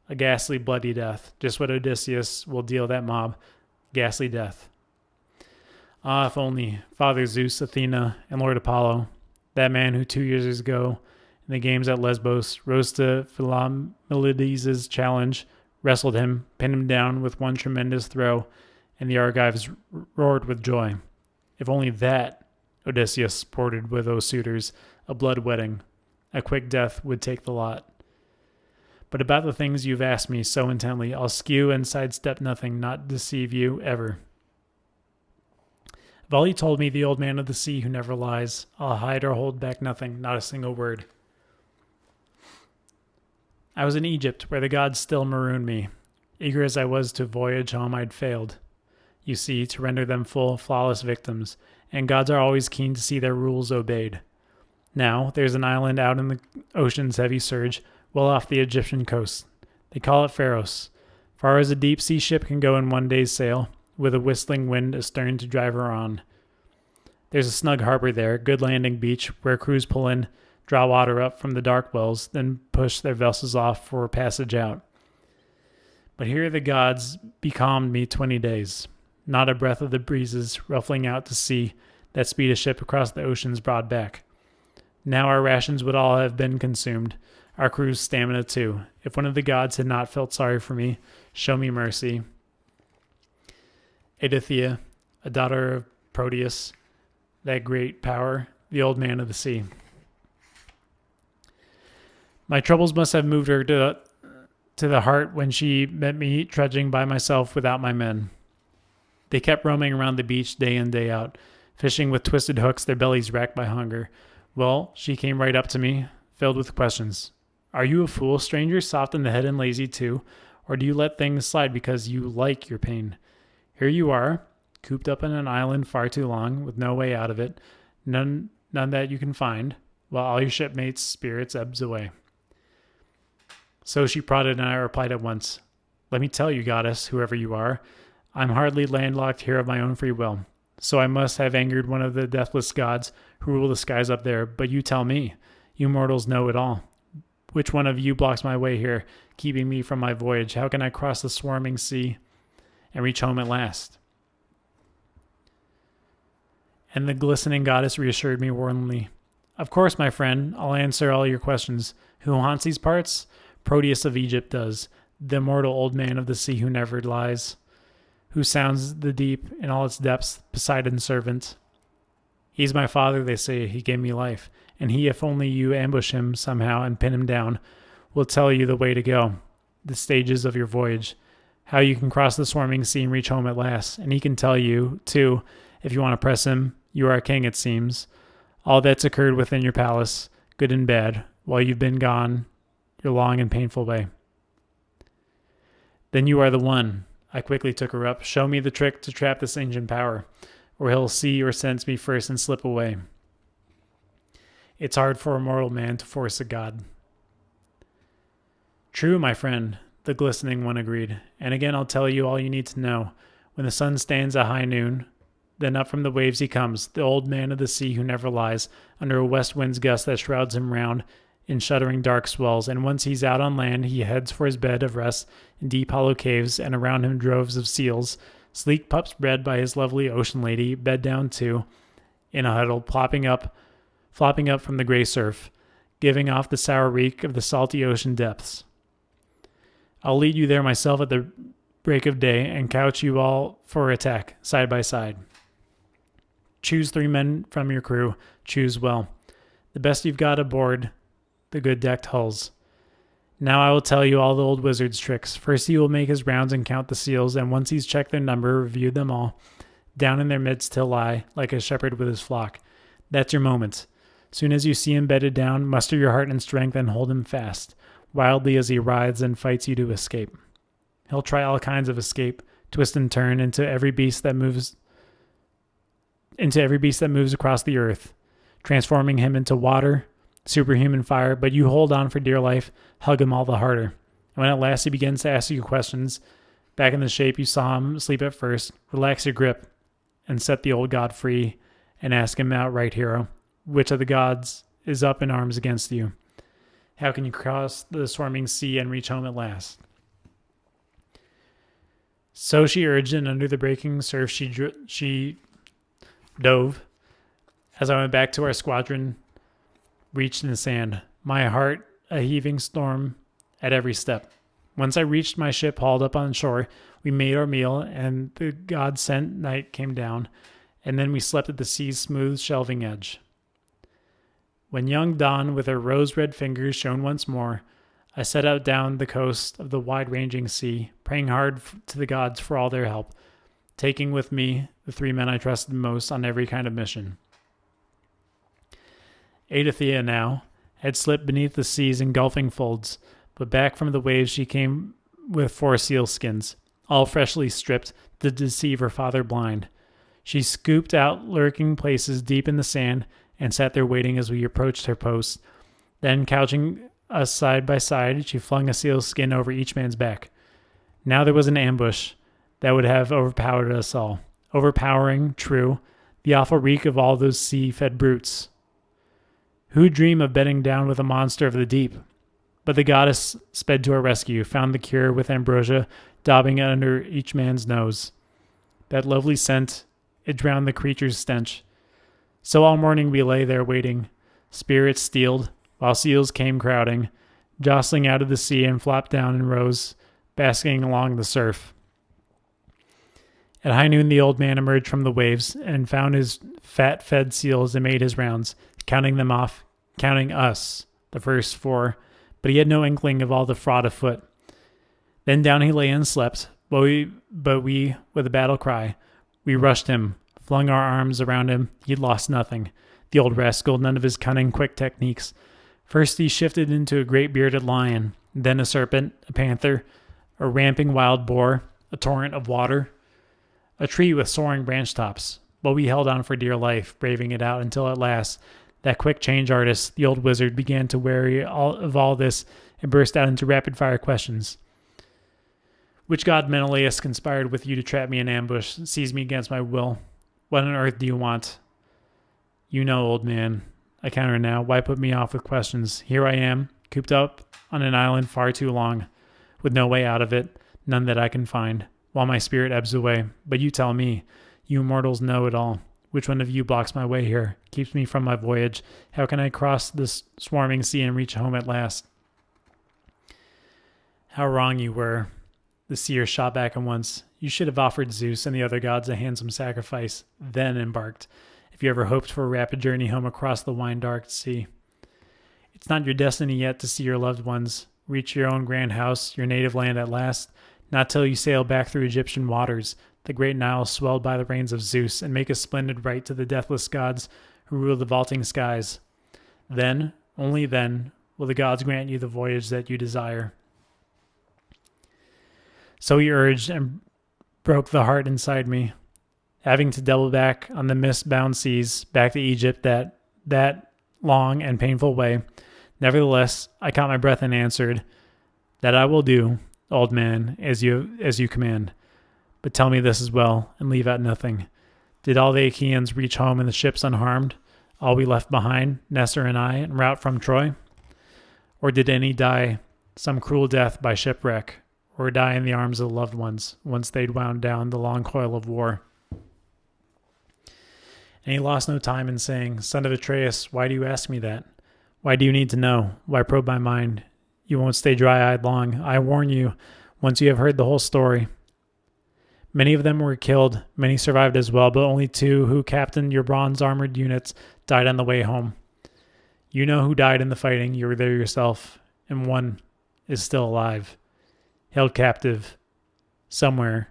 a ghastly, bloody death, just what Odysseus will deal that mob, ghastly death. Ah, if only Father Zeus, Athena, and Lord Apollo, that man who 2 years ago in the games at Lesbos rose to Philomelides' challenge, wrestled him, pinned him down with one tremendous throw, and the Argives roared with joy. If only that Odysseus sported with those suitors, a blood wedding, a quick death would take the lot. But about the things you've asked me so intently, I'll skew and sidestep nothing, not deceive you ever. Of all you told me, the old man of the sea who never lies, I'll hide or hold back nothing, not a single word. I was in Egypt, where the gods still maroon me. Eager as I was to voyage home, I'd failed, you see, to render them full, flawless victims, and gods are always keen to see their rules obeyed. Now, there's an island out in the ocean's heavy surge, well off the Egyptian coast. They call it Pharos, far as a deep-sea ship can go in one day's sail, with a whistling wind astern to drive her on. There's a snug harbor there, good landing beach, where crews pull in, draw water up from the dark wells, then push their vessels off for passage out. But here the gods becalmed me 20 days. Not a breath of the breezes ruffling out to sea that speed a ship across the ocean's broad back. Now our rations would all have been consumed, our crew's stamina too. If one of the gods had not felt sorry for me, show me mercy. Athena, a daughter of Proteus, that great power, the old man of the sea. My troubles must have moved her to the heart when she met me trudging by myself without my men. They kept roaming around the beach day in, day out, fishing with twisted hooks, their bellies racked by hunger. Well, she came right up to me, filled with questions. Are you a fool, stranger, soft in the head and lazy too? Or do you let things slide because you like your pain? Here you are, cooped up in an island far too long, with no way out of it, none that you can find, while all your shipmates' spirits ebbs away. So she prodded, and I replied at once, Let me tell you, goddess, whoever you are, I'm hardly landlocked here of my own free will. So I must have angered one of the deathless gods who rule the skies up there. But you tell me, you mortals know it all. Which one of you blocks my way here, keeping me from my voyage? How can I cross the swarming sea and reach home at last? And the glistening goddess reassured me warmly. Of course, my friend, I'll answer all your questions. Who haunts these parts? Proteus of Egypt does, the immortal old man of the sea who never lies, who sounds the deep in all its depths, Poseidon's servant. He's my father, they say. He gave me life, and he, if only you ambush him somehow and pin him down, will tell you the way to go, the stages of your voyage, how you can cross the swarming sea and reach home at last. And he can tell you, too, if you want to press him, you are a king, it seems, all that's occurred within your palace, good and bad, while you've been gone your long and painful way. Then you are the one. I quickly took her up. Show me the trick to trap this ancient power, or he'll see or sense me first and slip away. It's hard for a mortal man to force a god. True, my friend, the glistening one agreed. And again I'll tell you all you need to know. When the sun stands at high noon, then up from the waves he comes, the old man of the sea who never lies, under a west wind's gust that shrouds him round in shuddering dark swells, and once he's out on land, he heads for his bed of rest in deep hollow caves, and around him droves of seals, sleek pups bred by his lovely ocean lady, bed down too, in a huddle, flopping up from the gray surf, giving off the sour reek of the salty ocean depths. I'll lead you there myself at the break of day, and couch you all for attack, side by side. Choose 3 men from your crew, choose well. The best you've got aboard the good decked hulls. Now I will tell you all the old wizard's tricks. First he will make his rounds and count the seals, and once he's checked their number, reviewed them all, down in their midst he'll lie, like a shepherd with his flock. That's your moment. Soon as you see him bedded down, muster your heart and strength and hold him fast, wildly as he writhes and fights you to escape. He'll try all kinds of escape, twist and turn into every beast that moves across the earth, transforming him into water, superhuman fire, but you hold on for dear life, hug him all the harder. And when at last he begins to ask you questions, back in the shape you saw him sleep at first, relax your grip and set the old god free and ask him outright, hero, which of the gods is up in arms against you? How can you cross the swarming sea and reach home at last? So she urged, and under the breaking surf she dove. As I went back to our squadron, reached in the sand, my heart a heaving storm at every step. Once I reached my ship hauled up on shore, we made our meal, and the God-sent night came down, and then we slept at the sea's smooth, shelving edge. When young dawn with her rose-red fingers shone once more, I set out down the coast of the wide-ranging sea, praying hard to the gods for all their help, taking with me the 3 men I trusted most on every kind of mission. Athena now had slipped beneath the sea's engulfing folds, but back from the waves she came with 4 seal skins, all freshly stripped to deceive her father blind. She scooped out lurking places deep in the sand and sat there waiting as we approached her post. Then, couching us side by side, she flung a seal skin over each man's back. Now there was an ambush that would have overpowered us all. Overpowering, true, the awful reek of all those sea-fed brutes. Who'd dream of bedding down with a monster of the deep? But the goddess sped to our rescue, found the cure with ambrosia daubing it under each man's nose. That lovely scent, it drowned the creature's stench. So all morning we lay there waiting, spirits steeled, while seals came crowding, jostling out of the sea and flopped down in rows, basking along the surf. At high noon the old man emerged from the waves and found his fat-fed seals and made his rounds, counting them off, counting us, the first 4, but he had no inkling of all the fraud afoot. Then down he lay and slept, but we, with a battle cry, we rushed him, flung our arms around him. He'd lost nothing. The old rascal, none of his cunning, quick techniques. First he shifted into a great bearded lion, then a serpent, a panther, a ramping wild boar, a torrent of water, a tree with soaring branch tops. But we held on for dear life, braving it out until at last that quick change artist, the old wizard, began to weary of all this and burst out into rapid-fire questions. Which god Menelaus conspired with you to trap me in ambush, seize me against my will? What on earth do you want? You know, old man. I counter now. Why put me off with questions? Here I am, cooped up on an island far too long, with no way out of it, none that I can find, while my spirit ebbs away. But you tell me, you mortals know it all. Which one of you blocks my way here, keeps me from my voyage? How can I cross this swarming sea and reach home at last? How wrong you were. The seer shot back at once. You should have offered Zeus and the other gods a handsome sacrifice, then embarked, if you ever hoped for a rapid journey home across the wine-dark sea. It's not your destiny yet to see your loved ones, reach your own grand house, your native land at last, not till you sail back through Egyptian waters, the great Nile swelled by the rains of Zeus, and make a splendid rite to the deathless gods who rule the vaulting skies. Then, only then, will the gods grant you the voyage that you desire. So he urged and broke the heart inside me, having to double back on the mist-bound seas, back to Egypt that long and painful way. Nevertheless, I caught my breath and answered, "That I will do, old man, as you command. But tell me this as well, and leave out nothing. Did all the Achaeans reach home in the ships unharmed, all we left behind, Nestor and I, en route from Troy? Or did any die some cruel death by shipwreck, or die in the arms of loved ones, once they'd wound down the long coil of war?" And he lost no time in saying, "Son of Atreus, why do you ask me that? Why do you need to know? Why probe my mind? You won't stay dry-eyed long. I warn you, once you have heard the whole story. Many of them were killed, many survived as well, but only 2 who captained your bronze-armored units died on the way home. You know who died in the fighting, you were there yourself, and one is still alive, held captive somewhere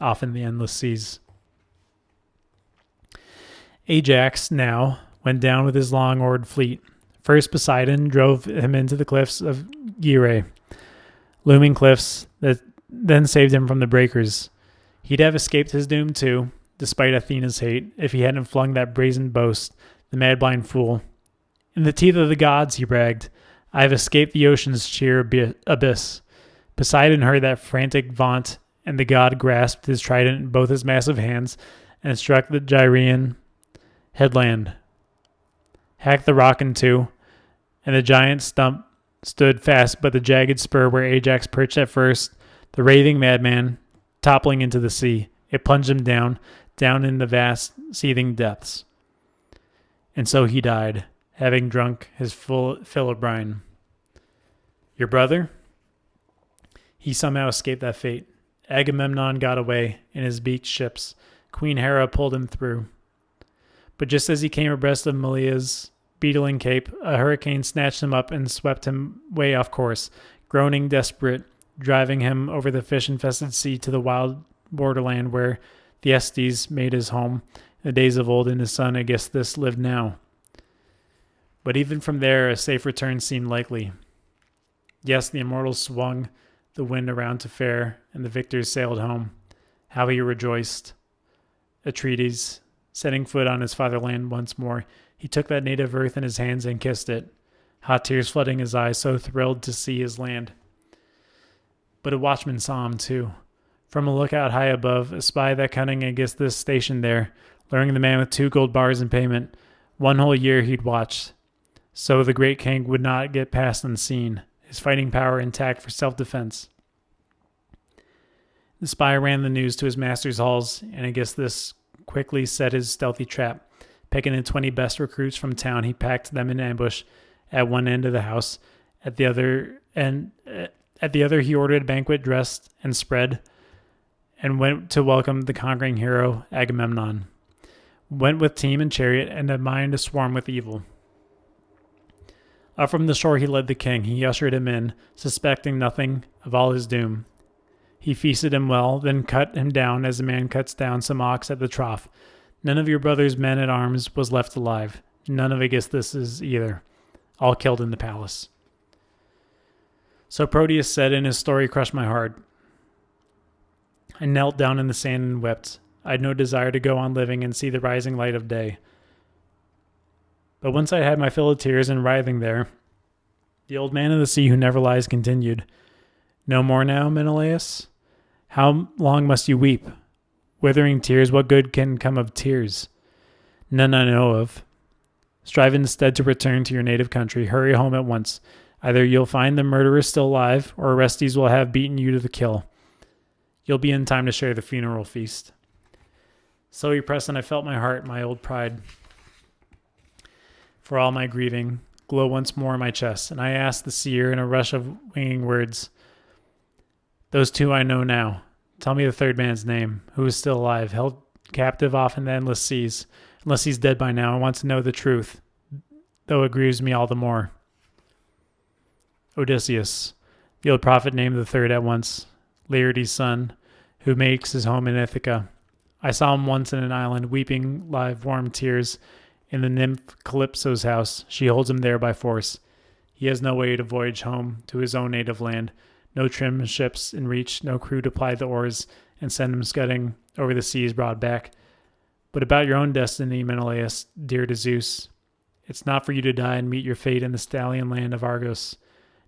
off in the endless seas. Ajax now went down with his long-oared fleet. First Poseidon drove him into the cliffs of Gyrae, looming cliffs that then saved him from the breakers. He'd have escaped his doom too, despite Athena's hate, if he hadn't flung that brazen boast, the mad blind fool. In the teeth of the gods, he bragged, I have escaped the ocean's sheer abyss. Poseidon heard that frantic vaunt, and the god grasped his trident in both his massive hands and struck the Gyraean headland, hacked the rock in two, and the giant stump stood fast but the jagged spur where Ajax perched at first, the raving madman, toppling into the sea. It plunged him down in the vast, seething depths. And so he died, having drunk his full fill of brine. Your brother? He somehow escaped that fate. Agamemnon got away in his beaked ships. Queen Hera pulled him through. But just as he came abreast of Malia's beetling cape, a hurricane snatched him up and swept him way off course, groaning desperate, driving him over the fish-infested sea to the wild borderland where Thyestes made his home in the days of old and his son Aegisthus lived now. But even from there, a safe return seemed likely. Yes, the immortals swung the wind around to fair, and the victors sailed home. How he rejoiced. Atrides, setting foot on his fatherland once more, he took that native earth in his hands and kissed it, hot tears flooding his eyes, so thrilled to see his land. But a watchman saw him too. From a lookout high above, espied that cunning Aegisthus stationed there, luring the man with 2 gold bars in payment. 1 whole year he'd watched, so the great king would not get past unseen, his fighting power intact for self-defense. The spy ran the news to his master's halls, and Aegisthus quickly set his stealthy trap. Picking the 20 best recruits from town, he packed them in ambush at one end of the house. At the other, he ordered a banquet dressed and spread, and went to welcome the conquering hero Agamemnon. Went with team and chariot, and a mind to swarm with evil. Up from the shore he led the king. He ushered him in, suspecting nothing of all his doom. He feasted him well, then cut him down as a man cuts down some ox at the trough. None of your brother's men-at-arms was left alive. None of Aegisthus's either. All killed in the palace. So Proteus said, and his story crushed my heart. I knelt down in the sand and wept. I had no desire to go on living and see the rising light of day. But once I had my fill of tears and writhing there, the old man of the sea who never lies continued, No more now, Menelaus? How long must you weep? Withering tears, what good can come of tears? None I know of. Strive instead to return to your native country. Hurry home at once. Either you'll find the murderer still alive, or Orestes will have beaten you to the kill. You'll be in time to share the funeral feast. So he pressed, and I felt my heart, my old pride, for all my grieving, glow once more in my chest. And I asked the seer in a rush of winging words, Those 2 I know now. Tell me the third man's name, who is still alive, held captive off in the endless seas. Unless he's dead by now, I want to know the truth, though it grieves me all the more. Odysseus, the old prophet named the third at once, Laertes' son, who makes his home in Ithaca. I saw him once in an island, weeping live warm tears in the nymph Calypso's house. She holds him there by force. He has no way to voyage home to his own native land, no trim ships in reach, no crew to ply the oars and send him scudding over the seas broad back. But about your own destiny, Menelaus, dear to Zeus, it's not for you to die and meet your fate in the stallion land of Argos.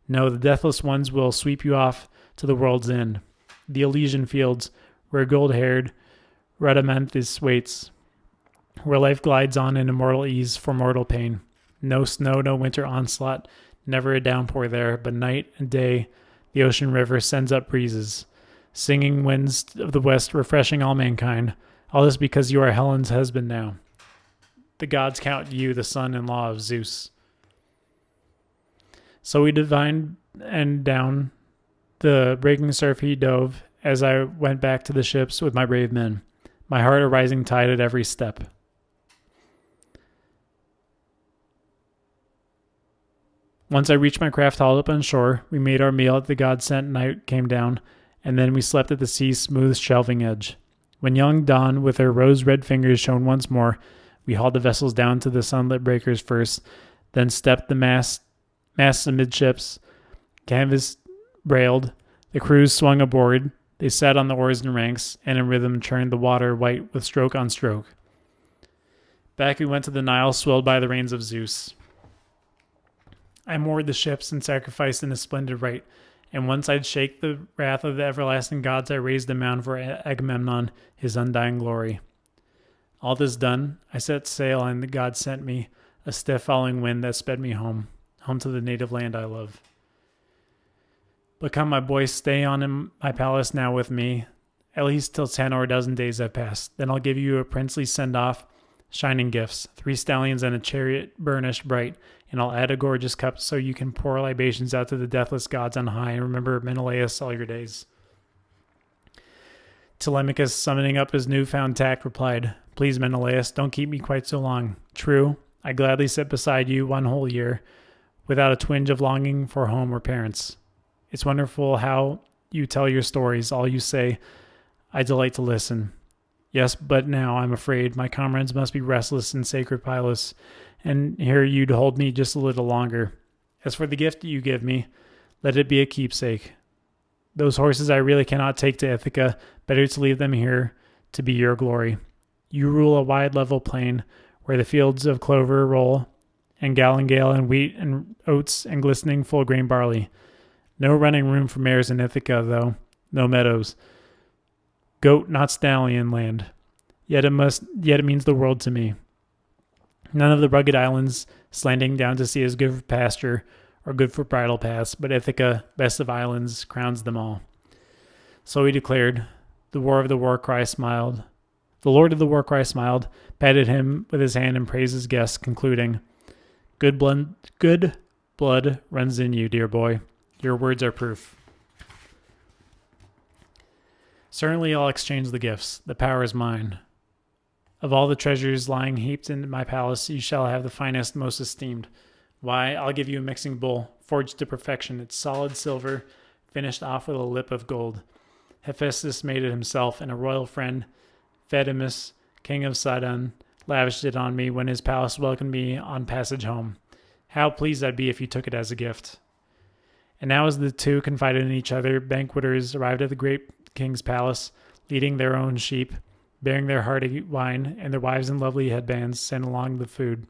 No, the deathless ones will sweep you off to the world's end, the Elysian fields, where gold-haired Rhadamanthus waits, where life glides on in immortal ease for mortal pain. No snow, no winter onslaught, never a downpour there, but night and day the ocean river sends up breezes, singing winds of the west, refreshing all mankind. All this because you are Helen's husband now. The gods count you the son-in-law of Zeus. So we divined, and down the breaking surf he dove as I went back to the ships with my brave men, my heart a rising tide at every step. Once I reached my craft hauled up on shore, we made our meal at the god-sent night came down, and then we slept at the sea's smooth shelving edge. When young dawn with her rose-red fingers shone once more, we hauled the vessels down to the sunlit breakers first, then stepped the masts amidships, canvas brailed, the crews swung aboard, they sat on the oars in ranks, and in rhythm churned the water white with stroke on stroke. Back we went to the Nile, swelled by the rains of Zeus. I moored the ships and sacrificed in a splendid rite, and once I'd shake the wrath of the everlasting gods, I raised a mound for Agamemnon, his undying glory. All this done, I set sail, and the gods sent me a stiff falling wind that sped me home to the native land I love. But come, my boy, stay on in my palace now with me, at least till 10 or a dozen days have passed. Then I'll give you a princely send-off, shining gifts, 3 stallions and a chariot burnished bright, and I'll add a gorgeous cup so you can pour libations out to the deathless gods on high and remember Menelaus all your days. Telemachus, summoning up his newfound tact, replied, Please, Menelaus, don't keep me quite so long. True, I gladly sit beside you 1 whole year, without a twinge of longing for home or parents. It's wonderful how you tell your stories, all you say, I delight to listen. Yes, but now, I'm afraid, my comrades must be restless in sacred Pylos, and here you'd hold me just a little longer. As for the gift you give me, let it be a keepsake. Those horses I really cannot take to Ithaca, better to leave them here to be your glory. You rule a wide level plain, where the fields of clover roll, and galingale and wheat and oats and glistening full grain barley. No running room for mares in Ithaca, though, no meadows. Goat, not stallion land. Yet it means the world to me. None of the rugged islands slanting down to sea is good for pasture or good for bridle paths, but Ithaca, best of islands, crowns them all. So he declared. The Lord of the war cry smiled, patted him with his hand and praised his guest, concluding, Good blood runs in you, dear boy. Your words are proof. Certainly I'll exchange the gifts. The power is mine. Of all the treasures lying heaped in my palace, you shall have the finest, most esteemed. Why, I'll give you a mixing bowl, forged to perfection. It's solid silver, finished off with a lip of gold. Hephaestus made it himself, and a royal friend, Phaedimus, king of Sidon, lavished it on me when his palace welcomed me on passage home. How pleased I'd be if you took it as a gift. And now as the two confided in each other, banqueters arrived at the great king's palace, leading their own sheep, bearing their hearty wine, and their wives in lovely headbands sent along the food.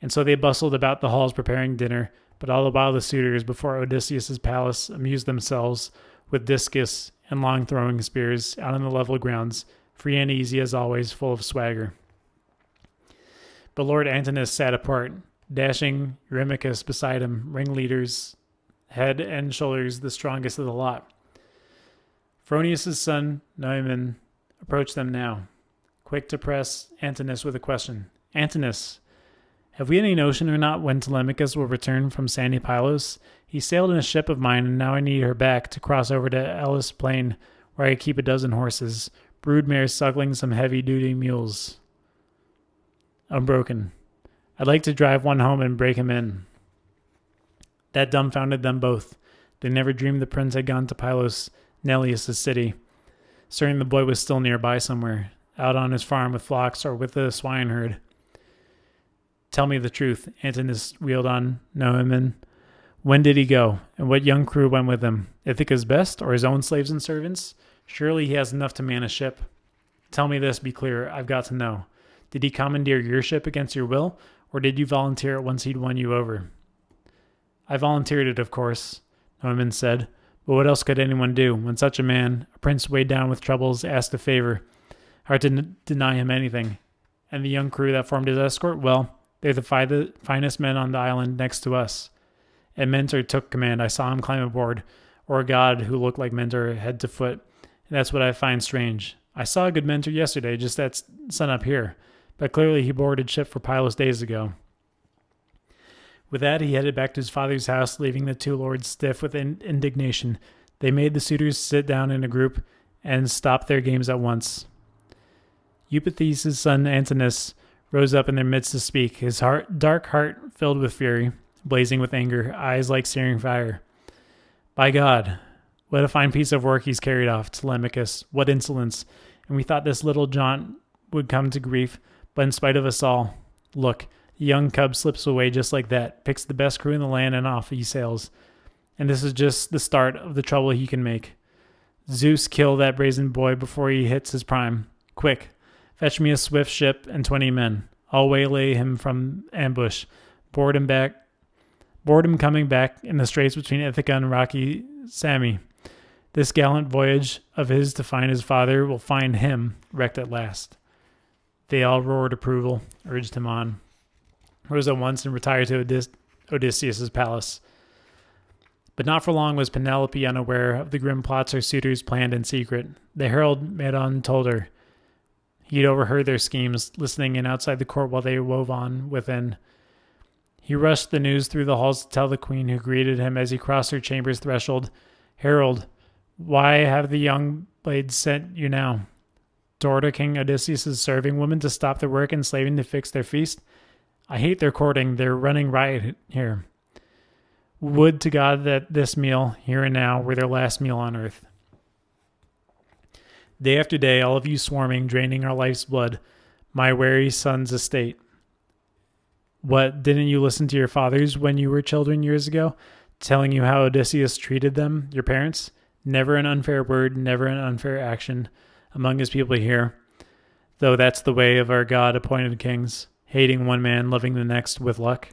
And so they bustled about the halls preparing dinner, but all the while the suitors before Odysseus' palace amused themselves with discus and long throwing spears out on the level grounds, free and easy as always, full of swagger. But Lord Antinous sat apart, dashing Eurymachus beside him, ringleaders, head and shoulders the strongest of the lot. Phronius' son, Neumann, approached them now, quick to press Antinous with a question. Antinous, have we any notion or not when Telemachus will return from sandy Pylos? He sailed in a ship of mine, and now I need her back to cross over to Elis Plain, where I keep a dozen horses, brood mares suckling some heavy-duty mules. Unbroken. I'd like to drive one home and break him in. That dumbfounded them both. They never dreamed the prince had gone to Pylos, Neleus' city. Certain the boy was still nearby somewhere, out on his farm with flocks or with the swineherd. Tell me the truth, Antinous wheeled on Neumann. When did he go, and what young crew went with him? Ithaca's best, or his own slaves and servants? Surely he has enough to man a ship. Tell me this, be clear, I've got to know. Did he commandeer your ship against your will, or did you volunteer it once he'd won you over? I volunteered it, of course, Neumann said. But what else could anyone do when such a man, a prince weighed down with troubles, asked a favor? Hard to deny him anything. And the young crew that formed his escort, well, they're the finest men on the island next to us. And Mentor took command. I saw him climb aboard, or a god who looked like Mentor head to foot. And that's what I find strange. I saw a good Mentor yesterday, just at sun up here, but clearly he boarded ship for Pylos days ago. With that, he headed back to his father's house, leaving the two lords stiff with indignation. They made the suitors sit down in a group and stopped their games at once. Eupeithes' son Antinous rose up in their midst to speak, his dark heart filled with fury. blazing with anger, eyes like searing fire. By God, what a fine piece of work he's carried off, Telemachus. What insolence. And we thought this little jaunt would come to grief, but in spite of us all, look, the young cub slips away just like that, picks the best crew in the land, and off he sails. And this is just the start of the trouble he can make. Zeus, kill that brazen boy before he hits his prime. Quick, fetch me a swift ship and 20 men. I'll waylay him from ambush. Board him coming back in the straits between Ithaca and rocky Sami. This gallant voyage of his to find his father will find him wrecked at last. They all roared approval, urged him on. Rose at once and retired to Odysseus' palace. But not for long was Penelope unaware of the grim plots her suitors planned in secret. The herald Medon told her. He'd overheard their schemes, listening in outside the court while they wove on within. He rushed the news through the halls to tell the queen, who greeted him as he crossed her chamber's threshold. Herald, why have the young blades sent you now? To order King Odysseus' serving women to stop their work and slaving to fix their feast? I hate their courting. They're running riot here. Would to God that this meal, here and now, were their last meal on earth. Day after day, all of you swarming, draining our life's blood, my weary son's estate. What, didn't you listen to your fathers when you were children years ago, telling you how Odysseus treated them, your parents? Never an unfair word, never an unfair action among his people here, though that's the way of our God-appointed kings, hating one man, loving the next with luck.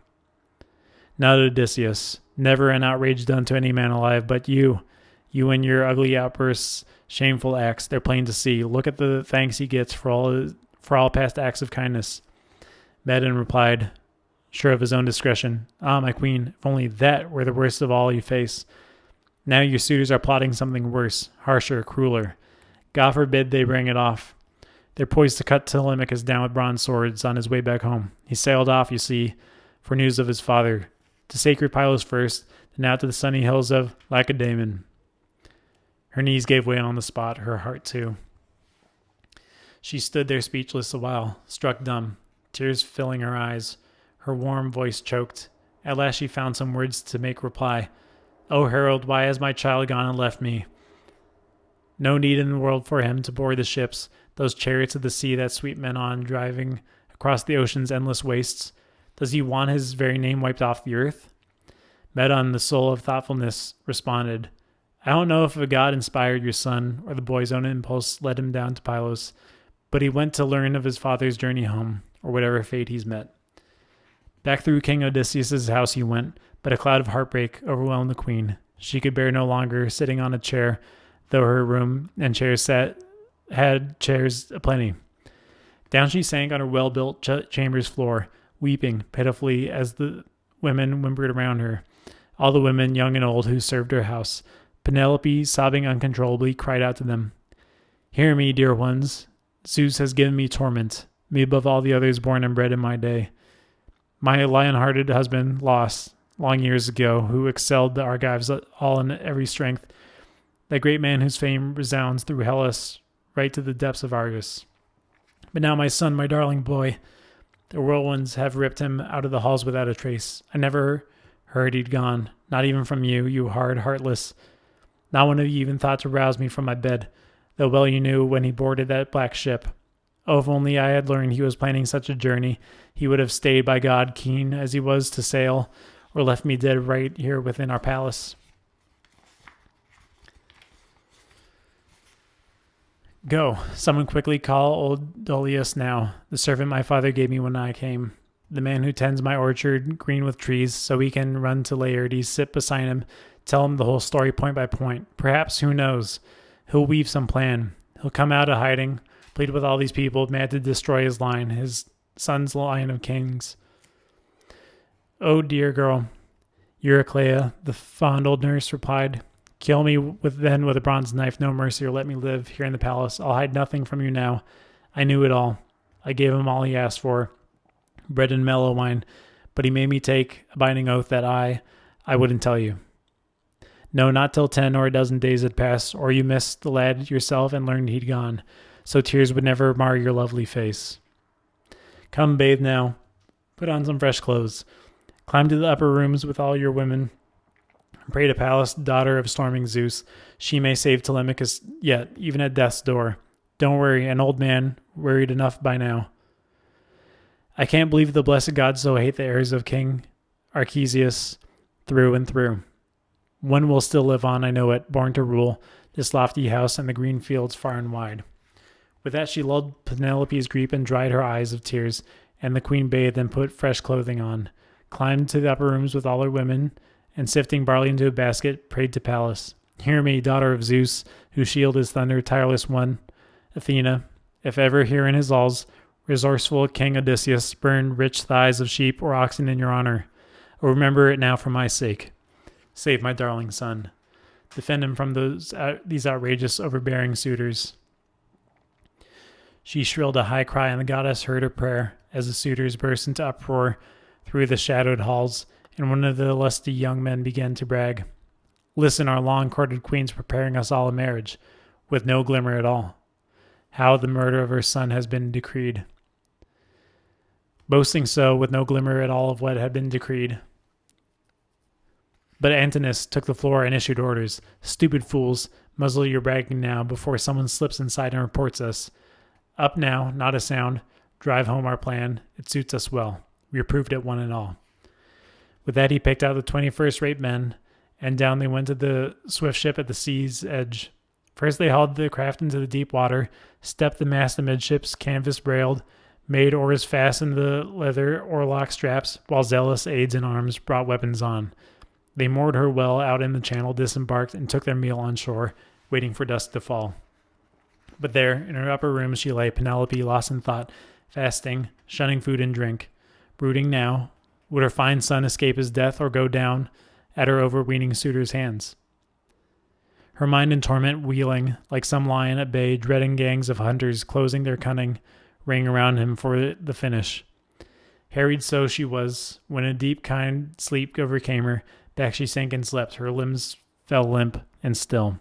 Not Odysseus, never an outrage done to any man alive, but you and your ugly outbursts, shameful acts, they're plain to see. Look at the thanks he gets for all past acts of kindness. Medon replied, sure of his own discretion, ah, my queen, if only that were the worst of all you face. Now your suitors are plotting something worse, harsher, crueler. God forbid they bring it off. They're poised to cut Telemachus down with bronze swords on his way back home. He sailed off, you see, for news of his father, to sacred Pylos first, then out to the sunny hills of Lacedaemon. Her knees gave way on the spot, her heart too. She stood there speechless a while, struck dumb, tears filling her eyes, her warm voice choked. At last she found some words to make reply. "O herald, why has my child gone and left me? No need in the world for him to board the ships, those chariots of the sea that sweep men on, driving across the ocean's endless wastes. Does he want his very name wiped off the earth?" Medon, the soul of thoughtfulness, responded, "I don't know if a god inspired your son, or the boy's own impulse led him down to Pylos, but he went to learn of his father's journey home, or whatever fate he's met. Back through King Odysseus' house he went, but a cloud of heartbreak overwhelmed the queen. She could bear no longer sitting on a chair, though her room and chairs had chairs aplenty. Down she sank on her well-built chamber's floor, weeping pitifully as the women whimpered around her, all the women, young and old, who served her house. Penelope, sobbing uncontrollably, cried out to them, "Hear me, dear ones. Zeus has given me torment, me above all the others born and bred in my day. My lion-hearted husband, lost long years ago, who excelled the Argives all in every strength, that great man whose fame resounds through Hellas right to the depths of Argus. But now my son, my darling boy, the whirlwinds have ripped him out of the halls without a trace. I never heard he'd gone, not even from you, you hard, heartless. Not one of you even thought to rouse me from my bed, though well you knew when he boarded that black ship. Oh, if only I had learned he was planning such a journey, he would have stayed by God, keen as he was to sail, or left me dead right here within our palace." "Go, someone quickly call old Odysseus now, the servant my father gave me when I came, the man who tends my orchard green with trees, so he can run to Laertes, sit beside him, tell him the whole story point by point. Perhaps, who knows, he'll weave some plan. He'll come out of hiding, plead with all these people, mad to destroy his line, his son's line of kings. Oh, dear girl, Eurycleia, the fond old nurse, replied, kill me with a bronze knife, no mercy, or let me live here in the palace. I'll hide nothing from you now. I knew it all. I gave him all he asked for, bread and mellow wine, but he made me take a binding oath that I wouldn't tell you. No, not till 10 or a dozen days had passed, or you missed the lad yourself and learned he'd gone, so tears would never mar your lovely face. Come, bathe now. Put on some fresh clothes. Climb to the upper rooms with all your women. Pray to Pylos, daughter of storming Zeus. She may save Telemachus yet, even at death's door. Don't worry, an old man, worried enough by now. I can't believe the blessed gods so hate the heirs of King Archesius through and through. One will still live on, I know it, born to rule this lofty house and the green fields far and wide. With that she lulled Penelope's grief and dried her eyes of tears, and the queen bathed and put fresh clothing on, climbed to the upper rooms with all her women, and sifting barley into a basket, prayed to Pallas. Hear me, daughter of Zeus, whose shield is thunder, tireless one, Athena, if ever here in his halls, resourceful King Odysseus burned rich thighs of sheep or oxen in your honor. Oh, remember it now for my sake. Save my darling son. Defend him from these outrageous, overbearing suitors. She shrilled a high cry, and the goddess heard her prayer as the suitors burst into uproar through the shadowed halls, and one of the lusty young men began to brag. Listen, our long-courted queen's preparing us all a marriage, with no glimmer at all. How the murder of her son has been decreed. Boasting so, with no glimmer at all of what had been decreed. But Antinous took the floor and issued orders. Stupid fools, muzzle your bragging now before someone slips inside and reports us. Up now, not a sound. Drive home our plan. It suits us well. We approved it one and all. With that he picked out the 21st-rate men, and down they went to the swift ship at the sea's edge. First they hauled the craft into the deep water, stepped the mast amidships, canvas brailed, made oars fast in the leather oarlock straps, while zealous aids in arms brought weapons on. They moored her well out in the channel, disembarked, and took their meal on shore, waiting for dusk to fall. But there, in her upper room, she lay, Penelope, lost in thought, fasting, shunning food and drink, brooding now, would her fine son escape his death or go down at her overweening suitor's hands? Her mind in torment wheeling, like some lion at bay, dreading gangs of hunters closing their cunning ring around him for the finish. Harried so she was, when a deep kind sleep overcame her, back she sank and slept, her limbs fell limp and still.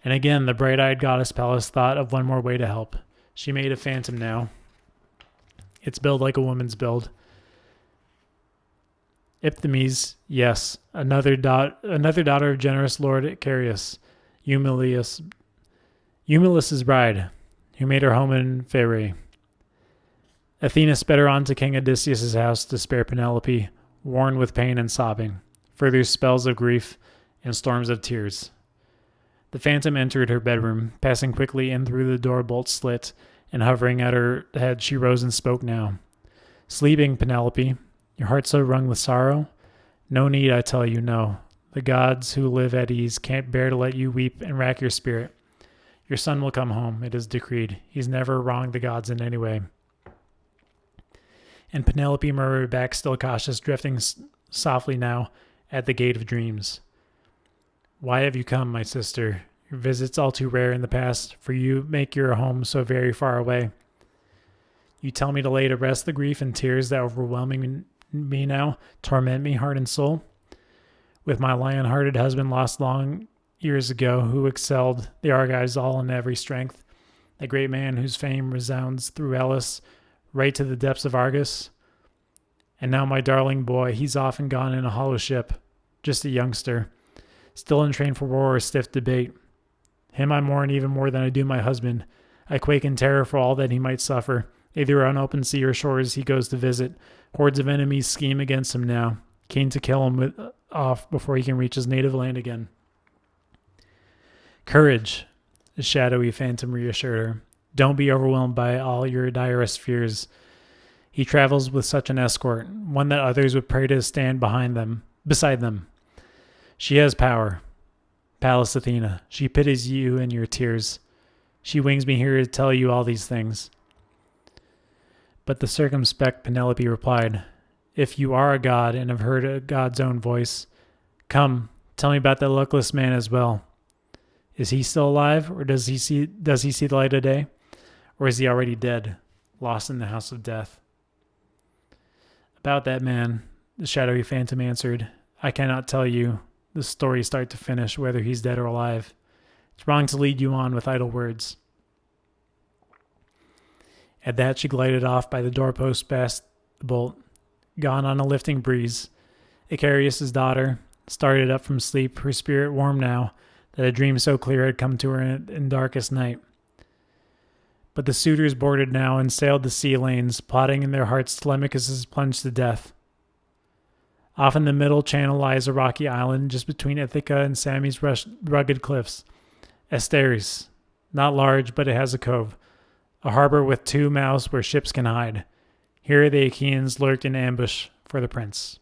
And again the bright-eyed goddess Pallas thought of one more way to help. She made a phantom now, its build like a woman's build. Iphthimes, yes, another daughter of generous Lord Icarius, Eumelus's bride, who made her home in Pheræ. Athena sped her on to King Odysseus' house to spare Penelope, worn with pain and sobbing, further spells of grief and storms of tears. The phantom entered her bedroom, passing quickly in through the door bolt slit, and hovering at her head she rose and spoke now. Sleeping, Penelope, your heart so wrung with sorrow? No need, I tell you, no. The gods who live at ease can't bear to let you weep and rack your spirit. Your son will come home, it is decreed. He's never wronged the gods in any way. And Penelope murmured back, still cautious, drifting softly now at the gate of dreams. Why have you come, my sister? Your visits all too rare in the past, for you make your home so very far away. You tell me to lay to rest the grief and tears that overwhelming me now, torment me heart and soul. With my lion-hearted husband lost long years ago, who excelled the Argives all in every strength, a great man whose fame resounds through Hellas, right to the depths of Argus. And now my darling boy, he's off and gone in a hollow ship, just a youngster, still untrained for war or stiff debate. Him I mourn even more than I do my husband. I quake in terror for all that he might suffer. Either on open sea or shores he goes to visit. Hordes of enemies scheme against him now, keen to kill him off before he can reach his native land again. Courage, the shadowy phantom reassured her. Don't be overwhelmed by all your direst fears. He travels with such an escort, one that others would pray to stand beside them. She has power. Pallas Athena, she pities you in your tears. She wings me here to tell you all these things. But the circumspect Penelope replied, If you are a god and have heard a god's own voice, come, tell me about that luckless man as well. Is he still alive, or does he see the light of day? Or is he already dead, lost in the house of death? About that man, the shadowy phantom answered, I cannot tell you the story start to finish, whether he's dead or alive. It's wrong to lead you on with idle words. At that she glided off by the doorpost past the bolt. gone on a lifting breeze. Icarius' daughter started up from sleep, her spirit warm now that a dream so clear had come to her in darkest night. But the suitors boarded now and sailed the sea lanes, plotting in their hearts Telemachus' plunge to death. Off in the middle channel lies a rocky island just between Ithaca and Sami's rugged cliffs. Asteris, not large, but it has a cove, a harbor with 2 mouths where ships can hide. Here the Achaeans lurked in ambush for the prince.